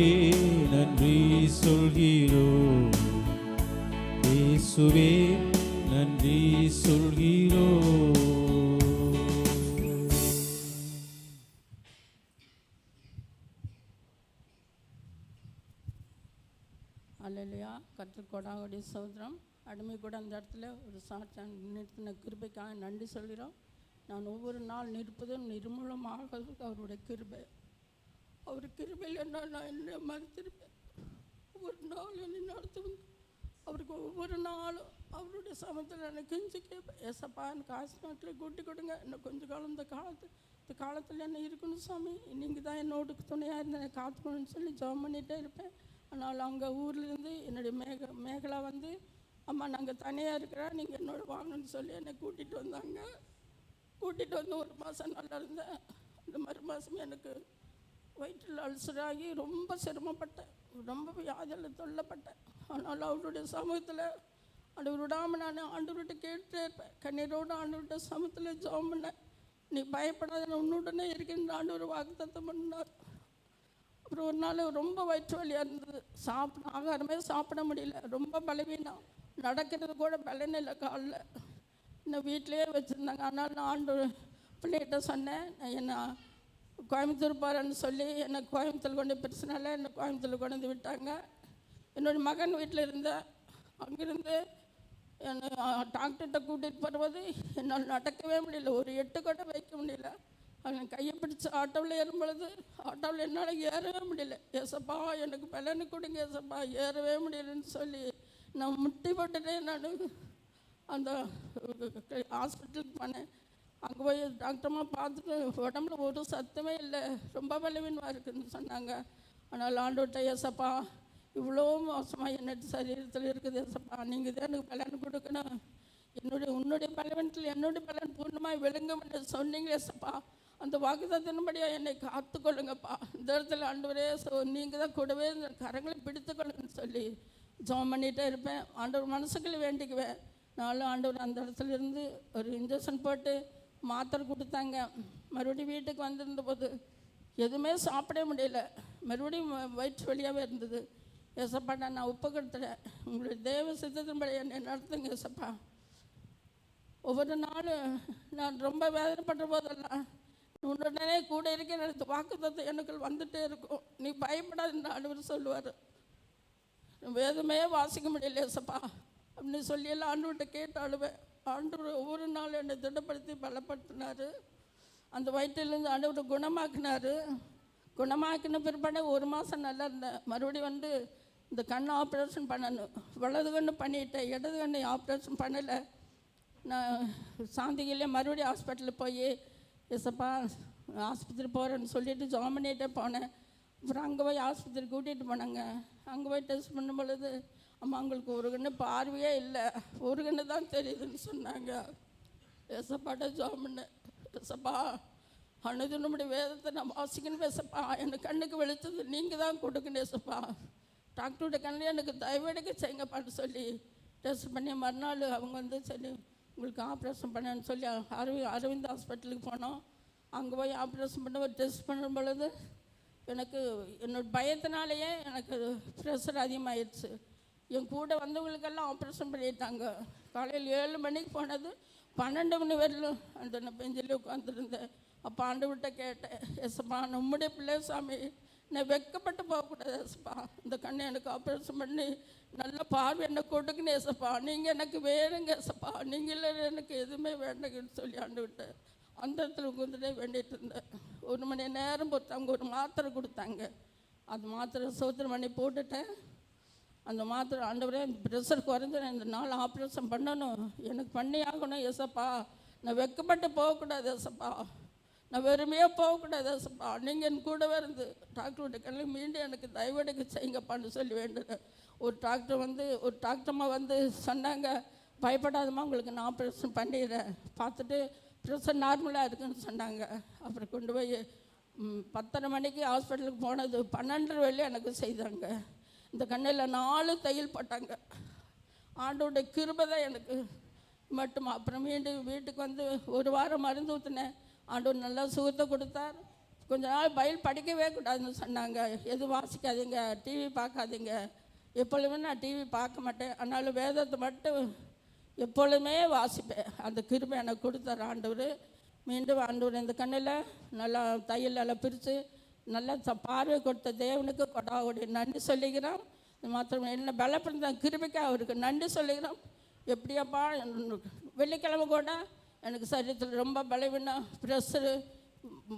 நன்றி சொல்கிறோம், இயேசுவே நன்றி சொல்கிறோம். அல்லேலூயா. கர்த்தர் கொடாவுடைய சோதரம் அடிமை கூட அந்த இடத்துல ஒரு சாட்சி நிறுத்தின கிருபைக்காக நன்றி சொல்கிறோம். நான் ஒவ்வொரு நாள் நிற்பதும் நிர்மூலமாகிறதுக்கு அவருடைய கிருபை. அவர் கிருபையில் நான் என்னை மறுத்திருப்பேன். ஒவ்வொரு நாளும் என்னை நடத்துவேன். அவருக்கு ஒவ்வொரு நாளும் அவருடைய சமயத்தில் எனக்கு கெஞ்சி கேட்பேன், ஏசப்பா எனக்கு ஹாஸ்பிட்டலில் கூட்டி கொடுங்க, இன்னும் கொஞ்சம் காலம் இந்த காலத்தில் என்ன இருக்கணும் சாமி, நீங்கள் தான் என்னோட துணையாக இருந்து என்னை காத்துக்கணும்னு சொல்லி ஜெபம் பண்ணிகிட்டே இருப்பேன். ஆனால் அங்கே ஊர்லேருந்து என்னுடைய மேகலா வந்து, அம்மா நாங்கள் தனியாக இருக்கிறோம், நீங்கள் என்னோட வாங்கன்னு சொல்லி என்னை கூட்டிகிட்டு வந்தாங்க. கூட்டிகிட்டு வந்து 1 மாதம் நல்லா இருந்தேன். அந்த மறு மாதம் எனக்கு வயிற்றில் அல்சராகி ரொம்ப சிரமப்பட்டேன், ரொம்ப வியாதியில் தொல்லப்பட்டேன். ஆனால் அவருடைய சமூகத்தில் ஆண்டவர் விடாமல் நான் ஆண்டவர்கிட்ட கேட்டுட்டே இருப்பேன். கண்ணீரோடு ஆண்டவர்கிட்ட சமூகத்தில் ஜெபம் பண்ணேன். நீ பயப்படாத, நான் உன்னுடனே இருக்கின்ற ஆண்டவர் வாக்குத்தத்தம் பண்ணார். அப்புறம் ஒரு நாள் ரொம்ப வயிற்று வலியாக இருந்தது, ஆகாரமே சாப்பிட முடியல, ரொம்ப பலவீனம், நடக்கிறது கூட பலன் இல்லை காலில். இன்னும் வீட்டிலையே வச்சுருந்தாங்க. ஆனால் நான் ஆண்டவர் பிள்ளைகிட்ட சொன்னேன், என்ன கோயம்புத்தூர் போகிறேன்னு சொல்லி என்னை கோயம்புத்தூர் கொண்டு பிரச்சனை என்னை கோயம்புத்தூர் கொண்டு வந்து விட்டாங்க. என்னுடைய மகன் வீட்டில் இருந்தேன். அங்கேருந்து என்னை டாக்டர்கிட்ட கூட்டிகிட்டு போகிறது என்னால் நடக்கவே முடியல, ஒரு எட்டு கூட வைக்க முடியல. அவன் கையை பிடிச்சி ஆட்டோவில் ஏறும் பொழுது ஆட்டோவில் என்னால் ஏறவே முடியல. ஏசப்பா எனக்கு பலனு கொடுங்க ஏசப்பா, ஏறவே முடியலன்னு சொல்லி நான் முட்டி போட்டுட்டே நான் அந்த ஹாஸ்பிட்டலுக்கு போனேன். அங்கே போய் டாக்டர்மா பார்த்துட்டு உடம்புல ஒரு சத்தமே இல்லை, ரொம்ப பலவீனமாக இருக்குதுன்னு சொன்னாங்க. ஆனால் ஆண்டவர்கிட்ட ஏசப்பா இவ்வளோ மோசமாக என்னோட சரீரத்தில் இருக்குது ஏசப்பா, நீங்கள் தான் எனக்கு பலன் கொடுக்கணும், உன்னுடைய பலவீனத்தில் என்னுடைய பலன் பூர்ணமாக விளங்கும் என்று சொன்னீங்க ஏசப்பா. அந்த வாக்குத்தத்தின்படியாக என்னை காத்துக்கொள்ளுங்கப்பா. இந்த இடத்துல ஆண்டவரே நீங்கள் தான் கூடவே இந்த கரங்களை பிடித்துக்கொள்ளுங்கன்னு சொல்லி ஜெபம் பண்ணிகிட்டே இருப்பேன். ஆண்டவர் மனசுக்குள்ளே வேண்டிக்குவேன். நானும் ஆண்டவர் அந்த இடத்துல இருந்து ஒரு இன்ஜெக்ஷன் போட்டு மாத்திரை கொடுத்தாங்க. மறுபடியும் வீட்டுக்கு வந்திருந்த போது எதுவுமே சாப்பிட முடியல, மறுபடியும் வயிற்று வலியாகவே இருந்தது. ஏசப்பா நான் உப்பு கொடுத்துறேன், உங்களுடைய தேவ சித்தத்தின்படி என்னை நடத்துங்க ஏசப்பா. ஒவ்வொரு நாளும் நான் ரொம்ப வேதனைப்படுற போதெல்லாம் உடனே கூட இருக்க எனக்கு வாக்குத்தத்தம் எனக்கு வந்துகிட்டே இருக்கும். நீ பயப்படாதுன்னு ஆண்டவர் சொல்லுவார். வேதமே வாசிக்க முடியல ஏசப்பா அப்படின்னு சொல்லியெல்லாம் ஆண்டவர்கிட்ட கேட்டு அழுவேன். ஆண்டவர் ஒவ்வொரு நாளும் என்னை திடப்படுத்தி பலப்படுத்தினார். அந்த வயிற்றிலேருந்து ஆண்டவர் குணமாக்கினார். குணமாக்கின பிற்பாடு 1 மாதம் நல்லா இருந்தேன். மறுபடியும் வந்து இந்த கண் ஆப்ரேஷன் பண்ணணும், வலது கண்ணு பண்ணிட்டேன், இடது கண்ணு ஆப்ரேஷன் பண்ணலை. நான் சாந்திகிலே மறுபடியும் ஹாஸ்பிட்டலுக்கு போய் ஏசப்பா ஆஸ்பத்திரி போகிறேன்னு சொல்லிட்டு ஜாம் பண்ணிகிட்டே போனேன். அப்புறம் அங்கே போய் ஆஸ்பத்திரி கூட்டிகிட்டு போனாங்க. அங்கே போய் டெஸ்ட் பண்ணும் பொழுது அம்மா உங்களுக்கு ஒரு கண்ணு பார்வையே இல்லை, ஒரு கண்ணு தான் தெரியுதுன்னு சொன்னாங்க. ஏசப்பாட்ட ஜாம் பண்ணேன். ஏசப்பா அனுது நம்முடைய வேதத்தை நான் வாசிக்கணும் ஏசப்பா, எனக்கு கண்ணுக்கு வெளிச்சது நீங்கள் தான் கொடுக்கணும் ஏசப்பா, டாக்டரோட கண்ணில் எனக்கு தயவெடுக்க செய்யுங்கப்பான்னு சொல்லி டெஸ்ட் பண்ணி மறுநாள் அவங்க வந்து சரி உங்களுக்கு ஆப்ரேஷன் பண்ணேன்னு சொல்லி அரவிந்த் ஹாஸ்பிட்டலுக்கு போனோம். அங்கே போய் ஆப்ரேஷன் பண்ண ஒரு டெஸ்ட் பண்ணும் பொழுது எனக்கு என்னோட பயத்தினாலேயே எனக்கு ப்ரெஷர் அதிகமாகிடுச்சு. என் கூட வந்தவங்களுக்கெல்லாம் ஆப்ரேஷன் பண்ணிட்டாங்க. காலையில் 7 மணிக்கு போனது 12 மணி வரையிலும் அந்த பெஞ்சில் உட்காந்துருந்தேன். அப்போ ஆண்டவர்கிட்ட கேட்டேன், ஏசப்பா நம்முடைய பிள்ளை சாமி நான் வெட்கப்பட்டு போகக்கூடாது ஏசப்பா, இந்த கண்ணை எனக்கு ஆப்ரேஷன் பண்ணி நல்ல பார்வை என்ன கொடுக்குன்னு ஏசப்பா, நீங்கள் எனக்கு வேணுங்க ஏசப்பா, நீங்கள் இல்லை எனக்கு எதுவுமே வேண்டுங்கன்னு சொல்லி ஆண்டவர்கிட்ட அந்த இடத்துல உட்காந்துட்டே வேண்டிகிட்டு இருந்தேன். 1 மணி நேரம் பொறுத்து அவங்க ஒரு மாத்திரை கொடுத்தாங்க. அந்த மாத்திரை சோத்திரம் பண்ணி போட்டுட்டேன். அந்த மாத்திரை ஆண்டவரே இந்த ப்ரெஷர் குறைஞ்சு இந்த நாள் ஆப்ரேஷன் பண்ணணும், எனக்கு பண்ணி ஆகணும் ஏசப்பா, நான் வெட்கப்பட்டு போகக்கூடாது ஏசப்பா, நான் வெறுமையாக போகக்கூடாது ஏசப்பா, நீங்கள் என் கூடவே இருந்து டாக்டர்கிட்ட கல்வி மீண்டும் எனக்கு தயவெடுக்க செய்யுங்கப்பான்னு சொல்லி வேண்டுறேன். ஒரு டாக்டர்மா வந்து சொன்னாங்க, பயப்படாதம்மா உங்களுக்கு நான் ஆப்ரேஷன் பண்ணிடுறேன், பார்த்துட்டு ப்ரெஷர் நார்மலாக இருக்குன்னு சொன்னாங்க. அப்புறம் கொண்டு போய் 10:30 மணிக்கு ஹாஸ்பிட்டலுக்கு போனது 12:30 வரையிலும் எனக்கு செய்தாங்க. இந்த கண்ணில் 4 தையல் போட்டாங்க. ஆண்டோடைய கிருபை தான் எனக்கு மட்டும். அப்புறம் மீண்டும் வீட்டுக்கு வந்து 1 வாரம் மருந்து ஊற்றினேன். ஆண்டவர் நல்லா சுகத்தை கொடுத்தார். கொஞ்ச நாள் பைபிள் படிக்கவே கூடாதுன்னு சொன்னாங்க, எதுவும் வாசிக்காதீங்க, டிவி பார்க்காதீங்க. எப்பொழுதுமே நான் டிவி பார்க்க மாட்டேன், ஆனாலும் வேதத்தை மட்டும் எப்பொழுதுமே வாசிப்பேன். அந்த கிருபை எனக்கு கொடுத்தார் ஆண்டவர். மீண்டும் ஆண்டவர் இந்த கண்ணில் நல்லா தையல் நல்லா பிரித்து நல்லா பார்வை கொடுத்த தேவனுக்கு கொடாவுடைய நன்றி சொல்லிக்கிறோம். மாத்திரம் என்ன பலப்படுத்த கிருபைக்கு அவருக்கு நன்றி சொல்லிக்கிறோம். எப்படியாப்பா வெள்ளிக்கிழமை கூட எனக்கு சரீரத்தில் ரொம்ப பலவீனம், ப்ரெஷரு,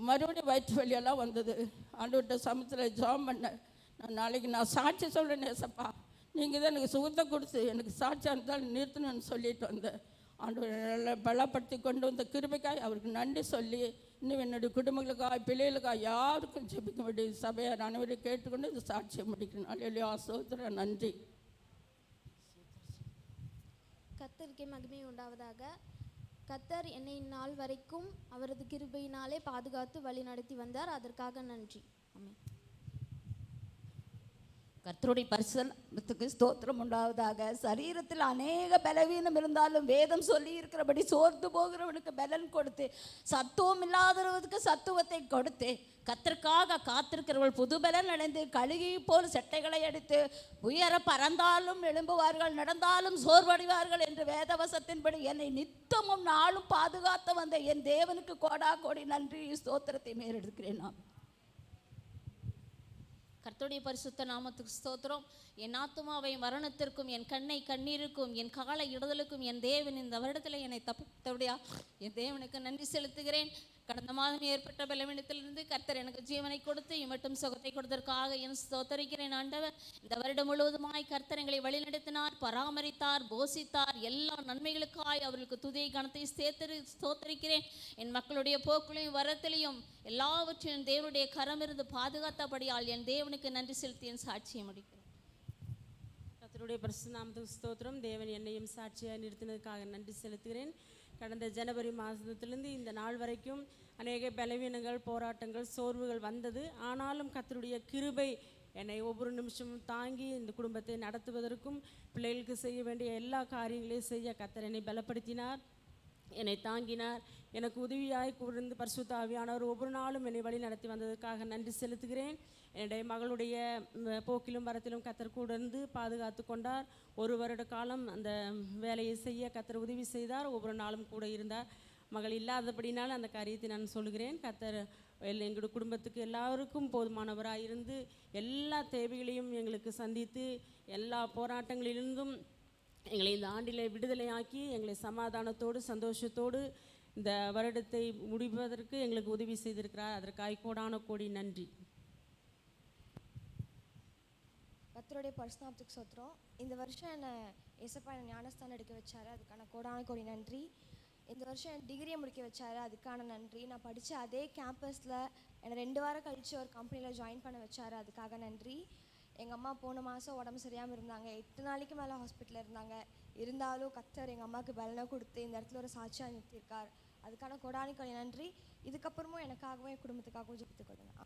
மறுபடியும் வயிற்று வலியெல்லாம் வந்தது. ஆண்டவர்கிட்ட சமயத்தில் ஜெபம் பண்ணேன். நாளைக்கு நான் சாட்சி சொல்கிறேன் ஏசப்பா, நீங்கள் தான் எனக்கு சுகத்தை கொடுத்து எனக்கு சாட்சியாக இருந்தாலும் நிறுத்தணும்னு சொல்லிட்டு வந்தேன். ஆண்டவர் நல்லா பலப்படுத்தி கொண்டு வந்த கிருபைக்காய் அவருக்கு நன்றி சொல்லி, இன்னும் என்னுடைய குடும்பங்களுக்காக பிள்ளைகளுக்காக யாருக்கும் ஜெபிக்க வேண்டிய சபையார் அனைவரையும் கேட்டுக்கொண்டு இந்த சாட்சியை முடிக்கணும். அல்லேலூயா, ஸ்தோத்திரம், நன்றி. கர்த்தருக்கே மகிமை உண்டாவதாக. கர்த்தர் என்னை நாள் வரைக்கும் அவரது கிருபையினாலே பாதுகாத்து வழி நடத்தி வந்தார். அதற்காக நன்றி. ஆமென். கர்த்தருடைய பரிசுத்தத்துக்கு ஸ்தோத்திரம் உண்டாவதாக. சரீரத்தில் அநேக பலவீனம் இருந்தாலும் வேதம் சொல்லி இருக்கிறபடி சோர்ந்து போகிறவனுக்கு பலன் கொடுத்து, சத்துவம் இல்லாதவனுக்கு சத்துவத்தை கொடுத்து, கர்த்தருக்காக காத்திருக்கிறவர்கள் புது பலன் அடைந்து கழுகி போல் செட்டைகளை அடித்து உயர பறந்தாலும் எழும்புவார்கள், நடந்தாலும் சோர்வடைவார்கள் என்று வேதவசத்தின்படி என்னை நித்தமும் நாளும் பாதுகாத்து வந்த என் தேவனுக்கு கோடா கோடி நன்றி ஸ்தோத்திரத்தை மேலெடுக்கிறேன். நான் கர்த்தருடைய பரிசுத்த நாமத்துக்கு ஸ்தோத்திரம். என் ஆத்துமாவை மரணத்திற்கும் என் கண்ணை கண்ணீருக்கும் என் காலை இடுதலுக்கும் என் தேவன் இந்த வருடத்தில் என்னை தப்பித்தபடியா என் தேவனுக்கு நன்றி செலுத்துகிறேன். கடந்த மாதம் ஏற்பட்ட பலவீனத்திலிருந்து கர்த்தர் எனக்கு ஜீவனை கொடுத்து இம்மட்டும் சுகத்தை கொடுத்ததற்காக என் ஸ்தோத்தரிக்கிறேன். ஆண்டவர், இந்த வருடம் முழுவதுமாய் கர்த்தர் எங்களை வழிநடத்தினார், பராமரித்தார், போஷித்தார். எல்லா நன்மைகளுக்காய் அவர்களுக்கு துதியை கணத்தை ஸ்தோத்தரிக்கிறேன். என் மக்களுடைய போக்குலையும் வரத்திலையும் எல்லாவற்றையும் தேவனுடைய கரம் இருந்து பாதுகாத்தபடியால் என் தேவனுக்கு நன்றி செலுத்தி என் சாட்சியை முடிக்கிறேன். கர்த்தருடைய பரிசுத்த நாமத்துக்கு ஸ்தோத்திரம். தேவன் என்னையும் சாட்சியாக நிறுத்தினதுக்காக நன்றி செலுத்துகிறேன். கடந்த ஜனவரி மாதத்திலிருந்து இந்த நாள் வரைக்கும் அநேக பலவீனங்கள், போராட்டங்கள், சோர்வுகள் வந்தது. ஆனாலும் கர்த்தருடைய கிருபை என்னை ஒவ்வொரு நிமிஷமும் தாங்கி இந்த குடும்பத்தை நடத்துவதற்கும் பிள்ளைகளுக்கு செய்ய வேண்டிய எல்லா காரியங்களையும் செய்ய கர்த்தர் என்னை பலப்படுத்தினார், என்னை தாங்கினார். எனக்கு உதவியாய் கூர்ந்து பரிசுத்த ஆவியானவர் ஒவ்வொரு நாளும் என்னை வழி நடத்தி வந்ததற்காக நன்றி செலுத்துகிறேன். என்னுடைய மகளுடைய போக்கிலும் வரத்திலும் கர்த்தர் கூட இருந்து பாதுகாத்து கொண்டார். 1 வருட காலம் அந்த வேலையை செய்ய கர்த்தர் உதவி செய்தார். ஒவ்வொரு நாளும் கூட இருந்தார். மகள் இல்லாதபடினால அந்த காரியத்தை நான் சொல்கிறேன். கர்த்தர் எங்களுடைய குடும்பத்துக்கு எல்லாருக்கும் போதுமானவராக இருந்து எல்லா தேவைகளையும் எங்களுக்கு சந்தித்து எல்லா போராட்டங்களிலிருந்தும் எங்களை இந்த ஆண்டில் விடுதலையாக்கி எங்களை சமாதானத்தோடு சந்தோஷத்தோடு இந்த வருடத்தை முடிப்பதற்கு எங்களுக்கு உதவி செய்திருக்கிறார். அதற்காக கோடான கோடி நன்றி. கர்த்தருடைய பரிசுத்தத்துக்கு ஸ்தோத்திரம். இந்த வருஷம் என்னை ஏசப்பா என்னை ஞானஸ்தானம் எடுக்க வச்சாரு, அதுக்கான கோடான கோடி நன்றி. இந்த வருஷம் என் டிகிரியை முடிக்க வச்சாரு, அதுக்கான நன்றி. நான் படித்த அதே கேம்பஸில் என்னை 2 வாரம் கழித்து ஒரு கம்பெனியில் ஜாயின் பண்ண வச்சாரு, அதுக்காக நன்றி. எங்கள் அம்மா போன மாதம் உடம்பு சரியாமல் இருந்தாங்க, 8 நாளைக்கு மேலே ஹாஸ்பிட்டலில் இருந்தாங்க. இருந்தாலும் கர்த்தர் எங்கள் அம்மாவுக்கு பலனை கொடுத்து இந்த இடத்துல ஒரு சாட்சியாக நிறுத்தியிருக்கார், அதுக்கான கோடான கோடி நன்றி. இதுக்கப்புறமும் எனக்காகவும் என் குடும்பத்துக்காகவும் ஜெபித்துக் கொள்ளுங்க.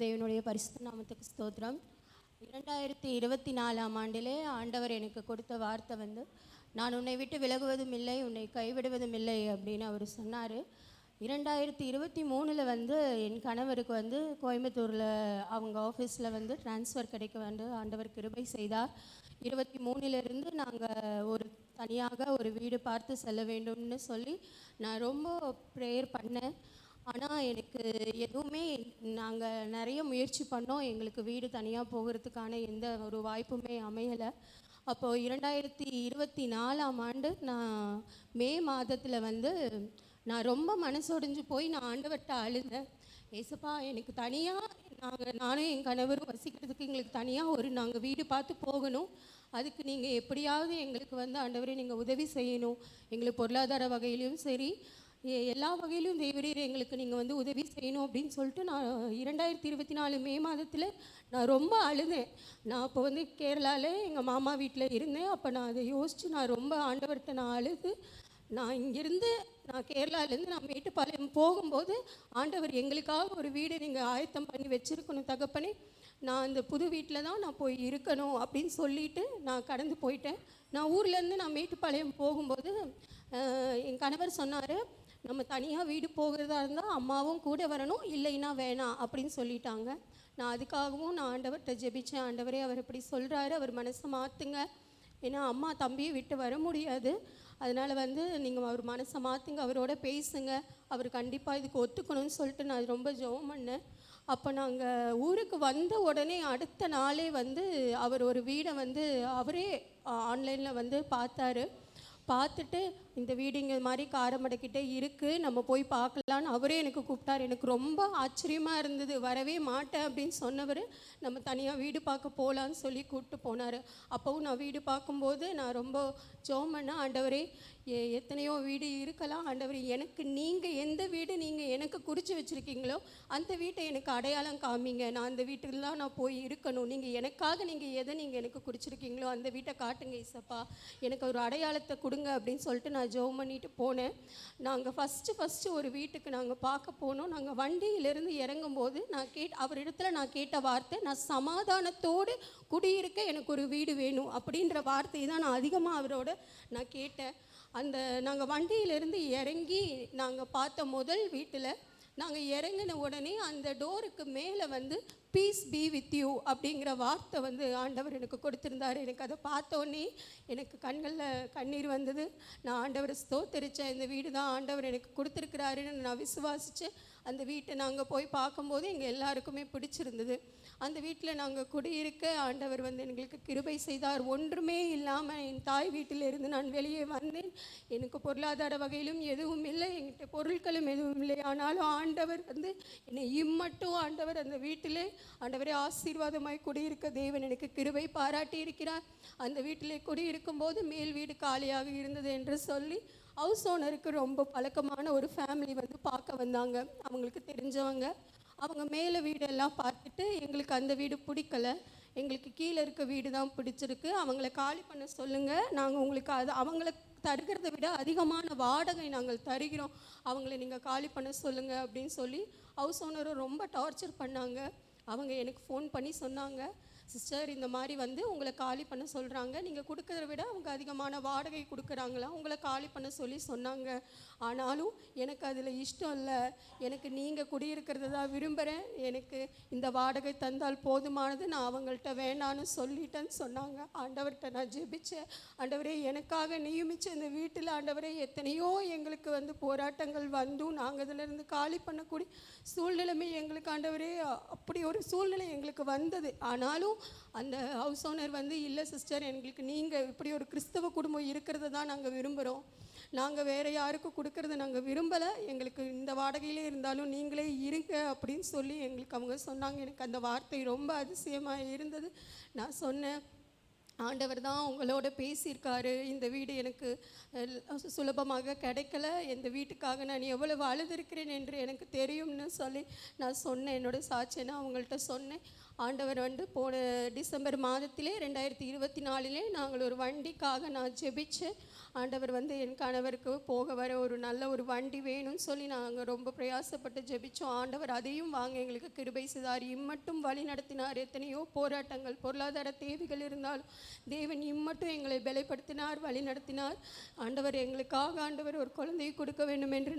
தேவனுடைய பரிசுத்த நாமத்துக்கு ஸ்தோத்திரம். 2024ஆம் ஆண்டிலே ஆண்டவர் எனக்கு கொடுத்த வார்த்தை வந்து, நான் உன்னை விட்டு விலகுவதும் இல்லை, உன்னை கைவிடுவதும் இல்லை அப்படின்னு அவர் சொன்னார். 2023 வந்து என் கணவருக்கு வந்து கோயம்புத்தூரில் அவங்க ஆஃபீஸில் வந்து ட்ரான்ஸ்ஃபர் கிடைக்க வந்து ஆண்டவர் கிருபை செய்தார். 23 நாங்கள் ஒரு தனியாக ஒரு வீடு பார்த்து செல்ல வேண்டும்னு சொல்லி நான் ரொம்ப ப்ரேயர் பண்ணேன். ஆனால் எனக்கு எதுவுமே, நாங்கள் நிறைய முயற்சி பண்ணோம், எங்களுக்கு வீடு தனியாக போகிறதுக்கான எந்த ஒரு வாய்ப்புமே அமையலை. அப்போது 2024ஆம் ஆண்டு நான் மே மாதத்தில் வந்து நான் ரொம்ப மனசொடைஞ்சு போய் நான் ஆண்டவர்கிட்ட அழுதேன். ஏசப்பா, எனக்கு தனியாக நானும் என் கணவரும் வசிக்கிறதுக்கு எங்களுக்கு தனியாக நாங்கள் வீடு பார்த்து போகணும். அதுக்கு நீங்கள் எப்படியாவது எங்களுக்கு வந்து ஆண்டவரே நீங்கள் உதவி செய்யணும். எங்களுக்கு பொருளாதார வகையிலையும் சரி, எல்லா வகையிலும் தேவரீர் எங்களுக்கு நீங்கள் வந்து உதவி செய்யணும் அப்படின்னு சொல்லிட்டு நான் 2024 மே மாதத்தில் நான் ரொம்ப அழுதேன். நான் அப்போ வந்து கேரளாவில் எங்கள் மாமா வீட்டில் இருந்தேன். அப்போ நான் அதை யோசித்து நான் ரொம்ப ஆண்டவர்கிட்ட நான் அழுது, நான் இங்கேருந்து நான் கேரளாவிலேருந்து நான் மேட்டுப்பாளையம் போகும்போது, ஆண்டவர் எங்களுக்காக ஒரு வீடு நீங்கள் ஆயத்தம் பண்ணி வச்சுருக்கணும் தகப்பனே, நான் அந்த புது வீட்டில் தான் நான் போய் இருக்கணும் அப்படின்னு சொல்லிவிட்டு நான் கடந்து போயிட்டேன். நான் ஊர்லேருந்து நான் மேட்டுப்பாளையம் போகும்போது என் கணவர் சொன்னார், நம்ம தனியாக வீடு போகிறதா இருந்தால் அம்மாவும் கூட வரணும், இல்லைன்னா வேணாம் அப்படின்னு சொல்லிட்டாங்க. நான் அதுக்காகவும் நான் ஆண்டவர்கிட்ட ஜெபித்தேன். ஆண்டவரே, அவர் இப்படி சொல்கிறாரு, அவர் மனசை மாற்றுங்க, ஏன்னா அம்மா தம்பியை விட்டு வர முடியாது, அதனால் வந்து நீங்கள் அவர் மனசை மாற்றுங்க, அவரோட பேசுங்க, அவர் கண்டிப்பாக இதுக்கு ஒத்துக்கணும்னு சொல்லிட்டு நான் ரொம்ப ஜெபம் பண்ணேன். அப்போ நாங்கள் ஊருக்கு வந்த உடனே அடுத்த நாளே வந்து அவர் ஒரு வீடை வந்து அவரே ஆன்லைனில் வந்து பார்த்தாரு. பார்த்துட்டு இந்த வீடு இங்கே மாதிரி காரமடைக்கிட்டே இருக்குது, நம்ம போய் பார்க்கலான்னு அவரே எனக்கு கூப்பிட்டார். எனக்கு ரொம்ப ஆச்சரியமாக இருந்தது. வரவே மாட்டேன் அப்படின்னு சொன்னவர் நம்ம தனியாக வீடு பார்க்க போகலான்னு சொல்லி கூப்பிட்டு போனார். அப்போவும் நான் வீடு பார்க்கும்போது நான் ரொம்ப ஜெபம் பண்ணேன், ஆண்டவரே எத்தனையோ வீடு இருக்கலாம், ஆண்டவரே எனக்கு நீங்கள் எந்த வீடு நீங்கள் எனக்கு குறித்து வச்சுருக்கீங்களோ அந்த வீட்டை எனக்கு அடையாளம் காமிங்க. நான் அந்த வீட்டுலாம் நான் போய் இருக்கணும். நீங்கள் எனக்காக எதை நீங்கள் எனக்கு குறிச்சிருக்கீங்களோ அந்த வீட்டை காட்டுங்க இசப்பா, எனக்கு ஒரு அடையாளத்தை கொடுங்க அப்படின்னு சொல்லிட்டு நான் ஜெபம் பண்ணிட்டு போனேன். நாங்கள் ஃபஸ்ட்டு ஒரு வீட்டுக்கு நாங்கள் பார்க்க போனோம். நாங்கள் வண்டியிலேருந்து இறங்கும்போது அவரிடத்துல நான் கேட்ட வார்த்தை, நான் சமாதானத்தோடு குடியிருக்க எனக்கு ஒரு வீடு வேணும் அப்படின்ற வார்த்தையை தான் நான் அதிகமாக அவரோட நான் கேட்டேன். நாங்கள் வண்டியிலேருந்து இறங்கி நாங்கள் பார்த்த முதல் வீட்டில் நாங்கள் இறங்கின உடனே அந்த டோருக்கு மேலே பீஸ் பி வித் யூ அப்படிங்கிற வார்த்தை ஆண்டவர் எனக்கு கொடுத்துருந்தார். எனக்கு அதை பார்த்தோன்னே எனக்கு கண்களில் கண்ணீர் வந்தது. நான் ஆண்டவரை ஸ்தோத்தரித்தேன். இந்த வீடு தான் ஆண்டவர் எனக்கு கொடுத்துருக்கிறாருன்னு நான் விசுவாசித்து அந்த வீட்டை நாங்கள் போய் பார்க்கும்போது எங்கள் எல்லாருக்குமே பிடிச்சிருந்தது. அந்த வீட்டில் நாங்கள் குடியிருக்க ஆண்டவர் எங்களுக்கு கிருபை செய்தார். ஒன்றுமே இல்லாமல் என் தாய் வீட்டிலிருந்து நான் வெளியே வந்தேன். எனக்கு பொருளாதார வகையிலும் எதுவும் இல்லை, என்கிட்ட பொருட்களும் எதுவும் இல்லை. ஆனாலும் ஆண்டவர் என்னை இம்மட்டும் ஆண்டவர் அந்த வீட்டிலே ஆண்டவரே ஆசீர்வாதமாய் குடியிருக்க தேவன் எனக்கு கிருபை பாராட்டி இருக்கிறார். அந்த வீட்டிலே குடியிருக்கும் போது மேல் வீடு காலியாக இருந்தது என்று சொல்லி ஹவுஸ் ஓனருக்கு ரொம்ப பழக்கமான ஒரு ஃபேமிலி பார்க்க வந்தாங்க. அவங்களுக்கு தெரிஞ்சவங்க. அவங்க மேலே வீடெல்லாம் பார்த்துட்டு எங்களுக்கு அந்த வீடு பிடிக்கலை, எங்களுக்கு கீழே இருக்க வீடு தான் பிடிச்சிருக்கு, அவங்கள காலி பண்ண சொல்லுங்கள், நாங்கள் உங்களுக்கு அவங்கள தருகிறத விட அதிகமான வாடகை நாங்கள் தருகிறோம், அவங்கள நீங்கள் காலி பண்ண சொல்லுங்கள் அப்படின்னு சொல்லி ஹவுஸ் ஓனரும் ரொம்ப டார்ச்சர் பண்ணாங்க. அவங்க எனக்கு ஃபோன் பண்ணி சொன்னாங்க, சிஸ்டர் இந்த மாதிரி உங்களை காலி பண்ண சொல்கிறாங்க, நீங்கள் கொடுக்கறத விட அவங்க அதிகமான வாடகை கொடுக்குறாங்களா, உங்களை காலி பண்ண சொல்லி சொன்னாங்க. ஆனாலும் எனக்கு அதில் இஷ்டம் இல்லை, எனக்கு நீங்கள் குடியிருக்கிறது தான் விரும்புகிறேன், எனக்கு இந்த வாடகை தந்தால் போதுமானது, நான் அவங்கள்ட்ட வேண்டான்னு சொல்லிட்டேன்னு சொன்னாங்க. ஆண்டவர்கிட்ட நான் ஜெபிச்சேன், ஆண்டவரே எனக்காக நியமித்த இந்த வீட்டில் ஆண்டவரே எத்தனையோ எங்களுக்கு போராட்டங்கள் நாங்கள் இதிலேருந்து காலி பண்ணக்கூடிய சூழ்நிலைமை எங்களுக்கு ஆண்டவரே அப்படி ஒரு சூழ்நிலை எங்களுக்கு வந்தது. ஆனாலும் அந்த ஹவுஸ் ஓனர் இல்லை சிஸ்டர், எங்களுக்கு நீங்கள் இப்படி ஒரு கிறிஸ்தவ குடும்பம் இருக்கிறத தான் நாங்கள் விரும்புகிறோம், நாங்கள் வேறு யாருக்கும் கொடுக்கறத நாங்கள் விரும்பலை, எங்களுக்கு இந்த வாடகையிலே இருந்தாலும் நீங்களே இருங்க அப்படின்னு சொல்லி எங்களுக்கு அவங்க சொன்னாங்க. எனக்கு அந்த வார்த்தை ரொம்ப அதிசயமாக இருந்தது. நான் சொன்னேன், ஆண்டவர் தான் உங்களோட பேசியிருக்காரு, இந்த வீடு எனக்கு சுலபமாக கிடைக்கல, இந்த வீட்டுக்காக நான் எவ்வளவு அழுதுருக்கிறேன் என்று எனக்கு தெரியும்னு சொல்லி நான் சொன்னேன். என்னோடய சாட்சியை நான் அவங்கள்ட்ட சொன்னேன். ஆண்டவர் போன டிசம்பர் மாதத்திலே 2024 நாங்கள் ஒரு வண்டிக்காக நான் ஜெபிச்சேன். ஆண்டவர் என் கணவருக்கு போக வர ஒரு நல்ல ஒரு வண்டி வேணும்னு சொல்லி நாங்கள் ரொம்ப பிரயாசப்பட்டு ஜெபித்தோம். ஆண்டவர் அதையும் வாங்க எங்களுக்கு கிருபை செய்தார், இம்மட்டும் வழி நடத்தினார். எத்தனையோ போராட்டங்கள் பொருளாதார தேவைகள் இருந்தாலும் தேவன் இம்மட்டும் எங்களை பலப்படுத்தினார், வழி நடத்தினார். ஆண்டவர் எங்களுக்காக ஆண்டவர் ஒரு குழந்தையை கொடுக்க வேண்டும் என்று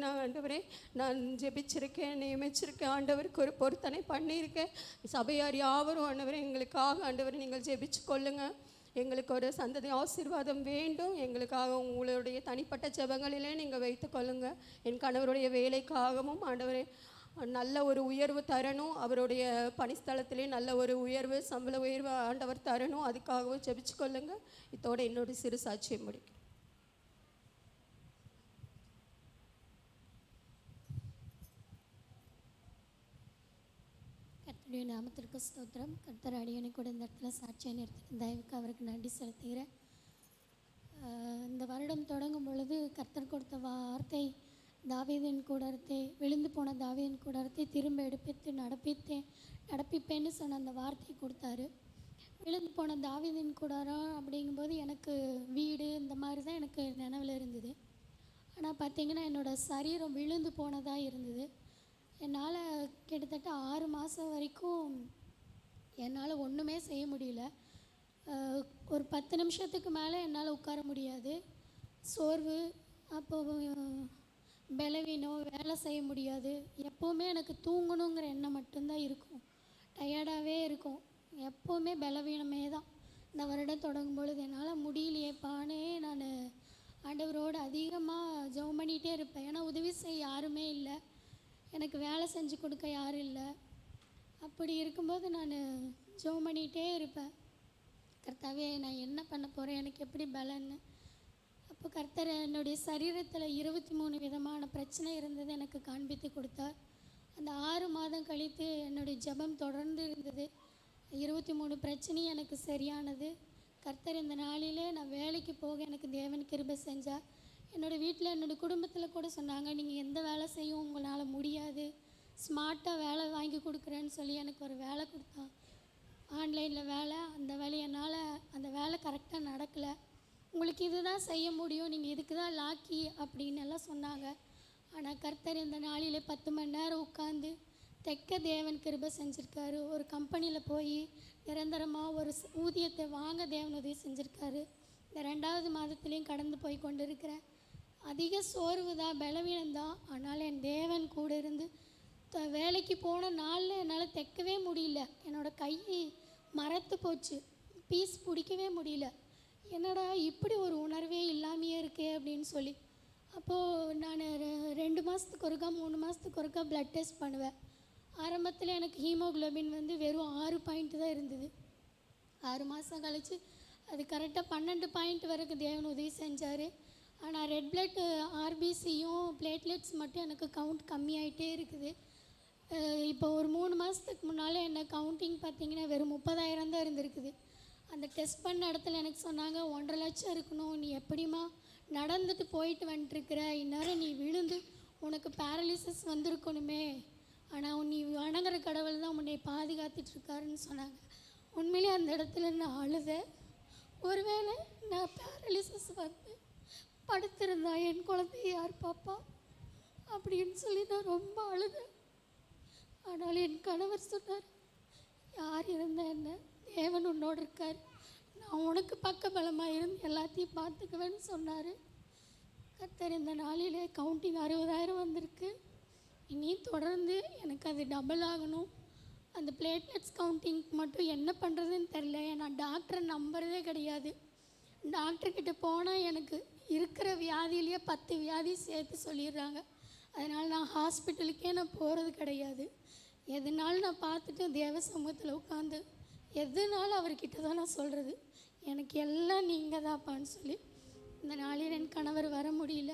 நான் ஜெபிச்சிருக்கேன், நியமிச்சிருக்கேன், ஆண்டவருக்கு ஒரு பொருத்தனை பண்ணியிருக்கேன். சபையார் யாவரும் ஆண்டவரை எங்களுக்காக ஆண்டவரை நீங்கள் ஜெபிச்சு கொள்ளுங்கள், எங்களுக்கு ஒரு சந்ததி ஆசீர்வாதம் வேண்டும், எங்களுக்காக உங்களுடைய தனிப்பட்ட ஜெபங்களிலே நீங்கள் வைத்து கொள்ளுங்கள். என் கணவருடைய வேலைக்காகவும் ஆண்டவரே நல்ல ஒரு உயர்வு தரணும், அவருடைய பணிஸ்தலத்திலே நல்ல ஒரு உயர்வு சம்பள உயர்வு ஆண்டவர் தரணும், அதுக்காகவும் ஜெபிச்சு கொள்ளுங்கள். இதோட என்னுடைய சிறு சாட்சியை முடிக்கும். கர்த்தருடைய நாமத்திற்கு ஸ்தோத்திரம். கர்த்தர் அடியனை கூட இந்த இடத்துல சாட்சியை நிறுத்தின தயவுக்கு அவருக்கு நன்றி செலுத்துகிறேன். இந்த வருடம் தொடங்கும் பொழுது கர்த்தர் கொடுத்த வார்த்தை, தாவீதின் கூடாரத்தை விழுந்து போன தாவீதின் கூடாரத்தை திரும்ப எடுப்பித்து நடப்பிப்பேன்னு சொன்ன அந்த வார்த்தை கொடுத்தாரு. விழுந்து போன தாவீதின் கூடாரம் அப்படிங்கும்போது எனக்கு வீடு இந்த மாதிரி தான் எனக்கு நினைவில் இருந்தது. ஆனால் பார்த்திங்கன்னா என்னோடய சரீரம் விழுந்து போனதாக இருந்தது. என்னால் கிட்டத்தட்ட 6 மாதம் வரைக்கும் என்னால் ஒன்றுமே செய்ய முடியல. ஒரு 10 நிமிஷத்துக்கு மேலே என்னால் உட்கார முடியாது. சோர்வு, அப்போ பலவீனம், வேலை செய்ய முடியாது. எப்போவுமே எனக்கு தூங்கணுங்கிற எண்ணம் மட்டும்தான் இருக்கும், டயர்டாகவே இருக்கும், எப்போவுமே பலவீனமே தான். இந்த வருடம் தொடங்கும் பொழுது என்னால் முடியலையேப்பானே நான் ஆண்டவரோடு அதிகமாக ஜெபம் பண்ணிகிட்டே இருப்பேன். ஏன்னா உதவி செய்ய யாருமே இல்லை, எனக்கு வேலை செஞ்சு கொடுக்க யாரும் இல்லை. அப்படி இருக்கும்போது நான் ஜெபம் பண்ணிகிட்டே இருப்பேன், கர்த்தாவே நான் என்ன பண்ண போகிறேன், எனக்கு எப்படி பலன்னு. அப்போ கர்த்தர் என்னுடைய சரீரத்தில் 23 விதமான பிரச்சனை இருந்தது எனக்கு காண்பித்து கொடுத்தார். அந்த 6 மாதம் கழித்து என்னுடைய ஜெபம் தொடர்ந்து இருந்தது. 23 பிரச்சனையும் எனக்கு சரியானது. கர்த்தர் இந்த நாளிலே நான் வேலைக்கு போக எனக்கு தேவன் கிருபை செஞ்சார். என்னோடய வீட்டில் என்னோடய குடும்பத்தில் கூட சொன்னாங்க, நீங்கள் எந்த வேலை செய்யும் உங்களால் முடியாது, ஸ்மார்ட்டாக வேலை வாங்கி கொடுக்குறேன்னு சொல்லி எனக்கு ஒரு வேலை கொடுத்தான், ஆன்லைனில் வேலை. அந்த வேலை என்னால் அந்த வேலை கரெக்டாக நடக்கலை. உங்களுக்கு இதுதான் செய்ய முடியும், நீங்கள் இதுக்கு தான் லாக்கி அப்படின்னு எல்லாம் சொன்னாங்க. ஆனால் கர்த்தர் இந்த நாளிலே 10 மணி நேரம் உட்காந்து தெக்க தேவன் கிருபை செஞ்சுருக்காரு. ஒரு கம்பெனியில் போய் நிரந்தரமாக ஒரு ஊதியத்தை வாங்க தேவன் உதவி செஞ்சுருக்காரு. இந்த 2வது மாதத்துலேயும் கடந்து போய் கொண்டு இருக்கிறேன். அதிக சோர்வு தான், பலவீனம்தான். ஆனால் என் தேவன் கூட இருந்து வேலைக்கு போன நாளில் என்னால் தைக்கவே முடியல. என்னோடய கை மரத்து போச்சு, பீஸ் பிடிக்கவே முடியல. என்னடா இப்படி ஒரு உணர்வே இல்லாமையே இருக்கே அப்படின்னு சொல்லி, அப்போது நான் 2 மாதத்துக்கு ஒருக்கா 3 மாதத்துக்கு ஒருக்கா ப்ளட் டெஸ்ட் பண்ணுவேன். ஆரம்பத்தில் எனக்கு ஹீமோகுளோபின் வந்து வெறும் 6 பாயிண்ட் தான் இருந்தது. 6 மாதம் கழித்து அது கரெக்டாக 12 பாயிண்ட் வரைக்கும் தேவன் உதவி செஞ்சார். ஆனால் ரெட் பிளட் ஆர்பிசியும் பிளேட்லெட்ஸ் மட்டும் எனக்கு கவுண்ட் கம்மியாயிட்டே இருக்குது. இப்போ ஒரு 3 மாதத்துக்கு முன்னால் என்ன கவுண்டிங் பார்த்திங்கன்னா வெறும் 30,000 தான் இருந்திருக்குது. அந்த டெஸ்ட் பண்ண இடத்துல எனக்கு சொன்னாங்க 1.5 லட்சம் இருக்கணும், நீ எப்படிமா நடந்துட்டு போயிட்டு வந்துட்டுருக்கிற, இந்நேரம் நீ விழுந்து உனக்கு பேரலிசிஸ் வந்திருக்கணுமே, ஆனால் நீ வணங்குற கடவுள் தான் உன்னை பாதுகாத்துட்ருக்காருன்னு சொன்னாங்க. உண்மையிலே அந்த இடத்துல நான் அழுதேன். ஒருவேளை நான் பேரலிசிஸ் வந்து படுத்திருந்தா என் குழந்தைய யார் பாப்பா அப்படின்னு சொல்லி நான் ரொம்ப அழுதேன். ஆனால் என் கணவர் சொன்னார், யார் இருந்தா என்ன, தேவன் உன்னோடு இருக்கார், நான் உனக்கு பக்கபலமாக இருந்து எல்லாத்தையும் பார்த்துக்குவேன்னு சொன்னார். கர்த்தர் இந்த நாளிலே கவுண்டிங் 60,000 வந்திருக்கு. இனி தொடர்ந்து எனக்கு அது டபுள் ஆகணும். அந்த பிளேட்லெட்ஸ் கவுண்டிங் மட்டும் என்ன பண்ணுறதுன்னு தெரில. நான் டாக்டரை நம்புறதே கிடையாது. டாக்டர்கிட்ட போனால் எனக்கு இருக்கிற வியாதியிலேயே 10 வியாதி சேர்த்து சொல்லிடுறாங்க. அதனால் நான் ஹாஸ்பிட்டலுக்கே நான் போகிறது கிடையாது. எதுனாலும் நான் பார்த்துட்டு தேவ சமூகத்தில் உட்காந்து எதுனாலும் அவர்கிட்ட தான் நான் சொல்கிறது, எனக்கு எல்லாம் நீங்கள் தான்ப்பான்னு சொல்லி. இந்த நாளில் என் கணவர் வர முடியல,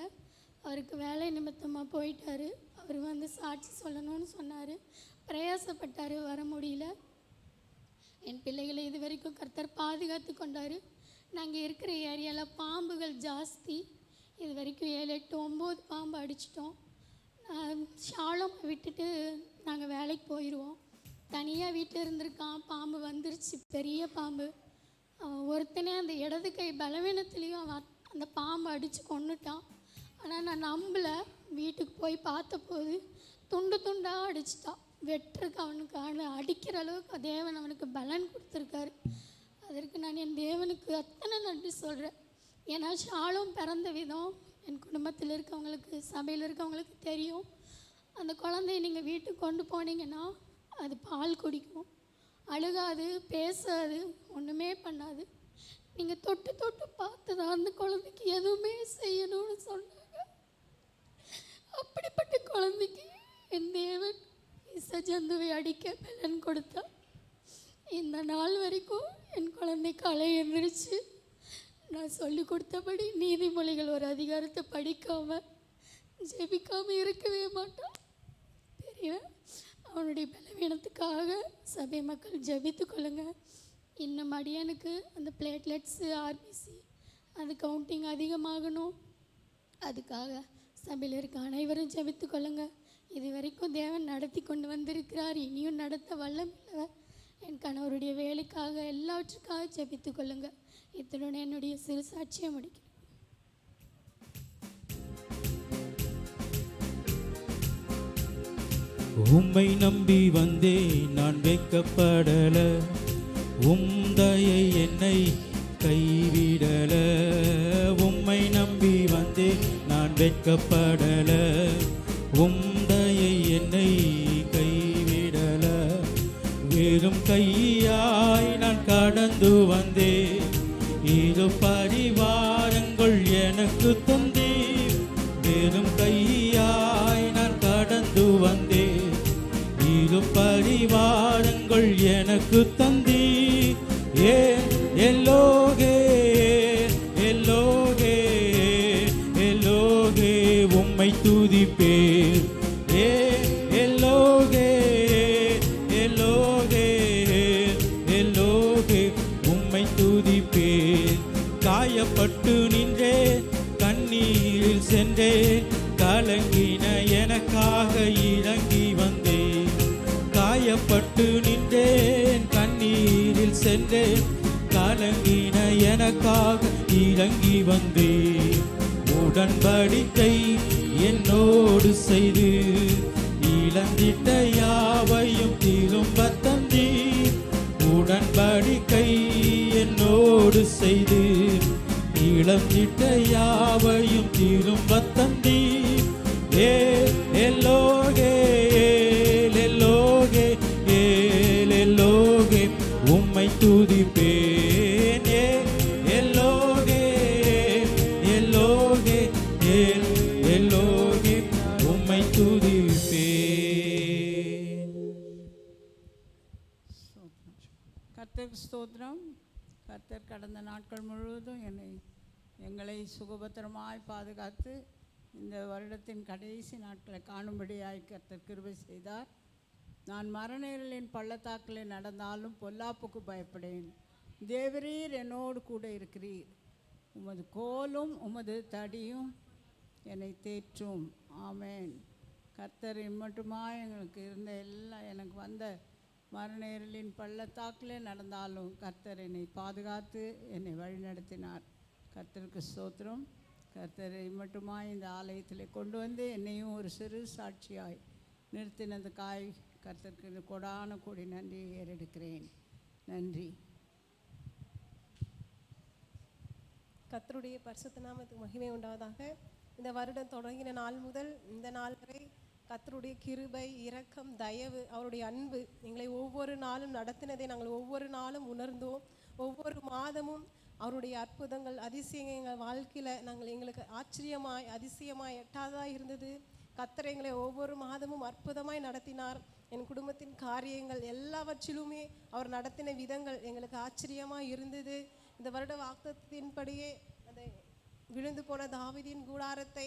அவருக்கு வேலை நிமித்தமாக போயிட்டார். அவர் வந்து சாட்சி சொல்லணும்னு சொன்னார், பிரயாசப்பட்டார், வர முடியல. என் பிள்ளைகளை இது வரைக்கும் கர்த்தர் பாதுகாத்து கொண்டார். நாங்கள் இருக்கிற ஏரியாவில் பாம்புகள் ஜாஸ்தி. இது வரைக்கும் 7, 8, 9 பாம்பு அடிச்சிட்டோம். ஷாலம் விட்டுட்டு நாங்கள் வேலைக்கு போயிடுவோம். தனியாக வீட்டில் இருந்திருக்கான், பாம்பு வந்துருச்சு, பெரிய பாம்பு. ஒருத்தனே அந்த இடது கை பலவீனத்துலேயும் அவன் அந்த பாம்பை அடித்து கொன்னுட்டான். ஆனால் நான் நம்பலை. வீட்டுக்கு போய் பார்த்தபோது துண்டு துண்டாக அடிச்சிட்டான். வெட்டுறதுக்கு அவனுக்கு அடிக்கிற அளவுக்கு தேவன் அவனுக்கு பலன் கொடுத்துருக்காரு. அதற்கு நான் என் தேவனுக்கு அத்தனை நன்றி சொல்கிறேன். ஏன்னா ஷாலும் பிறந்த விதம் என் குடும்பத்தில் இருக்கவங்களுக்கு, சபையில் இருக்கவங்களுக்கு தெரியும். அந்த குழந்தைய நீங்கள் வீட்டுக்கு கொண்டு போனீங்கன்னா அது பால் குடிக்கும், அழுகாது, பேசாது, ஒன்றுமே பண்ணாது. நீங்கள் தொட்டு தொட்டு பார்த்து தான் அந்த குழந்தைக்கு எதுவுமே செய்யணும்னு சொன்னாங்க. அப்படிப்பட்ட குழந்தைக்கு என் தேவன் ஜந்துவை அடிக்க பலன் கொடுத்தார். இந்த நாள் வரைக்கும் என் குழந்தை காலை எழுந்திரிச்சு நான் சொல்லி கொடுத்தபடி நீதிமொழிகள் ஒரு அதிகாரத்தை படிக்காமல் ஜெபிக்காமல் இருக்கவே மாட்டான். தெரியும், அவனுடைய பலவீனத்துக்காக சபை மக்கள் ஜெபித்து கொள்ளுங்க. இன்னும் அடியனுக்கு அந்த பிளேட்லெட்ஸு, ஆர்பிசி அந்த கவுண்டிங் அதிகமாகணும். அதுக்காக சபையில் இருக்க அனைவரும் ஜெபித்து கொள்ளுங்க. இது வரைக்கும் தேவன் நடத்தி கொண்டு வந்திருக்கிறார், இனியும் நடத்த வல்லமில்லவர். என் கணவருடைய வேலைக்காக எல்லாவற்றுக்காக ஜெபித்து கொள்ளுங்க. இத்துடன் என்னுடைய சிறு சாட்சியை முடிக்கிறேன். உம்மை நம்பி வந்தேன், நான் வெட்கப்படல, உம்தயை என்னை கைவிடல. உம்மை நம்பி வந்தேன், நான் வெட்கப்படல, உம்தயை என்னை கைவிடல. வெறும் கையாய் நான் கடந்து வந்தேன், இரு பரிவாரங்கள் எனக்கு தந்தீர். வெறும் கையாய் நான் கடந்து வந்தேன், இரு பரிவாரங்கள் எனக்கு தந்தீர். ஏ எல்லோகே எல்லோகே எனக்காக இறங்கி வந்தேன். காயப்பட்டு நின்றேன், கண்ணீரில் சென்றேன், கலங்கின எனக்காக இறங்கி வந்தேன். உடன்படிக்கை என்னோடு செய்து இழந்திட்ட யாவையும் திரும்ப தந்தீர். உடன்படிக்கை என்னோடு செய்து இழந்திட்ட யாவையும் திரும்ப தந்தீர். எல்லோகே எல்லோகே எல்லோகே உம்மை துதிப்பேன். எல்லோகே எல்லோகே எல்லோகே உம்மை துதிப்பேன். கர்த்தருக்கு ஸ்தோத்திரம். கர்த்தர் கடந்த நாட்கள் முழுவதும் எங்களை சுகபத்திரமாய் பாதுகாத்து இந்த வருடத்தின் கடைசி நாட்களை காணும்படியாய் கர்த்தர் கிருபை செய்தார். நான் மரணங்களின் பள்ளத்தாக்கில் நடந்தாலும் பொல்லாப்புக்கு பயப்படேன். தேவரீர் என்னோடு கூட இருக்கிறீர். உமது கோலும் உமது தடியும் என்னை தேற்றும். ஆமேன். கர்த்தர் இம்மட்டுமாய் எங்களுக்கு இருந்த எனக்கு வந்த மரணங்களின் பள்ளத்தாக்கில் நடந்தாலும் கர்த்தர் என்னை பாதுகாத்து என்னை வழிநடத்தினார். கர்த்தருக்கு ஸ்தோத்திரம். கர்த்தரை மட்டுமாய் இந்த ஆலயத்தில் கொண்டு வந்து என்னையும் ஒரு சிறு சாட்சியாய் நிறுத்தினதுக்காய் கர்த்தருக்கு கொடான கோடி நன்றியை ஏறெடுக்கிறேன். நன்றி. கர்த்தருடைய பரிசுத்த நாமத்துக்கு மகிமை உண்டாவதாக. இந்த வருடம் தொடங்கின நாள் முதல் இந்த நாள் வரை கர்த்தருடைய கிருபை, இரக்கம், தயவு, அவருடைய அன்பு எங்களை ஒவ்வொரு நாளும் நடத்தினதை நாங்கள் ஒவ்வொரு நாளும் உணர்ந்தோம். ஒவ்வொரு மாதமும் அவருடைய அற்புதங்கள், அதிசயங்கள் எங்கள் வாழ்க்கையில் எங்களுக்கு ஆச்சரியமாய் அதிசயமாய் எட்டாததாக இருந்தது. கர்த்தர் எங்களை ஒவ்வொரு மாதமும் அற்புதமாய் நடத்தினார். என் குடும்பத்தின் காரியங்கள் எல்லாவற்றிலுமே அவர் நடத்தின விதங்கள் எங்களுக்கு ஆச்சரியமாக இருந்தது. இந்த வருட வாக்குத்தத்தின்படியே அந்த விழுந்து போன தாவீதின் கூடாரத்தை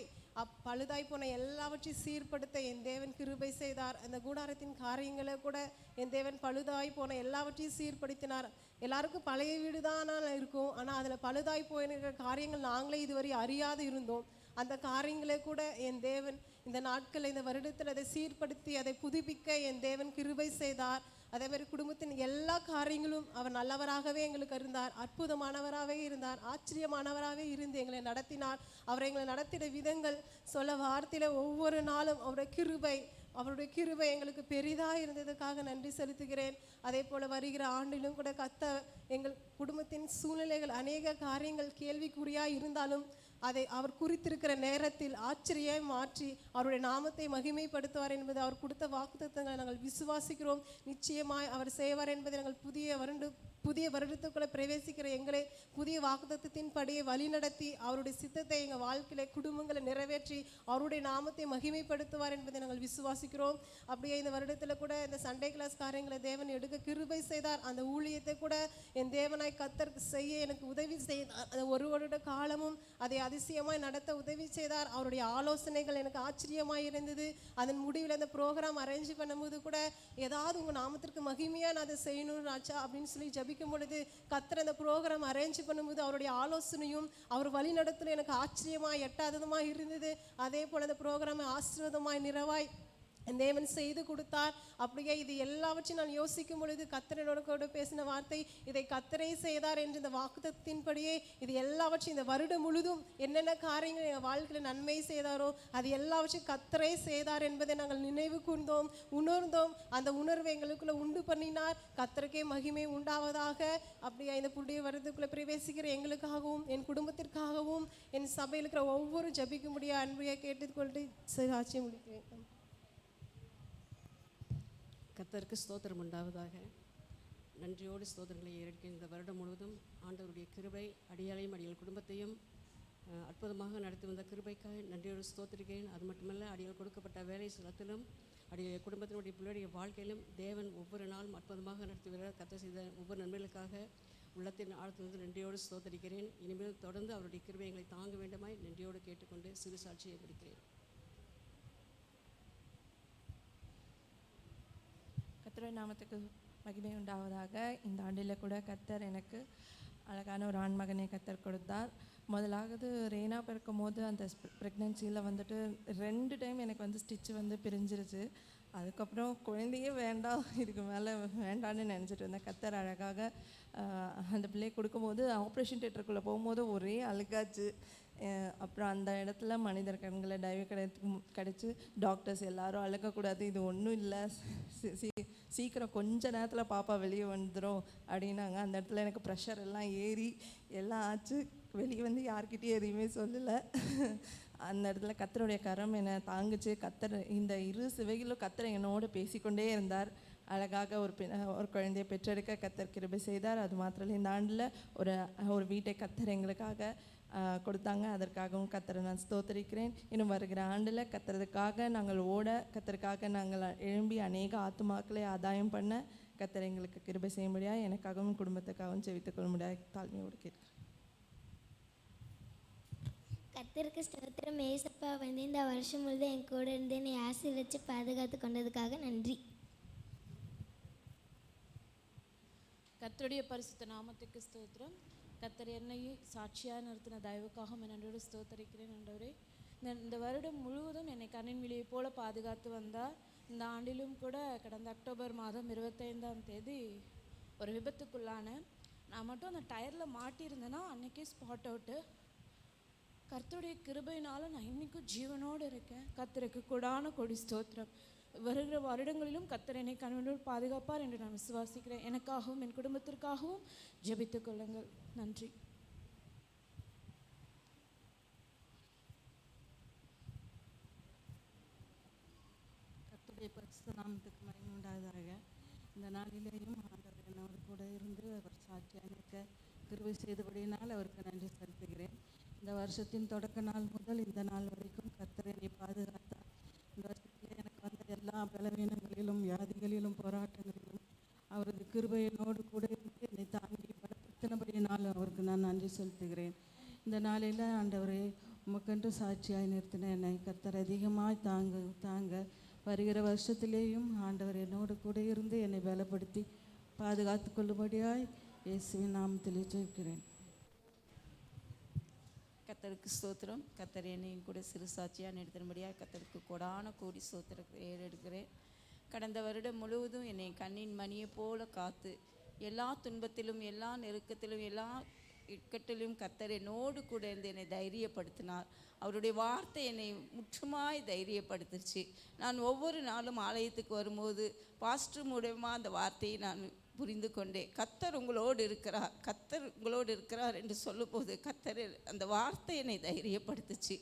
பழுதாய் போன எல்லாவற்றையும் சீர்படுத்த என் தேவன் கிருபை செய்தார். அந்த கூடாரத்தின் காரியங்களை கூட என் தேவன் பழுதாய் போன எல்லாவற்றையும் சீர்படுத்தினார். எல்லாருக்கும் பழைய வீடு தான் இருக்கும், ஆனால் அதில் பழுதாய் போயிருக்கிற காரியங்கள் நாங்களே இதுவரை அறியாது இருந்தோம். அந்த காரியங்களை கூட என் தேவன் இந்த நாட்களில் இந்த வருடத்தில் அதை சீர்படுத்தி அதை புதுப்பிக்க என் தேவன் கிருபை செய்தார். அதே மாதிரி குடும்பத்தின் எல்லா காரியங்களும் அவர் நல்லவராகவே எங்களுக்கு இருந்தார். அற்புதமானவராகவே இருந்தார். ஆச்சரியமானவராகவே இருந்து எங்களை நடத்தினார். அவர் எங்களை நடத்தின விதங்கள் சொல்ல வார்த்தையில் ஒவ்வொரு நாளும் அவருடைய கிருபை எங்களுக்கு பெரிதாக இருந்ததுக்காக நன்றி செலுத்துகிறேன். அதே போல் வருகிற ஆண்டிலும் கூட எங்கள் குடும்பத்தின் சூழ்நிலைகள் அநேக காரியங்கள் கேள்விக்குறியாக இருந்தாலும் அதை அவர் குறித்திருக்கிற நேரத்தில் ஆச்சரியம் மாற்றி அவருடைய நாமத்தை மகிமைப்படுத்துவார் என்பது அவர் கொடுத்த வாக்குத்தத்தங்களை நாங்கள் விசுவாசிக்கிறோம். நிச்சயமாய் அவர் செய்வார் என்பதை நாங்கள் புதிய வருடத்துக்குள்ளே பிரவேசிக்கிற எங்களை புதிய வாக்குத்தத்தின் படியை வழிநடத்தி அவருடைய சித்தத்தை எங்கள் வாழ்க்கையில குடும்பங்களை நிறைவேற்றி அவருடைய நாமத்தை மகிமைப்படுத்துவார் என்பதை நாங்கள் விசுவாசிக்கிறோம். அப்படியே இந்த வருடத்தில் கூட இந்த சண்டே கிளாஸ் காரியங்களை தேவன் எடுக்க கிருபை செய்தார். அந்த ஊழியத்தை கூட என் தேவனாய் கர்த்தர் செய்ய எனக்கு உதவி செய்தார். அந்த ஒரு வருட காலமும் அதை அதிசயமாய் நடத்த உதவி செய்தார். அவருடைய ஆலோசனைகள் எனக்கு ஆச்சரியமாய் இருந்தது. அதன் முடிவில் அந்த ப்ரோக்ராம் அரேஞ்ச் பண்ணும்போது கூட ஏதாவது உங்கள் நாமத்திற்கு மகிமையாக நான் அதை செய்யணும் ராஜா அப்படின்னு சொல்லி ஜபிக்கும் பொழுது கர்த்தர் அந்த ப்ரோக்ராம் அரேஞ்ச் பண்ணும்போது அவருடைய ஆலோசனையும் அவர் வழி நடத்தலும் எனக்கு ஆச்சரியமாய் எட்டாததுமாய் இருந்தது. அதே போல் அந்த ப்ரோக்ராமை ஆசீர்வாதமாய் நிறைவாய் தேவன் செய்து கொடுத்தார். அப்படியே இது எல்லாவற்றையும் நான் யோசிக்கும் பொழுது கர்த்தரோட கூட பேசின வார்த்தை இதை கர்த்தரே செய்தார் என்று இந்த வாக்குத்தத்தின்படியே இது எல்லாவற்றையும் இந்த வருடம் முழுதும் என்னென்ன காரியங்கள் எங்கள் வாழ்க்கையில் நன்மை செய்தாரோ அது எல்லாவற்றையும் கர்த்தரே செய்தார் என்பதை நாங்கள் நினைவு கூர்ந்தோம், உணர்ந்தோம். அந்த உணர்வை எங்களுக்குள்ள உண்டு பண்ணினார். கர்த்தருக்கே மகிமை உண்டாவதாக. அப்படியே இந்த புதிய வருடத்துக்குள்ள பிரவேசிக்கிற எங்களுக்காகவும் என் குடும்பத்திற்காகவும் என் சபையில் இருக்கிற ஒவ்வொரு ஜபிக்கும்படியாக அன்பையை கேட்டுக்கொண்டு சாட்சியம் முடிக்கிறேன். கர்த்தருக்கு ஸ்தோத்திரம் உண்டாவதாக. நன்றியோடு ஸ்தோத்திரங்களை ஏற்க இந்த வருடம் முழுவதும் ஆண்டவருடைய கிருபை அடியாளையும் அடியாள் குடும்பத்தையும் அற்புதமாக நடத்தி வந்த கிருபைக்காக நன்றியோடு ஸ்தோத்திரிக்கிறேன். அது மட்டுமல்ல அடியால் கொடுக்கப்பட்ட வேலை ஸ்தலத்திலும் அடிய குடும்பத்தினுடைய பிள்ளைடைய வாழ்க்கையிலும் தேவன் ஒவ்வொரு நாளும் அற்புதமாக நடத்தி வர கர்த்தர் செய்த ஒவ்வொரு நன்மைகளுக்காக உள்ளத்தின் ஆழ்த்திலிருந்து நன்றியோடு ஸ்தோத்திரிக்கிறேன். இனிமேல் தொடர்ந்து அவருடைய கிருபை எங்களை தாங்க வேண்டுமாய் நன்றியோடு கேட்டுக்கொண்டு சிறு சாட்சியை முடிக்கிறேன். கர்த்தருடைய நாமத்துக்கு மகிமை உண்டாவதாக. இந்த ஆண்டில் கூட கர்த்தர் எனக்கு அழகான ஒரு ஆண்மகனை கர்த்தர் கொடுத்தார். முதலாவது ரேனா பிறக்கும் போது அந்த ப்ரெக்னென்சியில் வந்துட்டு 2 டைம் எனக்கு வந்து ஸ்டிச்சு வந்து பிரிஞ்சிருச்சு. அதுக்கப்புறம் குழந்தையே வேண்டாம், இதுக்கு மேலே வேண்டான்னு நினச்சிட்டு இருந்தேன். கர்த்தர் அழகாக அந்த பிள்ளையை கொடுக்கும்போது ஆப்ரேஷன் தியேட்டருக்குள்ளே போகும்போது ஒரே அழுகாச்சு. அப்புறம் அந்த இடத்துல மனிதர் கண்களை டைவ் கிடச்சி டாக்டர்ஸ் எல்லாரும் அழுகக்கூடாது, இது ஒன்றும் இல்லை, சீக்கிரம் கொஞ்ச நேரத்தில் பாப்பா வெளியே வந்துடும் அப்படின்னாங்க. அந்த இடத்துல எனக்கு ப்ரெஷர் எல்லாம் ஏறி எல்லாம் ஆச்சு. வெளியே வந்து யார்கிட்டையும் எதையுமே சொல்லலை. அந்த இடத்துல கர்த்தருடைய கரம் என்னை தாங்குச்சு. கர்த்தர் இந்த 2 சிவைகளும் கர்த்தர் என்னோடு பேசிக்கொண்டே இருந்தார். அழகாக ஒரு குழந்தையை பெற்றெடுக்க கர்த்தர் கிருபை செய்தார். அது மாத்திரம் இல்லை, இந்த ஆண்டில் ஒரு வீட்டை கர்த்தர் எங்களுக்காக கொடுத்தாங்க. அதற்காகவும் கர்த்தரை நான் ஸ்தோத்தரிக்கிறேன். இன்னும் வருகிற ஆண்டில் கர்த்தருக்காக நாங்கள் கர்த்தருக்காக நாங்கள் எழும்பி அநேக ஆத்துமாக்களை ஆதாயம் பண்ண கர்த்தர் எங்களுக்கு கிருபை செய்ய முடியாது. எனக்காகவும் குடும்பத்துக்காகவும் ஜெபித்துக் கொள்ள முடியாது. தாழ்மையோடு கேட்கிறேன். கர்த்தருக்கு ஸ்தோத்திரம். ஏசப்பா வந்து இந்த வருஷம் முழுதும் என் கூட இருந்து என்னை ஆசீர்வதித்து பாதுகாத்து கொண்டதுக்காக நன்றி. கர்த்தருடைய பரிசுத்த நாமத்துக்கு ஸ்தோத்திரம். கர்த்தர் என்னையும் சாட்சியாக நிறுத்தின தயவுக்காக நன்றியோடு ஸ்தோத்தரிக்கிறேன். ஆண்டவரே, இந்த வருடம் முழுவதும் என்னை கண்ணின் விழியை போல பாதுகாத்து வந்தார். இந்த ஆண்டிலும் கூட கடந்த அக்டோபர் மாதம் 25ஆம் தேதி ஒரு விபத்துக்குள்ளான நான் மட்டும் அந்த டயரில் மாட்டியிருந்தேன்னா அன்றைக்கே ஸ்பாட் அவுட்டு. கர்த்தருடைய கிருபையினால நான் இன்றைக்கும் ஜீவனோடு இருக்கேன். கர்த்தருக்கு கொடான கொடி ஸ்தோத்திரம். வருகிற வருடங்களிலும் கர்த்தர் என்னை கண்ணினோடு பாதுகாப்பார் என்று நான் விசுவாசிக்கிறேன். எனக்காகவும் என் குடும்பத்திற்காகவும் ஜெபித்துக் கொள்ளுங்கள். நன்றி. கர்த்தருடைய பரிசுத்த நாமத்துக்கு மகிமை உண்டாவதாக. இந்த நாளிலேயும் ஆண்டவர் என்னோடு கூட இருந்து அவர் சாட்சியாக நிற்க கிருபை செய்தபடியினால் அவருக்கு நன்றி செலுத்துகிறேன். இந்த வருஷத்தின் தொடக்க நாள் முதல் இந்த நாள் வரைக்கும் கர்த்தர் என்னை பாதுகாத்தார். இந்த வருஷத்தில் எனக்கு வந்த எல்லா பலவீனங்களிலும் வியாதிகளிலும் போராட்டங்களிலும் அவரது கிருபையினோடு கூட இருந்து என்னை தாங்கி பலப்படுத்தினபடியினால் அவருக்கு நான் நன்றி செலுத்துகிறேன். இந்த நாளில் ஆண்டவரே, உமக்கென்று சாட்சியாய் நிறுத்தின என்னை கர்த்தர் அதிகமாக தாங்க வருகிற வருஷத்திலேயும் ஆண்டவர் என்னோடு கூட இருந்து என்னை பலப்படுத்தி பாதுகாத்து கொள்ளும்படியாய் இயேசுவின் நாமத்தில் ஜெபிக்கிறேன். கர்த்தருக்கு ஸ்தோத்திரம். கர்த்தர் என்னையும் கூட சிறு சாட்சியாக நிறுத்தினபடியாக கர்த்தருக்கு கொடான கோடி ஸ்தோத்திரத்தை ஏறெடுக்கிறேன். கடந்த வருடம் முழுவதும் என்னை கண்ணின் மணியை போல காத்து எல்லா துன்பத்திலும் எல்லா நெருக்கத்திலும் எல்லா இக்கட்டிலும் கர்த்தர் என்னோடு கூட இருந்து என்னை தைரியப்படுத்தினார். அவருடைய வார்த்தை என்னை முற்றுமாய் தைரியப்படுத்துச்சு. நான் ஒவ்வொரு நாளும் ஆலயத்துக்கு வரும்போது பாஸ்டர் மூலமாக அந்த வார்த்தையை நான் புரிந்து கொண்டேன். கர்த்தர் உங்களோடு இருக்கிறார், கர்த்தர் உங்களோடு இருக்கிறார் என்று சொல்லும்போது கர்த்தர் அந்த வார்த்தை என்னை தைரியப்படுத்துச்சு.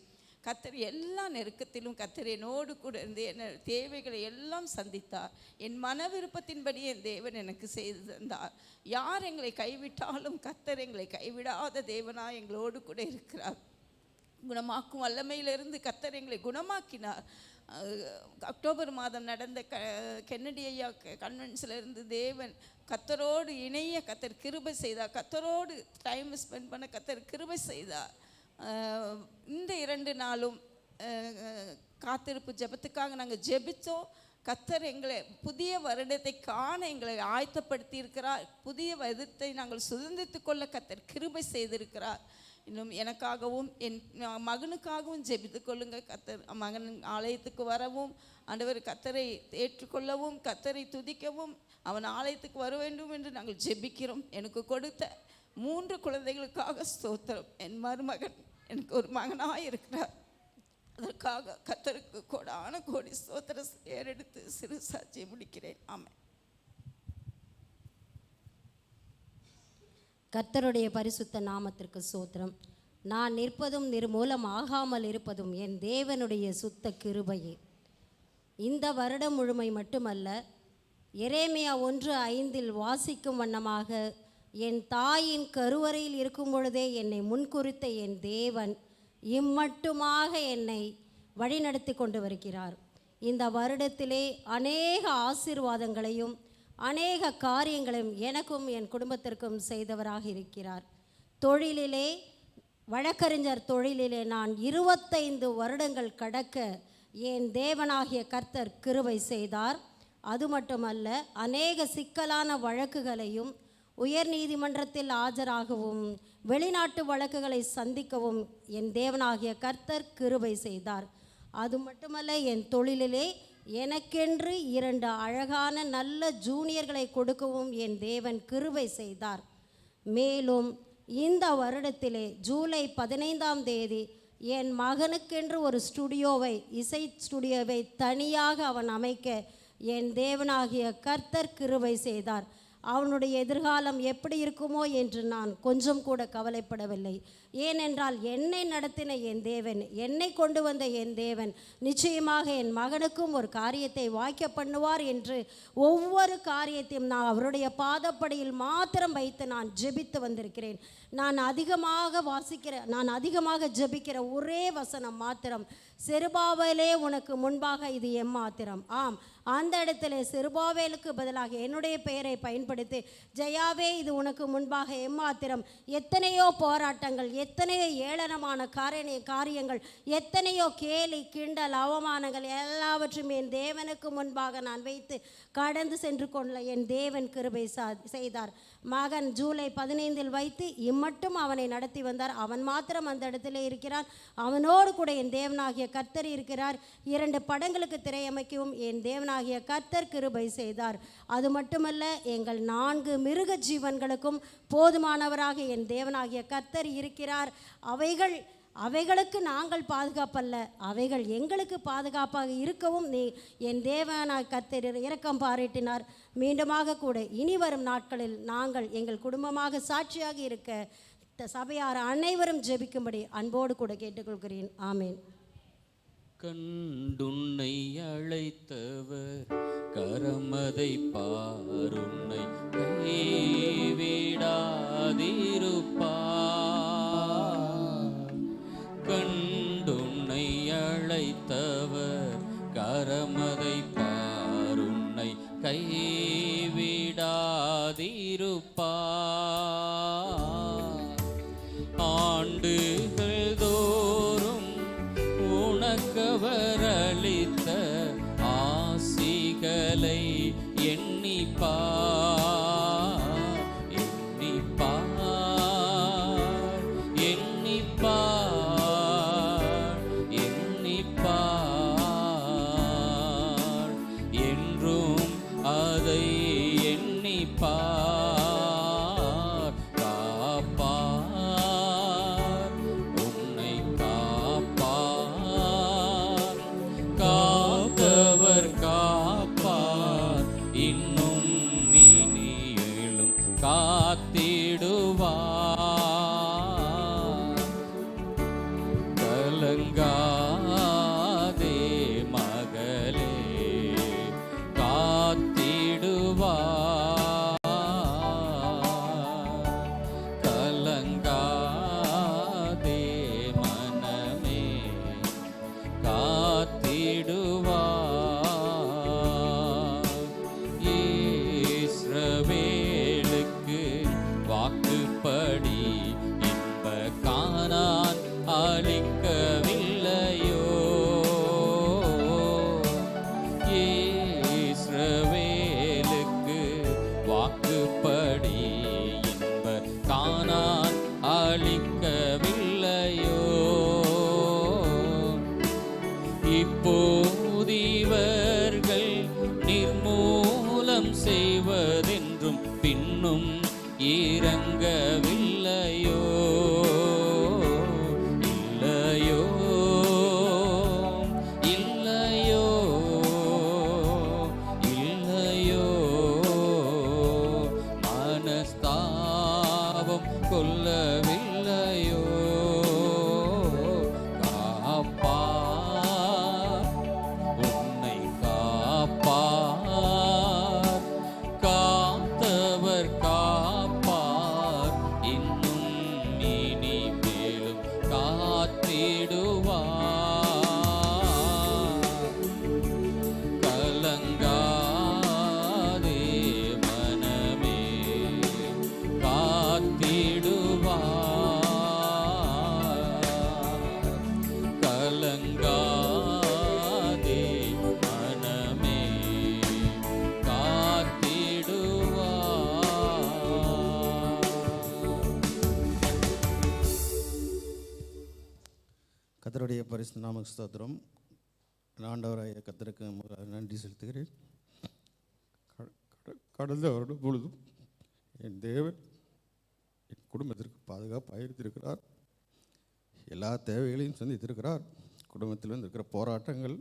கர்த்தர் எல்லா நெருக்கத்திலும் கர்த்தர் என்னோடு கூட இருந்து என்ன தேவைகளை எல்லாம் சந்தித்தார். என் மன விருப்பத்தின்படி என் தேவன் எனக்கு செய்து தந்தார். யார் எங்களை கைவிட்டாலும் கர்த்தர் எங்களை கைவிடாத தேவனாக எங்களோடு கூட இருக்கிறார். குணமாக்கும் வல்லமையிலிருந்து கர்த்தர் எங்களை குணமாக்கினார். அக்டோபர் மாதம் நடந்த கென்னடி ஐயா கன்வென்ஷனிலிருந்து தேவன் கர்த்தரோடு இணைய கர்த்தர் கிருபை செய்தார். கர்த்தரோடு டைம் ஸ்பெண்ட் பண்ண கர்த்தர் கிருபை செய்தார். இந்த 2 நாளும் காத்திருப்பு ஜெபத்துக்காக நாங்கள் ஜெபித்தோம். கர்த்தர் எங்களை புதிய வருடத்தை காண எங்களை ஆயத்தப்படுத்தி இருக்கிறார். புதிய வருடத்தை நாங்கள் சுதந்திரித்து கொள்ள கர்த்தர் கிருபை செய்திருக்கிறார். இன்னும் எனக்காகவும் என் மகனுக்காகவும் ஜெபித்து கொள்ளுங்க. கர்த்தர் மகன் ஆலயத்துக்கு வரவும் ஆண்டவர் கர்த்தரை ஏற்றுக்கொள்ளவும் கர்த்தரை துதிக்கவும் அவன் ஆலயத்துக்கு வர வேண்டும் என்று நாங்கள் ஜெபிக்கிறோம். எனக்கு கொடுத்த 3 குழந்தைகளுக்காக ஸ்தோத்திரம். என் மருமகன் எனக்கு ஒரு மகனாக இருக்கிறார். அதற்காக கர்த்தருக்கு கொடான கோடி ஸ்தோத்திரம் ஏறெடுத்து சிறு சாட்சியை முடிக்கிறேன். ஆமென். கர்த்தருடைய பரிசுத்த நாமத்திற்கு ஸ்தோத்திரம். நான் நிற்பதும் நிர்மூலம் ஆகாமல் இருப்பதும் என் தேவனுடைய சுத்த கிருபையே. இந்த வருடம் முழுமை மட்டுமல்ல, எரேமியா 1:5 வாசிக்கும் வண்ணமாக, என் தாயின் கருவறையில் இருக்கும் பொழுதே என்னை முன்குறித்த என் தேவன் இம்மட்டுமாக என்னை வழிநடத்தி கொண்டு வருகிறார். இந்த வருடத்திலே அநேக ஆசீர்வாதங்களையும் அநேக காரியங்களையும் எனக்கும் என் குடும்பத்திற்கும் செய்தவராக இருக்கிறார். தொழிலிலே, வழக்கறிஞர் தொழிலிலே நான் 25 வருடங்கள் கடக்க என் தேவனாகிய கர்த்தர் கிருபை செய்தார். அது மட்டுமல்ல, அநேக சிக்கலான வழக்குகளையும் உயர் நீதிமன்றத்தில் ஆஜராகவும் வெளிநாட்டு வழக்குகளை சந்திக்கவும் என் தேவனாகிய கர்த்தர் கிருபை செய்தார். அது மட்டுமல்ல, என் தொழிலிலே எனக்கென்று 2 அழகான நல்ல ஜூனியர்களை கொடுக்கவும் என் தேவன் கிருபை செய்தார். மேலும் இந்த வருடத்திலே ஜூலை 15ஆம் தேதி என் மகனுக்கென்று ஒரு இசை ஸ்டுடியோவை தனியாக அவன் அமைக்க என் தேவனாகிய கர்த்தர் கிருபை செய்தார். அவனுடைய எதிர்காலம் எப்படி இருக்குமோ என்று நான் கொஞ்சம் கூட கவலைப்படவில்லை. ஏனென்றால் என்னை நடத்தின என் தேவன், என்னை கொண்டு வந்த என் தேவன் நிச்சயமாக என் மகனுக்கும் ஒரு காரியத்தை வாய்க்க பண்ணுவார் என்று ஒவ்வொரு காரியத்தையும் நான் அவருடைய பாதப்படியில் மாத்திரம் வைத்து நான் ஜெபித்து வந்திருக்கிறேன். நான் அதிகமாக ஜெபிக்கிற ஒரே வசனம் மாத்திரம், செருபாவேலே உனக்கு முன்பாக இது எம்மாத்திரம். ஆம், அந்த இடத்துல செருபாவேலுக்கு பதிலாக என்னுடைய பெயரை பயன்படுத்தி, ஜெயாவே இது உனக்கு முன்பாக எம்மாத்திரம். எத்தனையோ போராட்டங்கள், எத்தனையோ ஏளனமான காரியங்கள், எத்தனையோ கேலி கிண்டல் அவமானங்கள் எல்லாவற்றையும் என் தேவனுக்கு முன்பாக நான் வைத்து கடந்து சென்று கொள்ள என் தேவன் கிருபை செய்தார். மகன் ஜூலை 15 வைத்து இம்மட்டும் அவனை நடத்தி வந்தார். அவன் மாத்திரம் அந்த இடத்துல இருக்கிறான். அவனோடு கூட என் தேவனாகிய கர்த்தர் இருக்கிறார். 2 படங்களுக்கு திரையமைக்கவும் என் தேவனாகிய கர்த்தர் கிருபை செய்தார். அது மட்டுமல்ல, எங்கள் 4 மிருக ஜீவன்களுக்கும் போதுமானவராக என் தேவனாகிய கர்த்தர் இருக்கிறார். அவைகளுக்கு நாங்கள் பாதுகாப்பல்ல, அவைகள் எங்களுக்கு பாதுகாப்பாக இருக்கவும் என் தேவனாகிய கர்த்தர் இரக்கம் பாராட்டினார். மீண்டுமாக கூட இனி வரும் நாட்களில் நாங்கள் எங்கள் குடும்பமாக சாட்சியாக இருக்க சபையார் அனைவரும் ஜெபிக்கும்படி அன்போடு கூட கேட்டுக்கொள்கிறேன். ஆமேன். கண்டுன்னை அழைத்தவர் கரமதை பாருன்னை கைவிடாதிருப்பார். கண்டுன்னை அழைத்தவர் கரமதை பாருன்னை கைவிடாதிருப்பார். ஆண்டுகள் தோறும் உனக்கவர் அளித்த ஆசிகளை எண்ணிப்பார், எண்ணிப்பார், எண்ணிப்பார், எண்ணிப்பார், என்றும் அதை எண்ணிப்பார். காப்பார், உன்னை காப்பார், காத்தவர் காப்பார், இன்னும் இனியேழும் காத்திடுவார். கலங்காதே மகளே, காத்திடுவார். கர்த்தருடைய பரிசுத்த நாமத்துக்கு ஸ்தோத்திரம். ஆண்டவராகிய கர்த்தருக்கு நன்றி செலுத்துகிறேன். கடந்த வருடம் பொழுதும் என் தேவன் என் குடும்பத்திற்கு பாதுகாப்பாக இருந்திருக்கிறார். எல்லா தேவைகளையும் சந்தித்திருக்கிறார். குடும்பத்தில் இருக்கிற போராட்டங்கள்,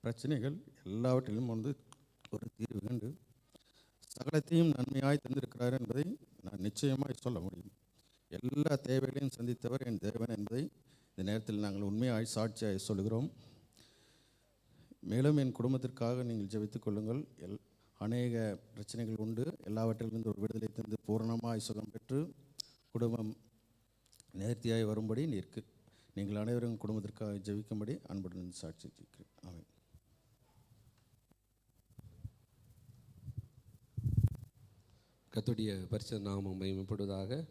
பிரச்சனைகள் எல்லாவற்றிலும் ஒரு தீர்வு கண்டு சகலத்தையும் நன்மையாய் தந்திருக்கிறார் என்பதை நான் நிச்சயமாய் சொல்ல முடியும். எல்லா தேவைகளையும் சந்தித்தவர் என் தேவன் என்பதை இந்த நேரத்தில் நாங்கள் உண்மையாய் சாட்சியாய் சொல்கிறோம். மேலும் என் குடும்பத்திற்காக நீங்கள் ஜெபித்துக் கொள்ளுங்கள். அநேக பிரச்சனைகள் உண்டு. எல்லாவற்றிலிருந்து ஒரு விடுதலை தந்து பூரணமாய் சுகம் பெற்று குடும்பம் நேர்த்தியாய் வரும்படி நீங்கள் அனைவரும் குடும்பத்திற்காக ஜெபிக்கும்படி அன்புடன் சாட்சி இருக்கிறேன். ஆமென். கர்த்தருடைய பரிசுத்த நாமம் மகிமைப்படுவதாக.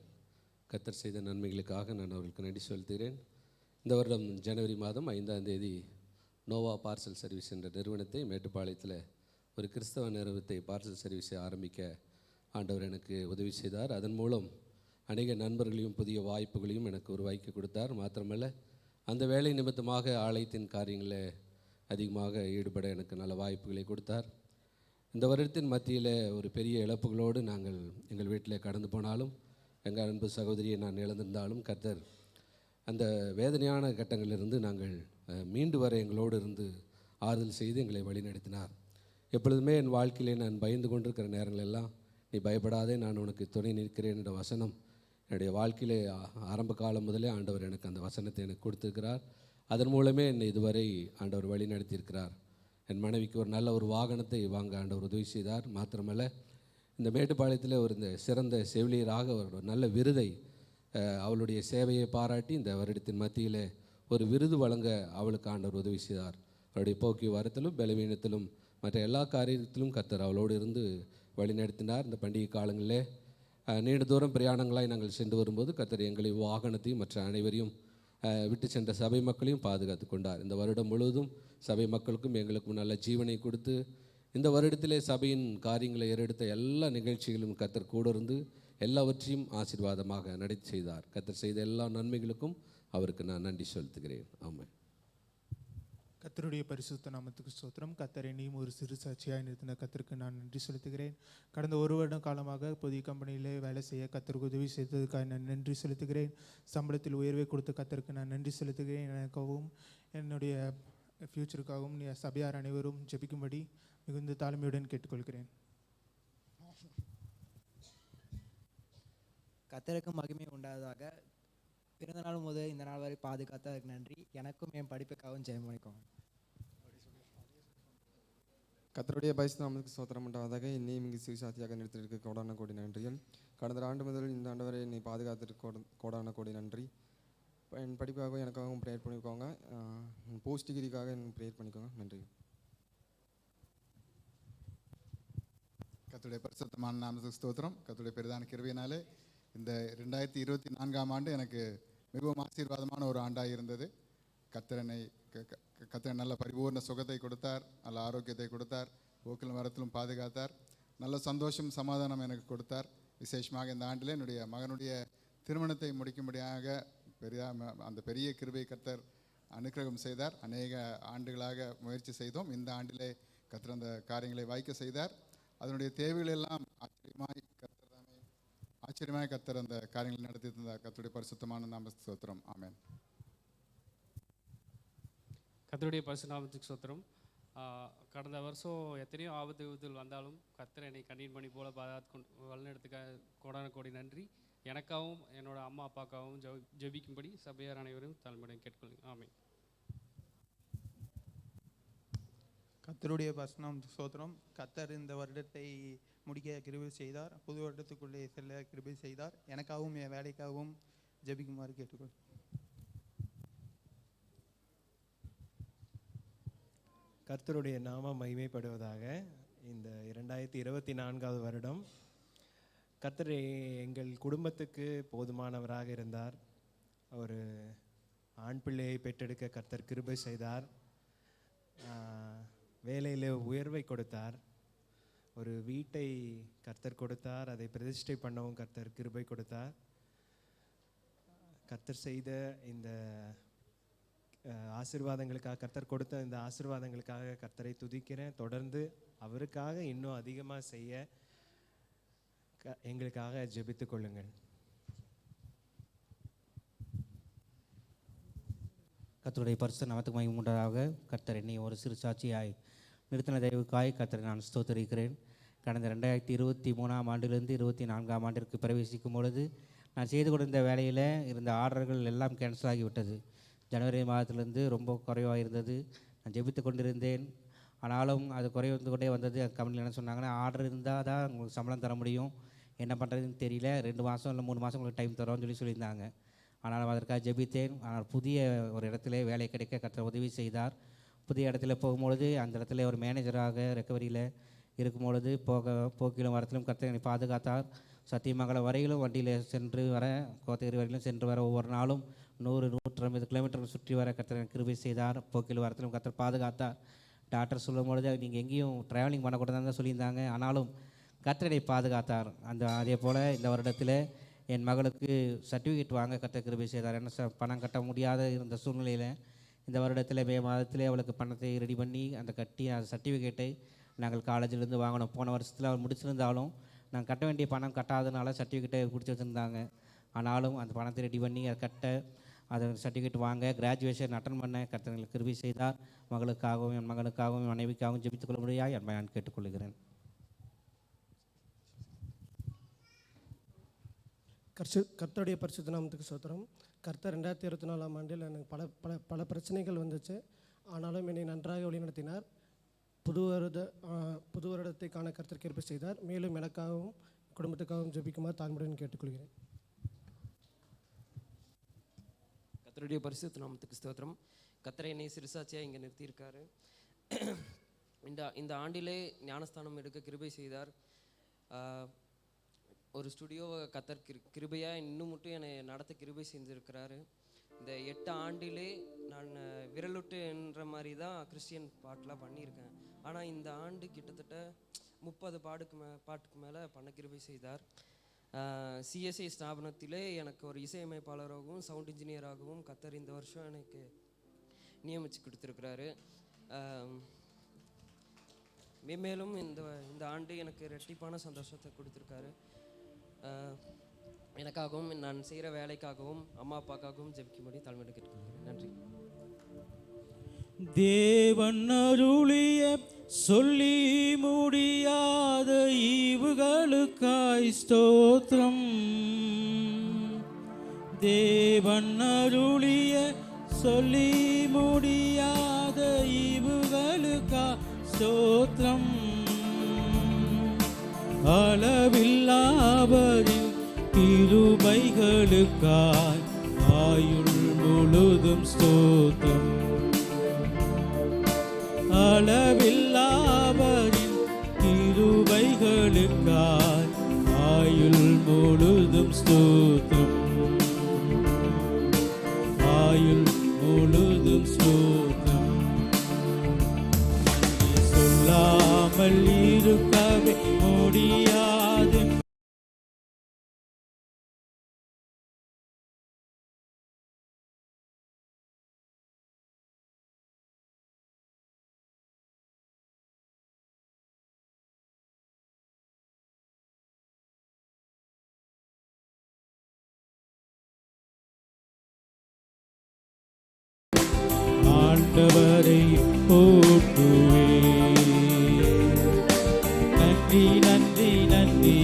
கர்த்தர் செய்த நன்மைகளுக்காக நான் அவர்களுக்கு நன்றி செலுத்துகிறேன். இந்த வருடம் ஜனவரி மாதம் 5ஆம் தேதி நோவா பார்சல் சர்வீஸ் என்ற நிறுவனத்தை மேட்டுப்பாளையத்தில் ஒரு கிறிஸ்தவ நிறுவனத்தை பார்சல் சர்வீஸை ஆரம்பிக்க ஆண்டவர் எனக்கு உதவி செய்தார். அதன் மூலம் அநேக நண்பர்களையும் புதிய வாய்ப்புகளையும் எனக்கு உருவாக்கி கொடுத்தார். மாத்திரமல்ல, அந்த வேலை நிமித்தமாக ஆலயத்தின் காரியங்களில் அதிகமாக ஈடுபட எனக்கு நல்ல வாய்ப்புகளை கொடுத்தார். இந்த வருடத்தின் மத்தியில் ஒரு பெரிய இழப்புகளோடு நாங்கள் எங்கள் வீட்டில் கடந்து போனாலும், எங்கள் அன்பு சகோதரியை நான் இழந்திருந்தாலும், கர்த்தர் அந்த வேதனையான கட்டங்களிலிருந்து நாங்கள் மீண்டு வர எங்களோடு இருந்து ஆறுதல் செய்து எங்களை வழிநடத்தினார். எப்பொழுதுமே என் வாழ்க்கையிலே நான் பயந்து கொண்டிருக்கிற நேரங்களெல்லாம், நீ பயப்படாதே, நான் உனக்கு துணை நிற்கிறேன் என்ற வசனம் என்னுடைய வாழ்க்கையிலே ஆரம்ப காலம் முதலே ஆண்டவர் எனக்கு அந்த வசனத்தை எனக்கு கொடுத்திருக்கிறார். அதன் மூலமே என்னை இதுவரை ஆண்டவர் வழி நடத்தியிருக்கிறார். என் மனைவிக்கு ஒரு நல்ல ஒரு வாகனத்தை வாங்க ஆண்டவர் உதவி செய்தார். மாத்திரமல்ல, இந்த மேட்டுப்பாளையத்தில் இந்த சிறந்த செவிலியராக ஒரு நல்ல விருதை அவளுடைய சேவையை பாராட்டி இந்த வருடத்தின் மத்தியில் ஒரு விருது வழங்க அவளுக்கு ஆண்டவர் உதவி செய்தார். அவளுடைய போக்குவரத்திலும் பலவீனத்திலும் மற்ற எல்லா காரியத்திலும் கர்த்தர் அவளோடு இருந்து வழிநடத்தினார். இந்த பண்டிகை காலங்களிலே நீண்ட தூரம் பிரயாணங்களாய் நாங்கள் சென்று வரும்போது கர்த்தர் எங்களை வாகனத்தையும் மற்ற அனைவரையும் விட்டு சென்ற சபை மக்களையும் பாதுகாத்து கொண்டார். இந்த வருடம் முழுவதும் சபை மக்களுக்கும் எங்களுக்கும் நல்ல ஜீவனை கொடுத்து இந்த வருடத்திலே சபையின் காரியங்களை ஏறெடுத்த எல்லா நிகழ்ச்சிகளும் கர்த்தர் கூட இருந்து எல்லாவற்றையும் ஆசீர்வாதமாக நடத்தி செய்தார். கர்த்தர் செய்த எல்லா நன்மைகளுக்கும் அவருக்கு நான் நன்றி செலுத்துகிறேன். ஆமாம். கர்த்தருடைய பரிசுத்த நாமத்துக்கு ஸ்தோத்திரம். கர்த்தர் என்னையும் ஒரு சிறு சாட்சியாக நிறுத்தின கர்த்தருக்கு நான் நன்றி செலுத்துகிறேன். கடந்த ஒரு வருடம் காலமாக புதிய கம்பெனியிலே வேலை செய்ய கர்த்தருக்கு உதவி செய்ததுக்காக நான் நன்றி செலுத்துகிறேன். சம்பளத்தில் உயர்வை கொடுத்த கர்த்தருக்கு நான் நன்றி செலுத்துகிறேன். எனக்காகவும் என்னுடைய ஃப்யூச்சருக்காகவும் சபையார் அனைவரும் ஜெபிக்கும்படி மிகுந்த தாழ்மையுடன் கேட்டுக்கொள்கிறேன். கர்த்தருக்கு மகிமை உண்டாவதாக. பிறந்த நாள் முதல் இந்த நாள் வரை பாதுகாத்ததுக்கு நன்றி. எனக்கும் என் படிப்புக்காகவும் ஜெயம் பண்ணிக்கோங்க. கர்த்தருடைய பரிசுத்த நாமத்துக்கு ஸ்தோத்திரம் உண்டாவதாக. என்னையும் இங்கு சுவிசாட்சியாக நிறுத்திற்கு கோடான கோடி நன்றிகள். கடந்த ஆண்டு முதல் இந்த ஆண்டு வரை என்னை பாதுகாத்திற்கு கோடான கோடி நன்றி. என் படிப்புக்காக எனக்காகவும் ப்ரேயர் பண்ணிக்கோங்க. போஸ்ட் டிகிரிக்காக எனக்கு ப்ரேயர் பண்ணிக்கோங்க. நன்றி. கர்த்தருடைய பரிசுத்தமான நாமத்துக்கு ஸ்தோத்திரம். கர்த்தருடைய பெரிதான கிருபையினாலே இந்த 2024ஆம் ஆண்டு எனக்கு மிகவும் ஆசீர்வாதமான ஒரு ஆண்டாக இருந்தது. கர்த்தர் நல்ல பரிபூர்ண சுகத்தை கொடுத்தார், நல்ல ஆரோக்கியத்தை கொடுத்தார், போக்கிலும் வரத்திலும் பாதுகாத்தார், நல்ல சந்தோஷம் சமாதானம் எனக்கு கொடுத்தார். விசேஷமாக இந்த ஆண்டில் என்னுடைய மகனுடைய திருமணத்தை முடிக்கும்படியாக அந்த பெரிய கிருபை கர்த்தர் அனுக்கிரகம் செய்தார். அநேக ஆண்டுகளாக முயற்சி செய்தோம். இந்த ஆண்டிலே கர்த்தர் அந்த காரியங்களை வாய்க்க செய்தார். அதனுடைய தேவைகளெல்லாம் ஆச்சரியமாய் கர்த்தர் அந்த காரியங்களை நடத்தி தந்தார். கர்த்தருடைய பரிசுத்தமான நாம ஸ்தோத்திரம். ஆமென். கர்த்தருடைய பரிசுத்த நாமத்துக்கு ஸ்தோத்திரம். கடந்த வருஷம் எத்தனையோ ஆபத்து விபத்துகள் வந்தாலும் கர்த்தர் என்னை கண்ணீர் மணி போல பாதுகாத்து வழிநடத்துக்க கோடான கோடி நன்றி. எனக்காகவும் என்னோட அம்மா அப்பாக்காகவும் ஜெபிக்கும்படி சபையார் அனைவரும் தலைமுறை கேட்கொள்ளுங்க. ஆமென். கர்த்தருடைய பரிசுத்த ஸ்தோத்திரம். கர்த்தர் இந்த வருடத்தை முடிக்க கிருபை செய்தார். புது வருடத்துக்குள்ளே செல்ல கிருபை செய்தார். எனக்காகவும் என் வேலைக்காகவும் ஜெபிக்குமாறு கேட்டுக்கொள். கர்த்தருடைய நாமம் மகிமைப்படுவதாக. இந்த 2024ஆவது வருடம் கர்த்தர் எங்கள் குடும்பத்துக்கு போதுமானவராக இருந்தார். ஒரு ஆண் பிள்ளையை பெற்றெடுக்க கர்த்தர் கிருபை செய்தார். வேலையில் உயர்வை கொடுத்தார். ஒரு வீட்டை கர்த்தர் கொடுத்தார். அதை பிரதிஷ்டை பண்ணவும் கர்த்தர் கிருபை கொடுத்தார். கர்த்தர் செய்த இந்த ஆசீர்வாதங்களுக்காக, கர்த்தர் கொடுத்த இந்த ஆசீர்வாதங்களுக்காக கர்த்தரை துதிக்கிறேன். தொடர்ந்து அவருக்காக இன்னும் அதிகமாக செய்ய எங்களுக்காக ஜெபித்து கொள்ளுங்கள். கர்த்தருடைய பரிசுத்த நாமத்துக்கு மகிமை உண்டாக. கர்த்தர் என்னை ஒரு சிறு சாட்சியாய் நிறுத்தின தயவுக்காய் கர்த்தரை நான் ஸ்தோத்திரிக்கிறேன். கடந்த 2023ஆம் ஆண்டிலிருந்து 24ஆம் ஆண்டிற்கு பிரவேசிக்கும் பொழுது நான் செய்து கொண்டிருந்த வேலையில் இருந்த ஆர்டர்கள் எல்லாம் கேன்சல் ஆகிவிட்டது. ஜனவரி மாதத்திலிருந்து ரொம்ப குறைவாக இருந்தது. நான் ஜெபித்து கொண்டிருந்தேன். ஆனாலும் அது குறைந்து கொண்டே வந்தது. கம்பெனியில் என்ன சொன்னாங்கன்னா, ஆர்டர் இருந்தால் தான் உங்களுக்கு சம்பளம் தர முடியும், என்ன பண்ணுறதுன்னு தெரியல, 2 மாதம் இல்லை 3 மாதம் உங்களுக்கு டைம் தரோன்னு சொல்லியிருந்தாங்க. ஆனால் அதற்காக ஜெபித்தேன். ஆனால் புதிய ஒரு இடத்துல வேலை கிடைக்க கர்த்தர் உதவி செய்தார். புதிய இடத்துல போகும்பொழுது அந்த இடத்துல ஒரு மேனேஜராக ரெக்கவரியில் இருக்கும்பொழுது போக்கிலும் வரத்திலும் கர்த்தர் என்னை பாதுகாத்தார். சத்தியமங்கலம் வரையிலும் வண்டியில் சென்று வர, கோத்தகிரி வரையிலும் சென்று வர, ஒவ்வொரு நாளும் 100-150 கிலோமீட்டர் சுற்றி வர கர்த்தர் கிருபை செய்தார். போக்கிலும் வரத்திலும் கர்த்தர் பாதுகாத்தார். டாக்டர் சொல்லும் பொழுது நீங்கள் எங்கேயும் ட்ராவலிங் பண்ணக்கூடாதுன்னு தான் சொல்லியிருந்தாங்க. ஆனாலும் கர்த்தரை பாதுகாத்தார். அதே போல் இந்த வருடத்தில் என் மகளுக்கு சர்டிஃபிகேட் வாங்க கர்த்தர் கிருபை செய்தார். என்ன பணம் கட்ட முடியாத இருந்த சூழ்நிலையில் இந்த வருடத்தில் மே மாதத்தில் அவளுக்கு பணத்தை ரெடி பண்ணி அந்த சர்டிஃபிகேட்டை நாங்கள் காலேஜிலேருந்து வாங்கினோம். போன வருஷத்தில் அவள் முடிச்சிருந்தாலும் நாங்கள் கட்ட வேண்டிய பணம் கட்டாதனால சர்டிஃபிகேட்டை பிடிச்சி வச்சுருந்தாங்க. ஆனாலும் அந்த பணத்தை ரெடி பண்ணி அதை சர்டிஃபிகேட் வாங்க கிராஜுவேஷன் அட்டன் பண்ண கர்த்தர் கிருபை செய்தார். மகளுக்காகவும் என் மகனுக்காகவும் என் மனைவிக்காகவும் ஜெபித்துக் கொள்ள முடியாது என்பதை நான் கேட்டுக்கொள்கிறேன். கர்த்தருடைய பரிசுத்த நாமத்துக்கு ஸ்தோத்திரம். கர்த்தர் 2024ஆம் ஆண்டில் எனக்கு பல பல பல பிரச்சனைகள் வந்துச்சு. ஆனாலும் என்னை நன்றாக வழிநடத்தினார். புது வருடத்தை காண கர்த்தர் கிருபை செய்தார். மேலும் எனக்காகவும் குடும்பத்துக்காகவும் ஜெபிக்குமாறு தாழ்மையுடன் கேட்டுக்கொள்கிறேன். கர்த்தருடைய பரிசுத்த நாமத்துக்கு ஸ்தோத்திரம். கர்த்தர் என்னை சிறுசாட்சியாக இங்கே நிறுத்தியிருக்காரு. இந்த ஆண்டிலே ஞானஸ்தானம் எடுக்க கிருபை செய்தார். ஒரு ஸ்டுடியோவை கர்த்தர் கிருபையாக இன்னும் மட்டும் என்னை நடத்த கிருபை செஞ்சுருக்கிறாரு. இந்த 8 ஆண்டிலே நான் விரலுட்டு என்ற மாதிரி தான் கிறிஸ்டியன் பாட்டெலாம் பண்ணியிருக்கேன். ஆனால் இந்த ஆண்டு கிட்டத்தட்ட 30 பாட்டுக்கு மேலே பண்ண கிருபை செய்தார். சிஎஸ்ஐ ஸ்தாபனத்திலே எனக்கு ஒரு இசையமைப்பாளராகவும் சவுண்ட் இன்ஜினியராகவும் கர்த்தர் இந்த வருஷம் எனக்கு நியமித்து கொடுத்துருக்குறாரு. மேலும் இந்த ஆண்டு எனக்கு இரட்டிப்பான சந்தோஷத்தை கொடுத்துருக்காரு. எனக்காகவும் நான் செய்கிற வேலைக்காகவும் அம்மா அப்பாக்காகவும் ஜெபிக்கும்படி தாழ்மையோடு கேட்டுக்கொள்கிறேன். நன்றி. தேவன் அருளிய சொல்லி முடியாத ஈவுகளுக்காய் ஸ்தோத்திரம். தேவன் அருளிய சொல்லி முடியாத ஈவுகளுக்காய் ஸ்தோத்திரம். அளவில்லாவரின் கிருபைகளுக்காய் ஆயுள் முழுதும் ஸ்தோத்திரம். அளவில்லாவரின் கிருபைகளுக்காய் ஆயுள் முழுதும் ஸ்தோத்திரம். ஆயுள் முழுதும் ஸ்தோத்திரம். சொல்லாமல் இருக்கவே முடியாது. ஆண்டவரை போற்றுவே. நன்றி நன்றி நன்றி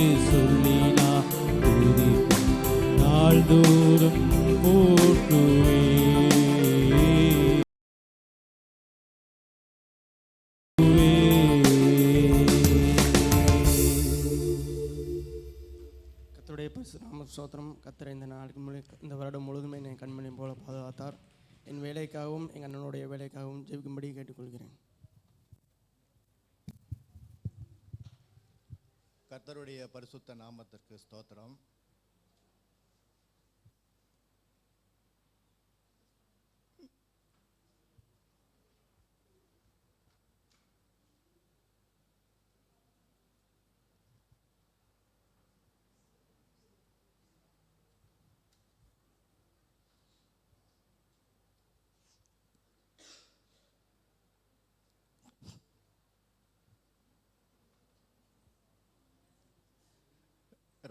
என்று சொல்லி நான் நாள்தோறும் போற்றுவே. கர்த்தருடைய பரிசுத்த ஸ்தோத்திரம். கர்த்தர் இந்த வருடம் முழுதுமே என்னை கண்மணி போல பாதுகாத்தார். என் வேலைக்காகவும் எங்கள் அண்ணனுடைய வேலைக்காகவும் ஜெபிக்கும்படி கேட்டுக்கொள்கிறேன். கர்த்தருடைய பரிசுத்த நாமத்திற்கு ஸ்தோத்திரம்.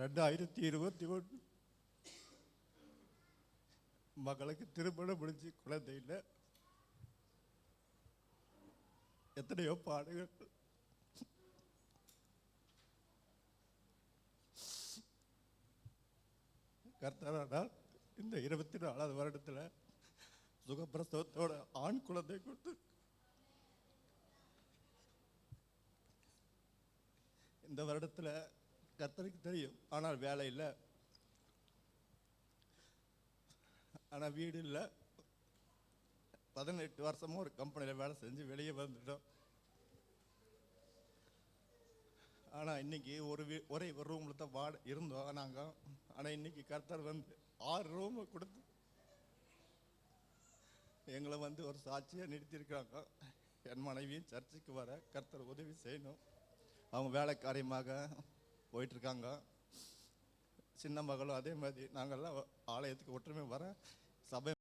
2021 மகளுக்கு திருமணம் முடிஞ்சு குழந்தை இல்லை. எத்தனையோ பாடுகள். கர்த்தரால் இந்த 24வது வருடத்தில் சுகப்பிரசவத்தோட ஆண் குழந்தை கொடுத்து இந்த வருடத்தில் கர்த்தருக்கு தெரியும், ஆனால் வேலை இல்லை, ஆனால் வீடு இல்லை. 18 வருஷமும் ஒரு கம்பெனியில் வேலை செஞ்சு வெளியே வந்துட்டோம். ஆனால் இன்னைக்கு ஒரே ஒரு ரூமில் தான் இருந்தோம் நாங்கள். ஆனால் இன்னைக்கு கர்த்தர் வந்து 6 ரூமை கொடுத்து எங்களை வந்து ஒரு சாட்சியாக நிறுத்தியிருக்கிறாங்க. என் மனைவியும் சர்ச்சுக்கு வர கர்த்தர் உதவி செய்யணும். அவங்க வேலை காரியமாக போயிட்டுருக்காங்க. சின்ன மகளும் அதே மாதிரி. நாங்கள்லாம் ஆலயத்துக்கு ஒற்றுமை வர சபை